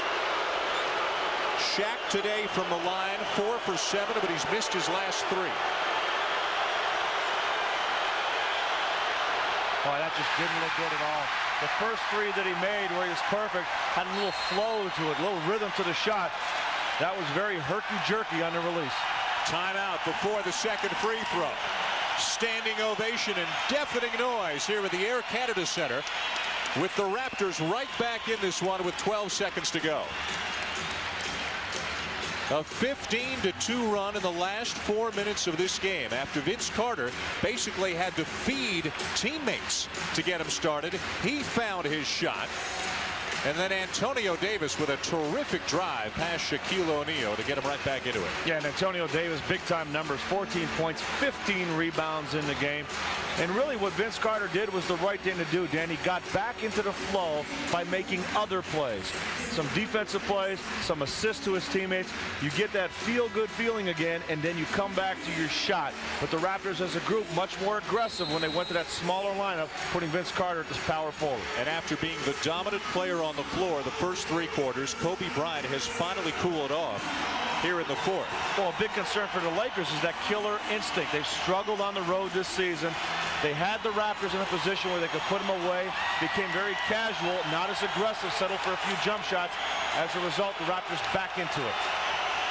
[SPEAKER 1] Shaq today from the line, 4 for 7, but he's missed his last 3.
[SPEAKER 2] Boy, that just didn't look good at all. The first 3 that he made, where he was perfect, had a little flow to it, a little rhythm to the shot. That was very herky-jerky on the release.
[SPEAKER 1] Timeout before the second free throw. Standing ovation and deafening noise here at the Air Canada Center, with the Raptors right back in this one with 12 seconds to go. A 15-2 run in the last 4 minutes of this game after Vince Carter basically had to feed teammates to get him started. He found his shot. And then Antonio Davis with a terrific drive past Shaquille O'Neal to get him right back into it.
[SPEAKER 2] Yeah, and Antonio Davis, big-time numbers, 14 points, 15 rebounds in the game. And really what Vince Carter did was the right thing to do, Dan. He got back into the flow by making other plays. Some defensive plays, some assists to his teammates. You get that feel-good feeling again, and then you come back to your shot. But the Raptors as a group much more aggressive when they went to that smaller lineup, putting Vince Carter at this power forward.
[SPEAKER 1] And after being the dominant player on the floor the first 3 quarters, Kobe Bryant has finally cooled off here in the 4th.
[SPEAKER 2] Well, a big concern for the Lakers is that killer instinct. They've struggled on the road this season. They had the Raptors in a position where they could put them away, became very casual, not as aggressive, settled for a few jump shots. As a result, the Raptors back into it.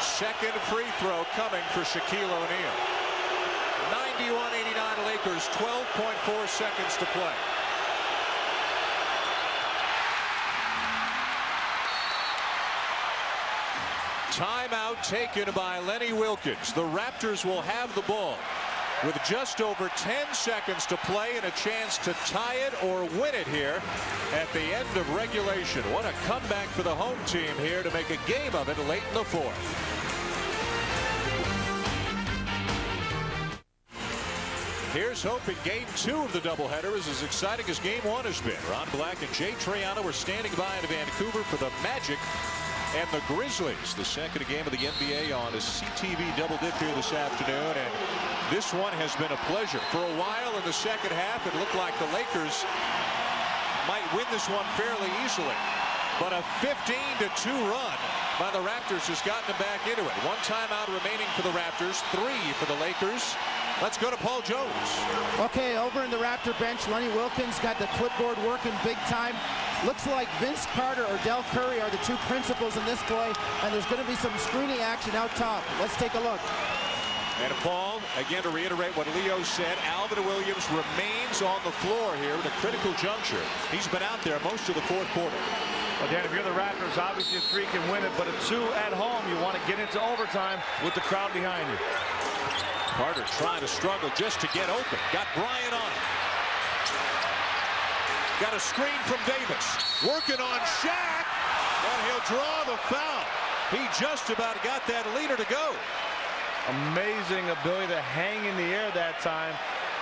[SPEAKER 1] Second free throw coming for Shaquille O'Neal. 91-89 Lakers, 12.4 seconds to play. Timeout taken by Lenny Wilkins. The Raptors will have the ball with just over 10 seconds to play and a chance to tie it or win it here at the end of regulation. What a comeback for the home team here to make a game of it late in the 4th. Here's hoping game 2 of the doubleheader is as exciting as game 1 has been. Ron Black and Jay Triano are standing by in Vancouver for the Magic and the Grizzlies. The second game of the NBA on a CTV double dip here this afternoon, and this one has been a pleasure. For a while in the second half, it looked like the Lakers might win this one fairly easily, but a 15-2 run by the Raptors has gotten them back into it. 1 timeout remaining for the Raptors, 3 for the Lakers. Let's go to Paul Jones.
[SPEAKER 3] Okay, over in the Raptor bench, Lenny Wilkins got the clipboard working big time. Looks like Vince Carter or Del Curry are the 2 principals in this play, and there's going to be some screening action out top. Let's take a look.
[SPEAKER 1] And Paul, Again, to reiterate what Leo said, Alvin Williams remains on the floor here at a critical juncture. He's been out there most of the fourth quarter.
[SPEAKER 2] Well, Dan, if you're the Raptors, obviously a 3 can win it, but a 2 at home, you want to get into overtime with the crowd behind you.
[SPEAKER 1] Carter trying to struggle just to get open. Got Bryant on him. Got a screen from Davis. Working on Shaq. And he'll draw the foul. He just about got that leader to go.
[SPEAKER 2] Amazing ability to hang in the air that time.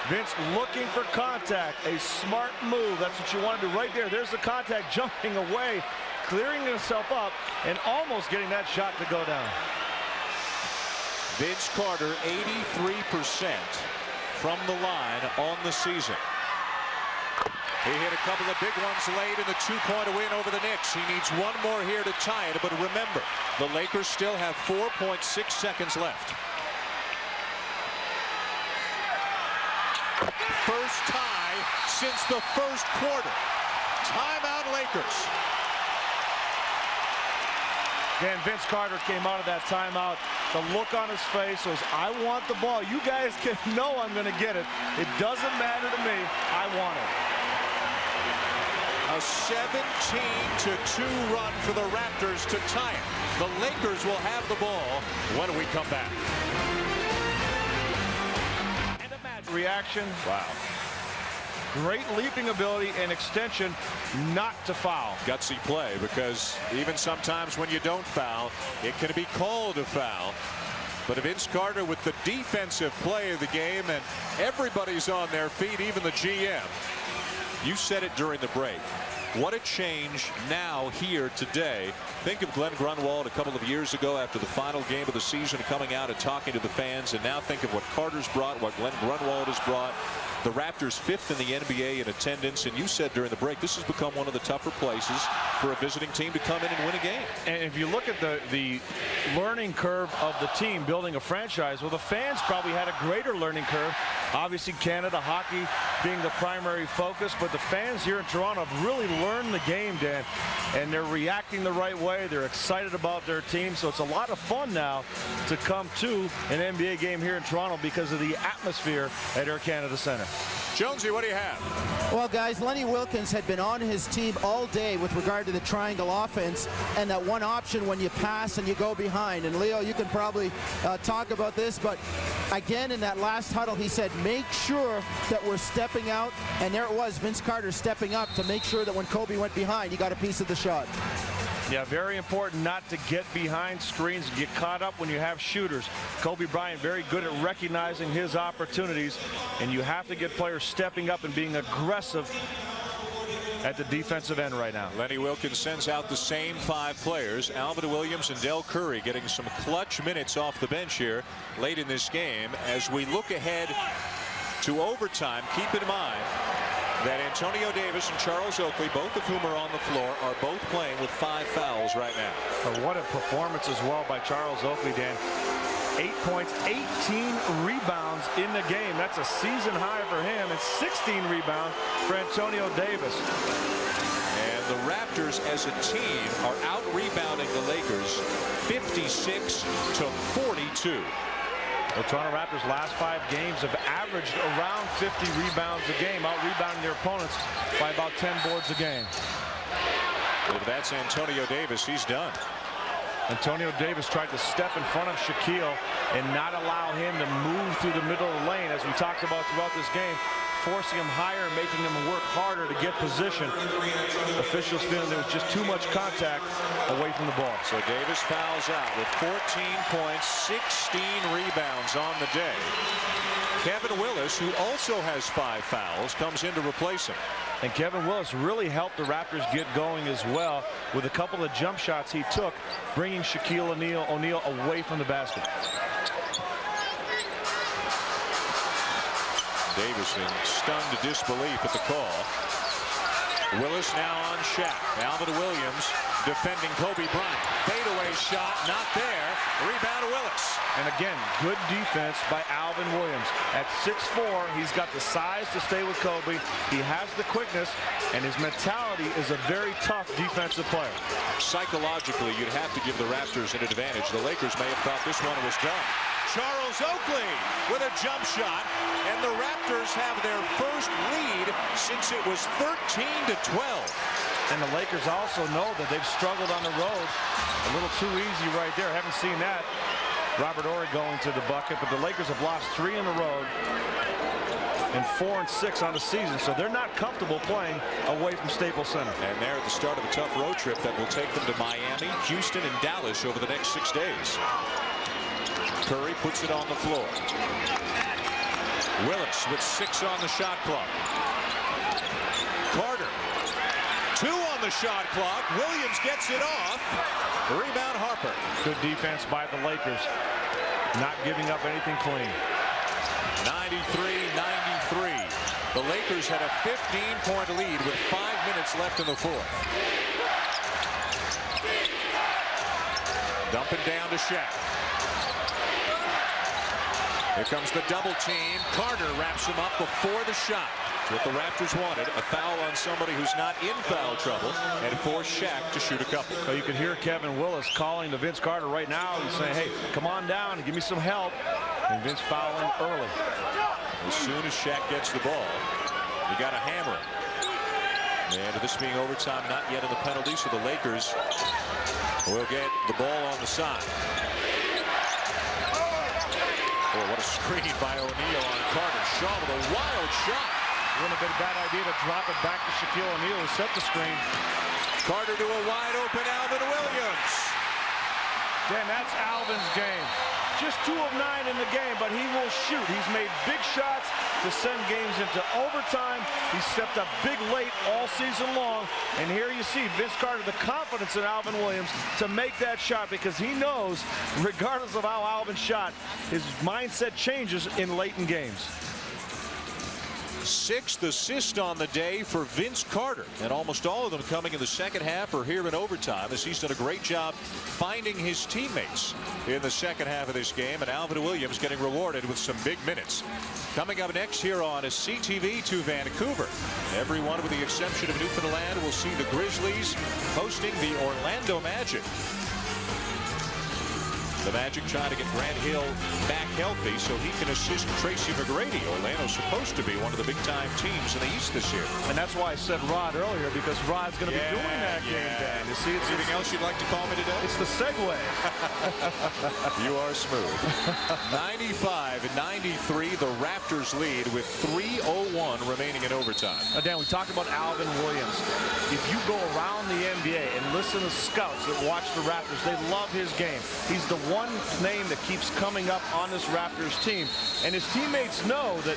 [SPEAKER 2] Vince looking for contact. A smart move. That's what you want to do right there. There's the contact, jumping away, clearing himself up, and almost getting that shot to go down.
[SPEAKER 1] Vince Carter, 83% from the line on the season. He hit a couple of big ones late in the 2-point win over the Knicks. He needs one more here to tie it. But remember, the Lakers still have 4.6 seconds left. First tie since the first quarter. Timeout, Lakers.
[SPEAKER 2] Dan, Vince Carter came out of that timeout. The look on his face was, I want the ball. You guys can know I'm going to get it. It doesn't matter to me. I want it.
[SPEAKER 1] A 17-2 run for the Raptors to tie it. The Lakers will have the ball when we come back.
[SPEAKER 2] And a match reaction. Wow. Great leaping ability and extension not to foul.
[SPEAKER 1] Gutsy play, because even sometimes when you don't foul, it can be called a foul. But Vince Carter with the defensive play of the game, and everybody's on their feet, even the GM. You said it during the break. What a change now here today. Think of Glenn Grunwald a couple of years ago after the final game of the season, coming out and talking to the fans, and now think of what Carter's brought, what Glenn Grunwald has brought. The Raptors 5th in the NBA in attendance, and you said during the break this has become one of the tougher places for a visiting team to come in and win a game.
[SPEAKER 2] And if you look at the learning curve of the team building a franchise, well, the fans probably had a greater learning curve. Obviously, Canada hockey being the primary focus, but the fans here in Toronto have really learned the game, Dan, and they're reacting the right way. They're excited about their team, so it's a lot of fun now to come to an NBA game here in Toronto because of the atmosphere at Air Canada Centre.
[SPEAKER 1] Jonesy, what do you have?
[SPEAKER 3] Well, guys, Lenny Wilkens had been on his team all day with regard to the triangle offense and that one option when you pass and you go behind. And Leo, you can probably talk about this, but again in that last huddle he said make sure that we're stepping out, and there it was, Vince Carter stepping up to make sure that when Kobe went behind he got a piece of the shot.
[SPEAKER 2] Yeah, very important not to get behind screens and get caught up when you have shooters. Kobe Bryant very good at recognizing his opportunities, and you have to get players stepping up and being aggressive at the defensive end right now.
[SPEAKER 1] Lenny Wilkens sends out the same 5 players. Alvin Williams and Del Curry getting some clutch minutes off the bench here late in this game. As we look ahead to overtime, keep in mind that Antonio Davis and Charles Oakley, both of whom are on the floor, are both playing with 5 fouls right now.
[SPEAKER 2] What a performance as well by Charles Oakley, Dan. 8 points, 18 rebounds in the game. That's a season high for him, and 16 rebounds for Antonio Davis.
[SPEAKER 1] And the Raptors as a team are out-rebounding the Lakers 56-42.
[SPEAKER 2] The Toronto Raptors last 5 games have averaged around 50 rebounds a game, out-rebounding their opponents by about 10 boards a game.
[SPEAKER 1] If that's Antonio Davis, he's done.
[SPEAKER 2] Antonio Davis tried to step in front of Shaquille and not allow him to move through the middle of the lane, as we talked about throughout this game, forcing him higher and making him work harder to get position. Officials feeling there was just too much contact away from the ball.
[SPEAKER 1] So Davis fouls out with 14 points, 16 rebounds on the day. Kevin Willis, who also has 5 fouls, comes in to replace him.
[SPEAKER 2] And Kevin Willis really helped the Raptors get going as well with a couple of jump shots he took, bringing Shaquille O'Neal away from the basket.
[SPEAKER 1] Davison stunned to disbelief at the call. Willis now on Shaq. Alvin Williams defending Kobe Bryant. Fadeaway shot, not there. Rebound to Willis.
[SPEAKER 2] And again, good defense by Alvin Williams. At 6'4", he's got the size to stay with Kobe. He has the quickness, and his mentality is a very tough defensive player.
[SPEAKER 1] Psychologically, you'd have to give the Raptors an advantage. The Lakers may have thought this one was done. Charles Oakley with a jump shot, and the Raptors have their first lead since it was 13-12.
[SPEAKER 2] And the Lakers also know that they've struggled on the road. A little too easy right there. Haven't seen that. Robert Horry going to the bucket, but the Lakers have lost 3 in a row and 4 and 6 on the season, so they're not comfortable playing away from Staples Center.
[SPEAKER 1] And they're at the start of a tough road trip that will take them to Miami, Houston, and Dallas over the next 6 days. Curry puts it on the floor. Willis with 6 on the shot clock. Carter, 2 on the shot clock. Williams gets it off. Rebound Harper.
[SPEAKER 2] Good defense by the Lakers, not giving up anything clean.
[SPEAKER 1] 93-93. The Lakers had a 15-point lead with 5 minutes left in the fourth. Dumping down to Shaq. Here comes the double team. Carter wraps him up before the shot. What the Raptors wanted, a foul on somebody who's not in foul trouble, and force Shaq to shoot a couple.
[SPEAKER 2] So you can hear Kevin Willis calling to Vince Carter right now. He's saying, hey, come on down and give me some help. And Vince fouling early.
[SPEAKER 1] As soon as Shaq gets the ball, you got to hammer him. And this being overtime, not yet in the penalty, so the Lakers will get the ball on the side. Oh, what a screen by O'Neal on Carter. Shaw with a wild shot.
[SPEAKER 2] Wouldn't have been a bad idea to drop it back to Shaquille O'Neal who set the screen.
[SPEAKER 1] Carter to a wide open Alvin Williams.
[SPEAKER 2] Dan, that's Alvin's game. Just 2 of 9 in the game, but he will shoot. He's made big shots to send games into overtime. He stepped up big late all season long. And here you see Vince Carter, the confidence in Alvin Williams to make that shot, because he knows, regardless of how Alvin shot, his mindset changes in late in games.
[SPEAKER 1] 6th assist on the day for Vince Carter, and almost all of them coming in the second half or here in overtime, as he's done a great job finding his teammates in the second half of this game, and Alvin Williams getting rewarded with some big minutes. Coming up next here on a CTV to Vancouver, everyone with the exception of Newfoundland will see the Grizzlies hosting the Orlando Magic. The Magic trying to get Grant Hill back healthy so he can assist Tracy McGrady. Orlando's supposed to be one of the big-time teams in the East this year.
[SPEAKER 2] And that's why I said Rod earlier, because Rod's going to be doing that game, Dan. You see,
[SPEAKER 1] anything else you'd like to call me today?
[SPEAKER 2] It's the segue.
[SPEAKER 1] You are smooth. 95-93, the Raptors lead with 3:01 remaining in overtime.
[SPEAKER 2] Dan, we talked about Alvin Williams. If you go around the NBA and listen to scouts that watch the Raptors, they love his game. He's the one name that keeps coming up on this Raptors team, and his teammates know that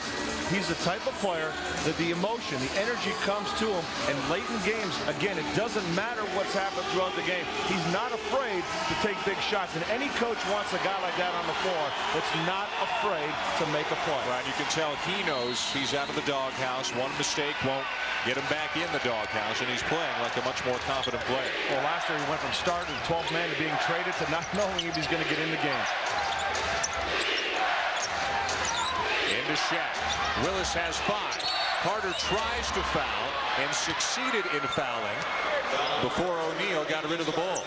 [SPEAKER 2] he's the type of player that the emotion, the energy comes to him, and late in games, again, it doesn't matter what's happened throughout the game. He's not afraid to take big shots, and any coach wants a guy like that on the floor that's not afraid to make a play.
[SPEAKER 1] Right, you can tell he knows he's out of the doghouse. One mistake won't get him back in the doghouse, and he's playing like a much more confident player.
[SPEAKER 2] Well, last year he went from starting 12th man to being traded to not knowing if he's going to get in the game.
[SPEAKER 1] Into Shaq. Willis has 5. Carter tries to foul and succeeded in fouling before O'Neal got rid of the ball.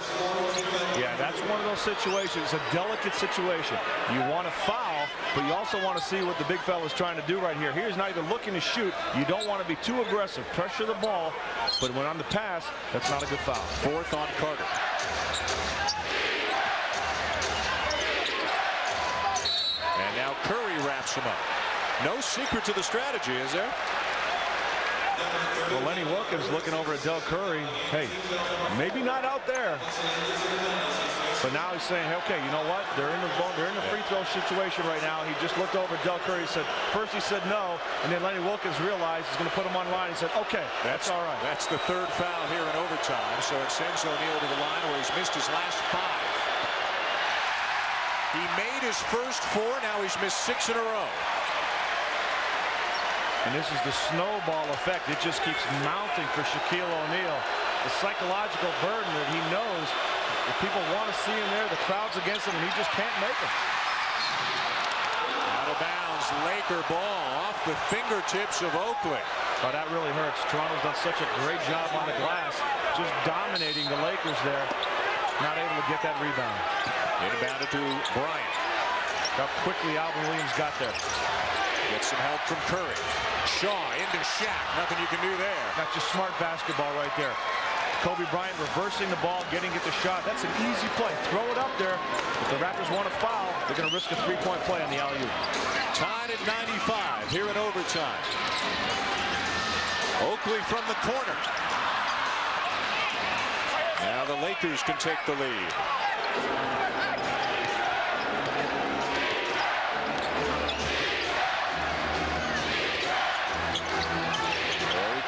[SPEAKER 2] Yeah, that's one of those situations, a delicate situation. You want to foul, but you also want to see what the big fella's trying to do right here. Here's not even looking to shoot. You don't want to be too aggressive. Pressure the ball, but when on the pass, that's not a good foul.
[SPEAKER 1] 4th on Carter. And now Curry wraps him up. No secret to the strategy, is there?
[SPEAKER 2] Well, Lenny Wilkins looking over at Del Curry. Hey, maybe not out there. But now he's saying, hey, okay, you know what? They're in the free throw situation right now. He just looked over at Del Curry and said, first he said no, and then Lenny Wilkins realized he's going to put him on line. He said, okay, that's all right.
[SPEAKER 1] That's the 3rd foul here in overtime, so it sends O'Neal to the line where he's missed his last 5. He made his first 4, now he's missed 6 in a row.
[SPEAKER 2] And this is the snowball effect. It just keeps mounting for Shaquille O'Neal. The psychological burden that he knows if people want to see him there, the crowd's against him, and he just can't make it.
[SPEAKER 1] Out of bounds, Laker ball off the fingertips of Oakley.
[SPEAKER 2] Oh, that really hurts. Toronto's done such a great job on the glass, just dominating the Lakers there. Not able to get that rebound.
[SPEAKER 1] Inbounded to Bryant.
[SPEAKER 2] How quickly Alvin Williams got there.
[SPEAKER 1] Gets some help from Curry. Shaw into Shaq. Nothing you can do there.
[SPEAKER 2] That's just smart basketball right there. Kobe Bryant reversing the ball, getting it to shot. That's an easy play. Throw it up there. If the Raptors want to foul, they're going to risk a three-point play on the alley-oop.
[SPEAKER 1] Tied at 95 here in overtime. Oakley from the corner. Now the Lakers can take the lead.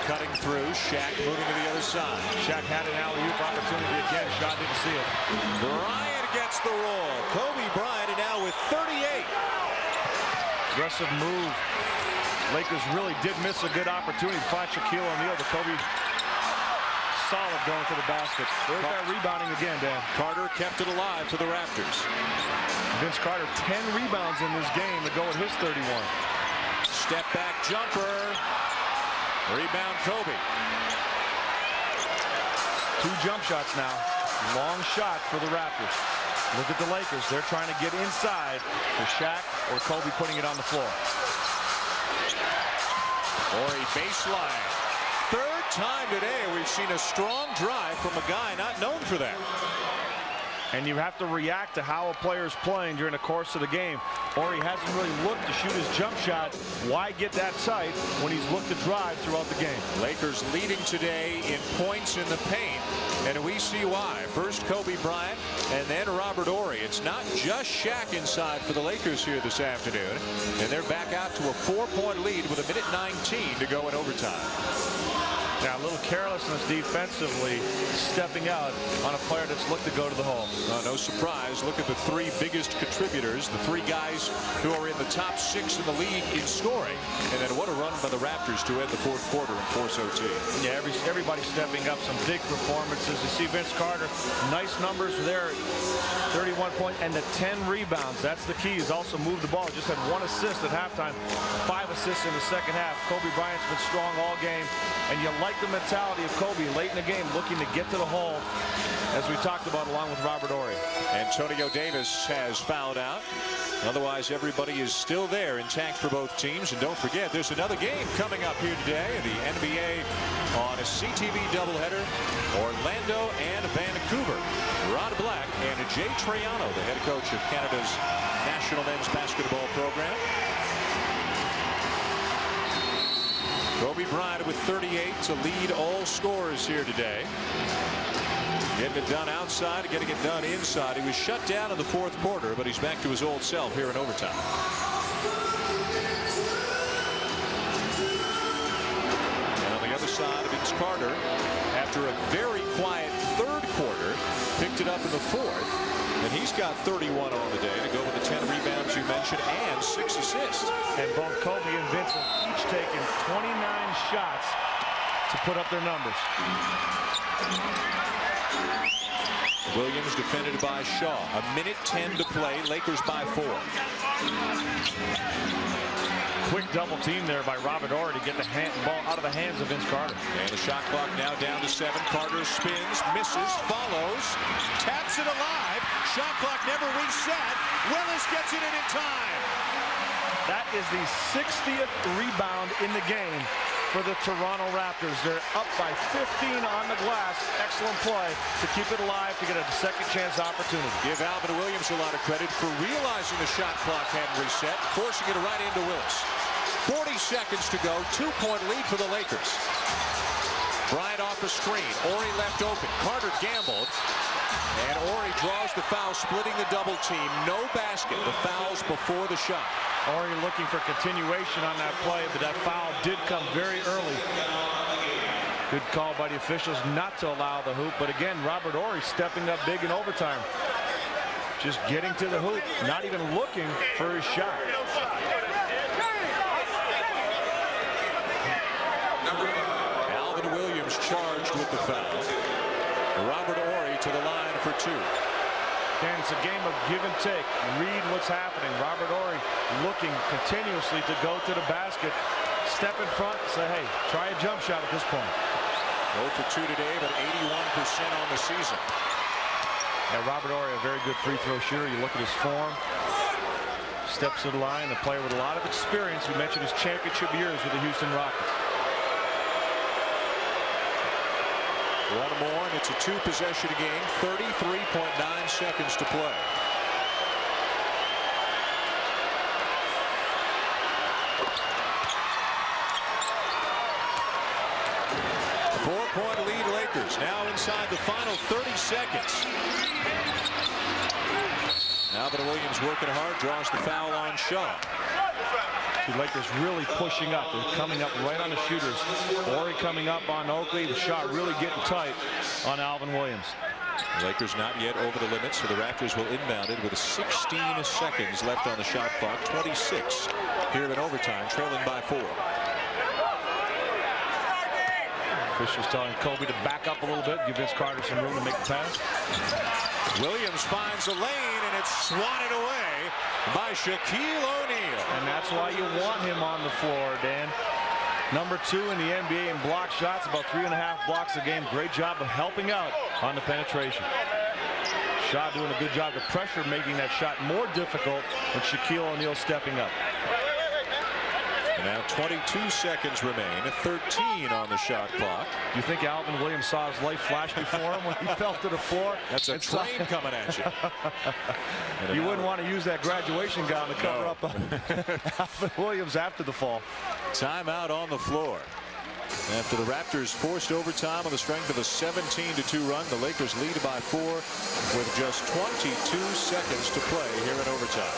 [SPEAKER 1] Cutting through, Shaq moving to the other side.
[SPEAKER 2] Shaq had an alley-oop opportunity again. Shot didn't see it.
[SPEAKER 1] Bryant gets the roll. Kobe Bryant now with 38.
[SPEAKER 2] Aggressive move. Lakers really did miss a good opportunity to find Shaquille O'Neal, but Kobe solid going to the basket. There's that rebounding again, Dan.
[SPEAKER 1] Carter kept it alive for the Raptors.
[SPEAKER 2] Vince Carter, 10 rebounds in this game to go with his 31.
[SPEAKER 1] Step back jumper. Rebound Kobe.
[SPEAKER 2] 2 jump shots now. Long shot for the Raptors. Look at the Lakers. They're trying to get inside for Shaq or Kobe putting it on the floor.
[SPEAKER 1] Horry baseline. Third time today we've seen a strong drive from a guy not known for that.
[SPEAKER 2] And you have to react to how a player is playing during the course of the game. Or he hasn't really looked to shoot his jump shot. Why get that tight when he's looked to drive throughout the game?
[SPEAKER 1] Lakers leading today in points in the paint. And we see why. First Kobe Bryant and then Robert Horry. It's not just Shaq inside for the Lakers here this afternoon. And they're back out to a 4-point lead with 1:19 to go in overtime.
[SPEAKER 2] Now a little carelessness defensively, stepping out on a player that's looked to go to the hole.
[SPEAKER 1] No surprise. Look at the 3 biggest contributors, the 3 guys who are in the top 6 in the league in scoring. And then what a run by the Raptors to end the 4th quarter and force OT.
[SPEAKER 2] Yeah, everybody stepping up, some big performances. You see Vince Carter, nice numbers there, 31 points and the 10 rebounds. That's the key. He's also moved the ball. Just had 1 assist at halftime, 5 assists in the second half. Kobe Bryant's been strong all game. And you like the mentality of Kobe late in the game, looking to get to the hole, as we talked about, along with Robert Horry.
[SPEAKER 1] Antonio Davis has fouled out. Otherwise, everybody is still there intact for both teams. And don't forget, there's another game coming up here today. The NBA on a CTV doubleheader. Orlando and Vancouver. Rod Black and Jay Triano, the head coach of Canada's national men's basketball program. Kobe Bryant with 38 to lead all scorers here today. Getting it done outside, getting it done inside. He was shut down in the 4th quarter, but he's back to his old self here in overtime. And on the other side, Vince Carter, after a very quiet 3rd quarter, picked it up in the 4th. And he's got 31 on the day to go with the 10 rebounds you mentioned and 6 assists.
[SPEAKER 2] And both Kobe and Vince have each taken 29 shots to put up their numbers.
[SPEAKER 1] Williams defended by Shaw. 1:10 to play. Lakers by 4.
[SPEAKER 2] Quick double team there by Robert Horry to get the ball out of the hands of Vince Carter.
[SPEAKER 1] And the shot clock now down to 7. Carter spins, misses, follows, taps it alive. Shot clock never reset. Willis gets it in time.
[SPEAKER 2] That is the 60th rebound in the game for the Toronto Raptors. They're up by 15 on the glass. Excellent play to keep it alive to get a second chance opportunity.
[SPEAKER 1] Give Alvin Williams a lot of credit for realizing the shot clock hadn't reset, forcing it right into Willis. 40 seconds to go. 2-point lead for the Lakers. Bryant off the screen. Horry left open. Carter gambled. And Horry draws the foul, splitting the double team. No basket. The foul's before the shot.
[SPEAKER 2] Horry looking for continuation on that play, but that foul did come very early. Good call by the officials not to allow the hoop. But again, Robert Horry stepping up big in overtime. Just getting to the hoop, not even looking for his shot.
[SPEAKER 1] Alvin Williams charged with the foul. Robert Horry to the line for 2.
[SPEAKER 2] And it's a game of give and take. Read what's happening. Robert Horry looking continuously to go to the basket. Step in front, say, hey, try a jump shot at this point.
[SPEAKER 1] 0 for 2 today, but 81% on the season.
[SPEAKER 2] Yeah, Robert Horry, a very good free throw shooter. You look at his form. steps to the line, a player with a lot of experience. We mentioned his championship years with the Houston Rockets.
[SPEAKER 1] One more, and it's a two-possession game. 33.9 seconds to play. Four-point lead Lakers now inside the final 30 seconds. Now that Williams working hard, draws the foul on Shaw.
[SPEAKER 2] The Lakers really pushing up. They're coming up right on the shooters. Horry coming up on Oakley. The shot really getting tight on Alvin Williams.
[SPEAKER 1] The Lakers not yet over the limit, so the Raptors will inbound it with 16 seconds left on the shot clock. 26 here in overtime, trailing by 4.
[SPEAKER 2] Officials telling Kobe to back up a little bit, give Vince Carter some room to make the pass.
[SPEAKER 1] Williams finds a lane, and it's swatted away by Shaquille O'Neal.
[SPEAKER 2] And that's why you want him on the floor, Dan. Number 2 in the NBA in block shots, about 3.5 blocks a game. Great job of helping out on the penetration. Shaw doing a good job of pressure, making that shot more difficult, and Shaquille O'Neal stepping up.
[SPEAKER 1] And now 22 seconds remain, 13 on the shot clock.
[SPEAKER 2] Do you think Alvin Williams saw his life flash before him when he fell to the floor?
[SPEAKER 1] That's a train coming at you.
[SPEAKER 2] You wouldn't want to use that graduation gown to cover up Alvin Williams after the fall.
[SPEAKER 1] Timeout on the floor. After the Raptors forced overtime on the strength of a 17-2 run, the Lakers lead by 4 with just 22 seconds to play here in overtime.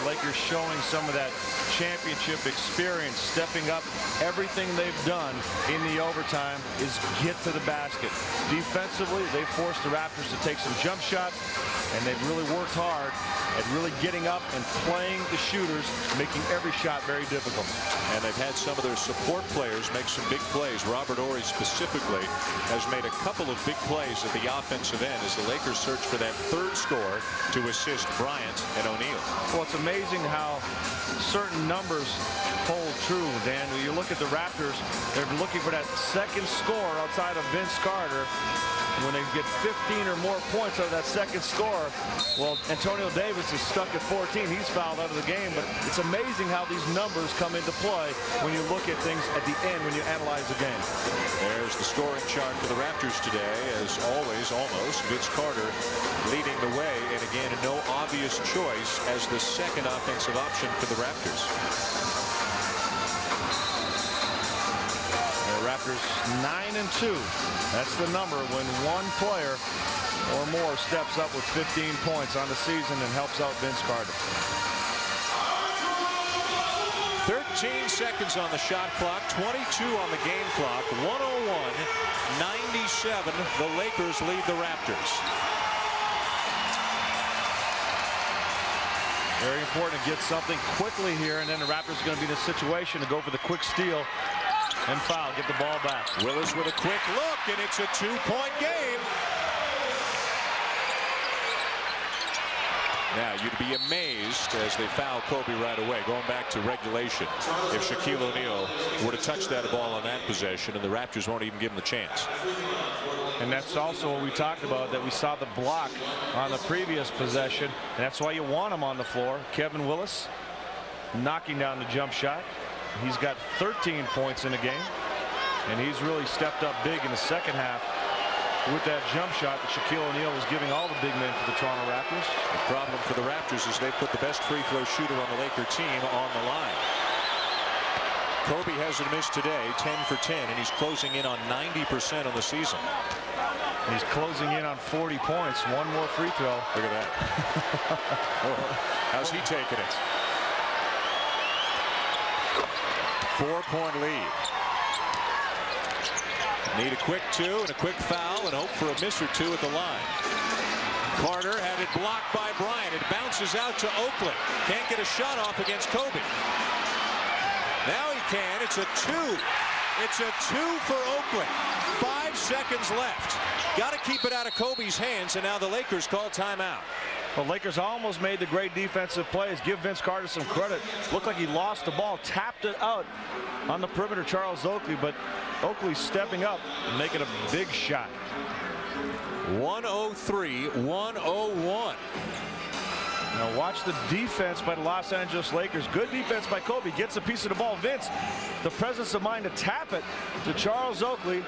[SPEAKER 2] Lakers showing some of that championship experience, stepping up. Everything they've done in the overtime is get to the basket. Defensively, they forced the Raptors to take some jump shots, and they've really worked hard at really getting up and playing the shooters, making every shot very difficult.
[SPEAKER 1] And they've had some of their support players make some big plays. Robert Horry specifically has made a couple of big plays at the offensive end as the Lakers search for that third score to assist Bryant and O'Neal.
[SPEAKER 2] Well, it's amazing how certain numbers hold true, Dan. When you look at the Raptors, they're looking for that second score outside of Vince Carter. When they get 15 or more points out of that second score, well, Antonio Davis is stuck at 14. He's fouled out of the game, but it's amazing how these numbers come into play when you look at things at the end when you analyze the game.
[SPEAKER 1] There's the scoring chart for the Raptors today. As always, almost, Vince Carter leading the way, and again, no obvious choice as the second offensive option for the Raptors.
[SPEAKER 2] Raptors 9-2. That's the number when one player or more steps up with 15 points on the season and helps out Vince Carter.
[SPEAKER 1] 13 seconds on the shot clock, 22 on the game clock, 101-97. The Lakers lead the Raptors.
[SPEAKER 2] Very important to get something quickly here, and then the Raptors are going to be in a situation to go for the quick steal and foul, get the ball back.
[SPEAKER 1] Willis with a quick look, and it's a 2-point game. Now, you'd be amazed as they foul Kobe right away, going back to regulation, if Shaquille O'Neal were to touch that ball on that possession, and the Raptors won't even give him the chance.
[SPEAKER 2] And that's also what we talked about, that we saw the block on the previous possession, and that's why you want him on the floor. Kevin Willis knocking down the jump shot. He's got 13 points in the game, and he's really stepped up big in the second half with that jump shot that Shaquille O'Neal was giving all the big men for the Toronto Raptors.
[SPEAKER 1] The problem for the Raptors is they put the best free throw shooter on the Laker team on the line. Kobe hasn't missed today, 10 for 10, and he's closing in on 90% on the season.
[SPEAKER 2] He's closing in on 40 points. One more free throw.
[SPEAKER 1] Look at that. How's he taking it? 4-point lead. Need a quick 2 and a quick foul and hope for a miss or 2 at the line. Carter had it blocked by Bryant. It bounces out to Oakley. Can't get a shot off against Kobe. Now he can. It's a 2. It's a 2 for Oakley. 5 seconds left. Got to keep it out of Kobe's hands, and now the Lakers call timeout.
[SPEAKER 2] Well, Lakers almost made the great defensive plays. Give Vince Carter some credit. Looked like he lost the ball, tapped it out on the perimeter, Charles Oakley, but Oakley stepping up and making a big shot.
[SPEAKER 1] 103-101.
[SPEAKER 2] Now watch the defense by the Los Angeles Lakers. Good defense by Kobe. Gets a piece of the ball. Vince, the presence of mind to tap it to Charles Oakley.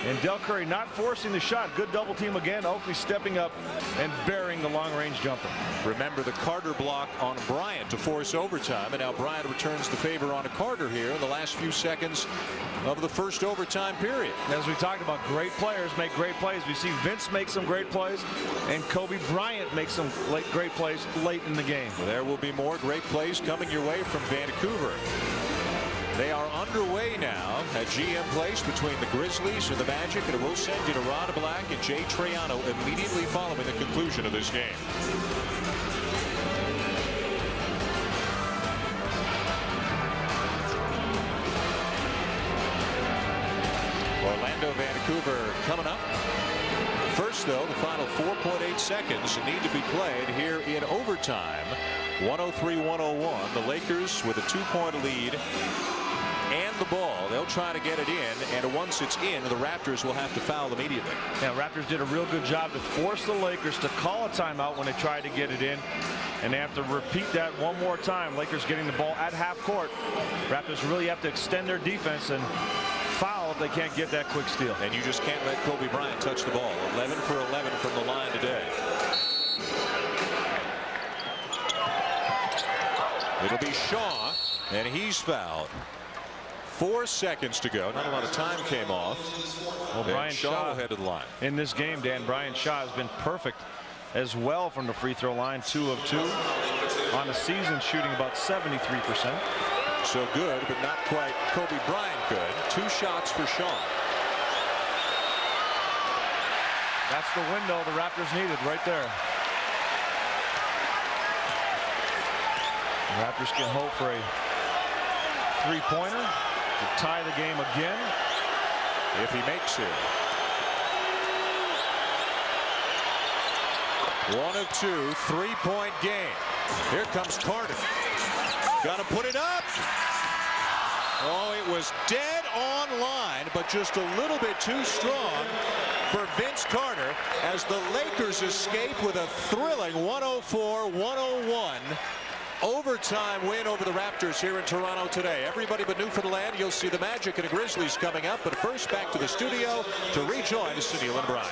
[SPEAKER 2] And Del Curry not forcing the shot. Good double team again. Oakley stepping up and burying the long-range jumper.
[SPEAKER 1] Remember the Carter block on Bryant to force overtime. And now Bryant returns the favor on Carter here in the last few seconds of the first overtime period.
[SPEAKER 2] As we talked about, great players make great plays. We see Vince make some great plays, and Kobe Bryant make some great plays late in the game.
[SPEAKER 1] Well, there will be more great plays coming your way from Vancouver. They are underway now at GM Place between the Grizzlies and the Magic, and it will send you to Ron Black and Jay Triano immediately following the conclusion of this game. Orlando, Vancouver coming up. First, though, the final 4.8 seconds need to be played here in overtime. 103-101. The Lakers with a 2-point lead and the ball. They'll try to get it in, and once it's in, the Raptors will have to foul immediately.
[SPEAKER 2] Yeah, Raptors did a real good job to force the Lakers to call a timeout when they tried to get it in, and they have to repeat that one more time. Lakers getting the ball at half court. Raptors really have to extend their defense and foul if they can't get that quick steal.
[SPEAKER 1] And you just can't let Kobe Bryant touch the ball. 11 for 11 from the line today. It'll be Shaw, and he's fouled. 4 seconds to go. Not a lot of time came off.
[SPEAKER 2] Well, Brian Shaw
[SPEAKER 1] will head to the line.
[SPEAKER 2] In this game, Dan, Brian Shaw has been perfect as well from the free throw line. 2 of 2 on the season, shooting about 73%.
[SPEAKER 1] So good, but not quite Kobe Bryant good. 2 shots for Shaw.
[SPEAKER 2] That's the window the Raptors needed right there. The Raptors can hope for a 3-pointer to tie the game again.
[SPEAKER 1] If he makes it. 1 of 2, 3-point game. Here comes Carter. Got to put it up. Oh, it was dead on line, but just a little bit too strong for Vince Carter as the Lakers escape with a thrilling 104-101 overtime win over the Raptors here in Toronto today. Everybody but Newfoundland. You'll see the Magic and the Grizzlies coming up, but first back to the studio to rejoin Sunil and Brian.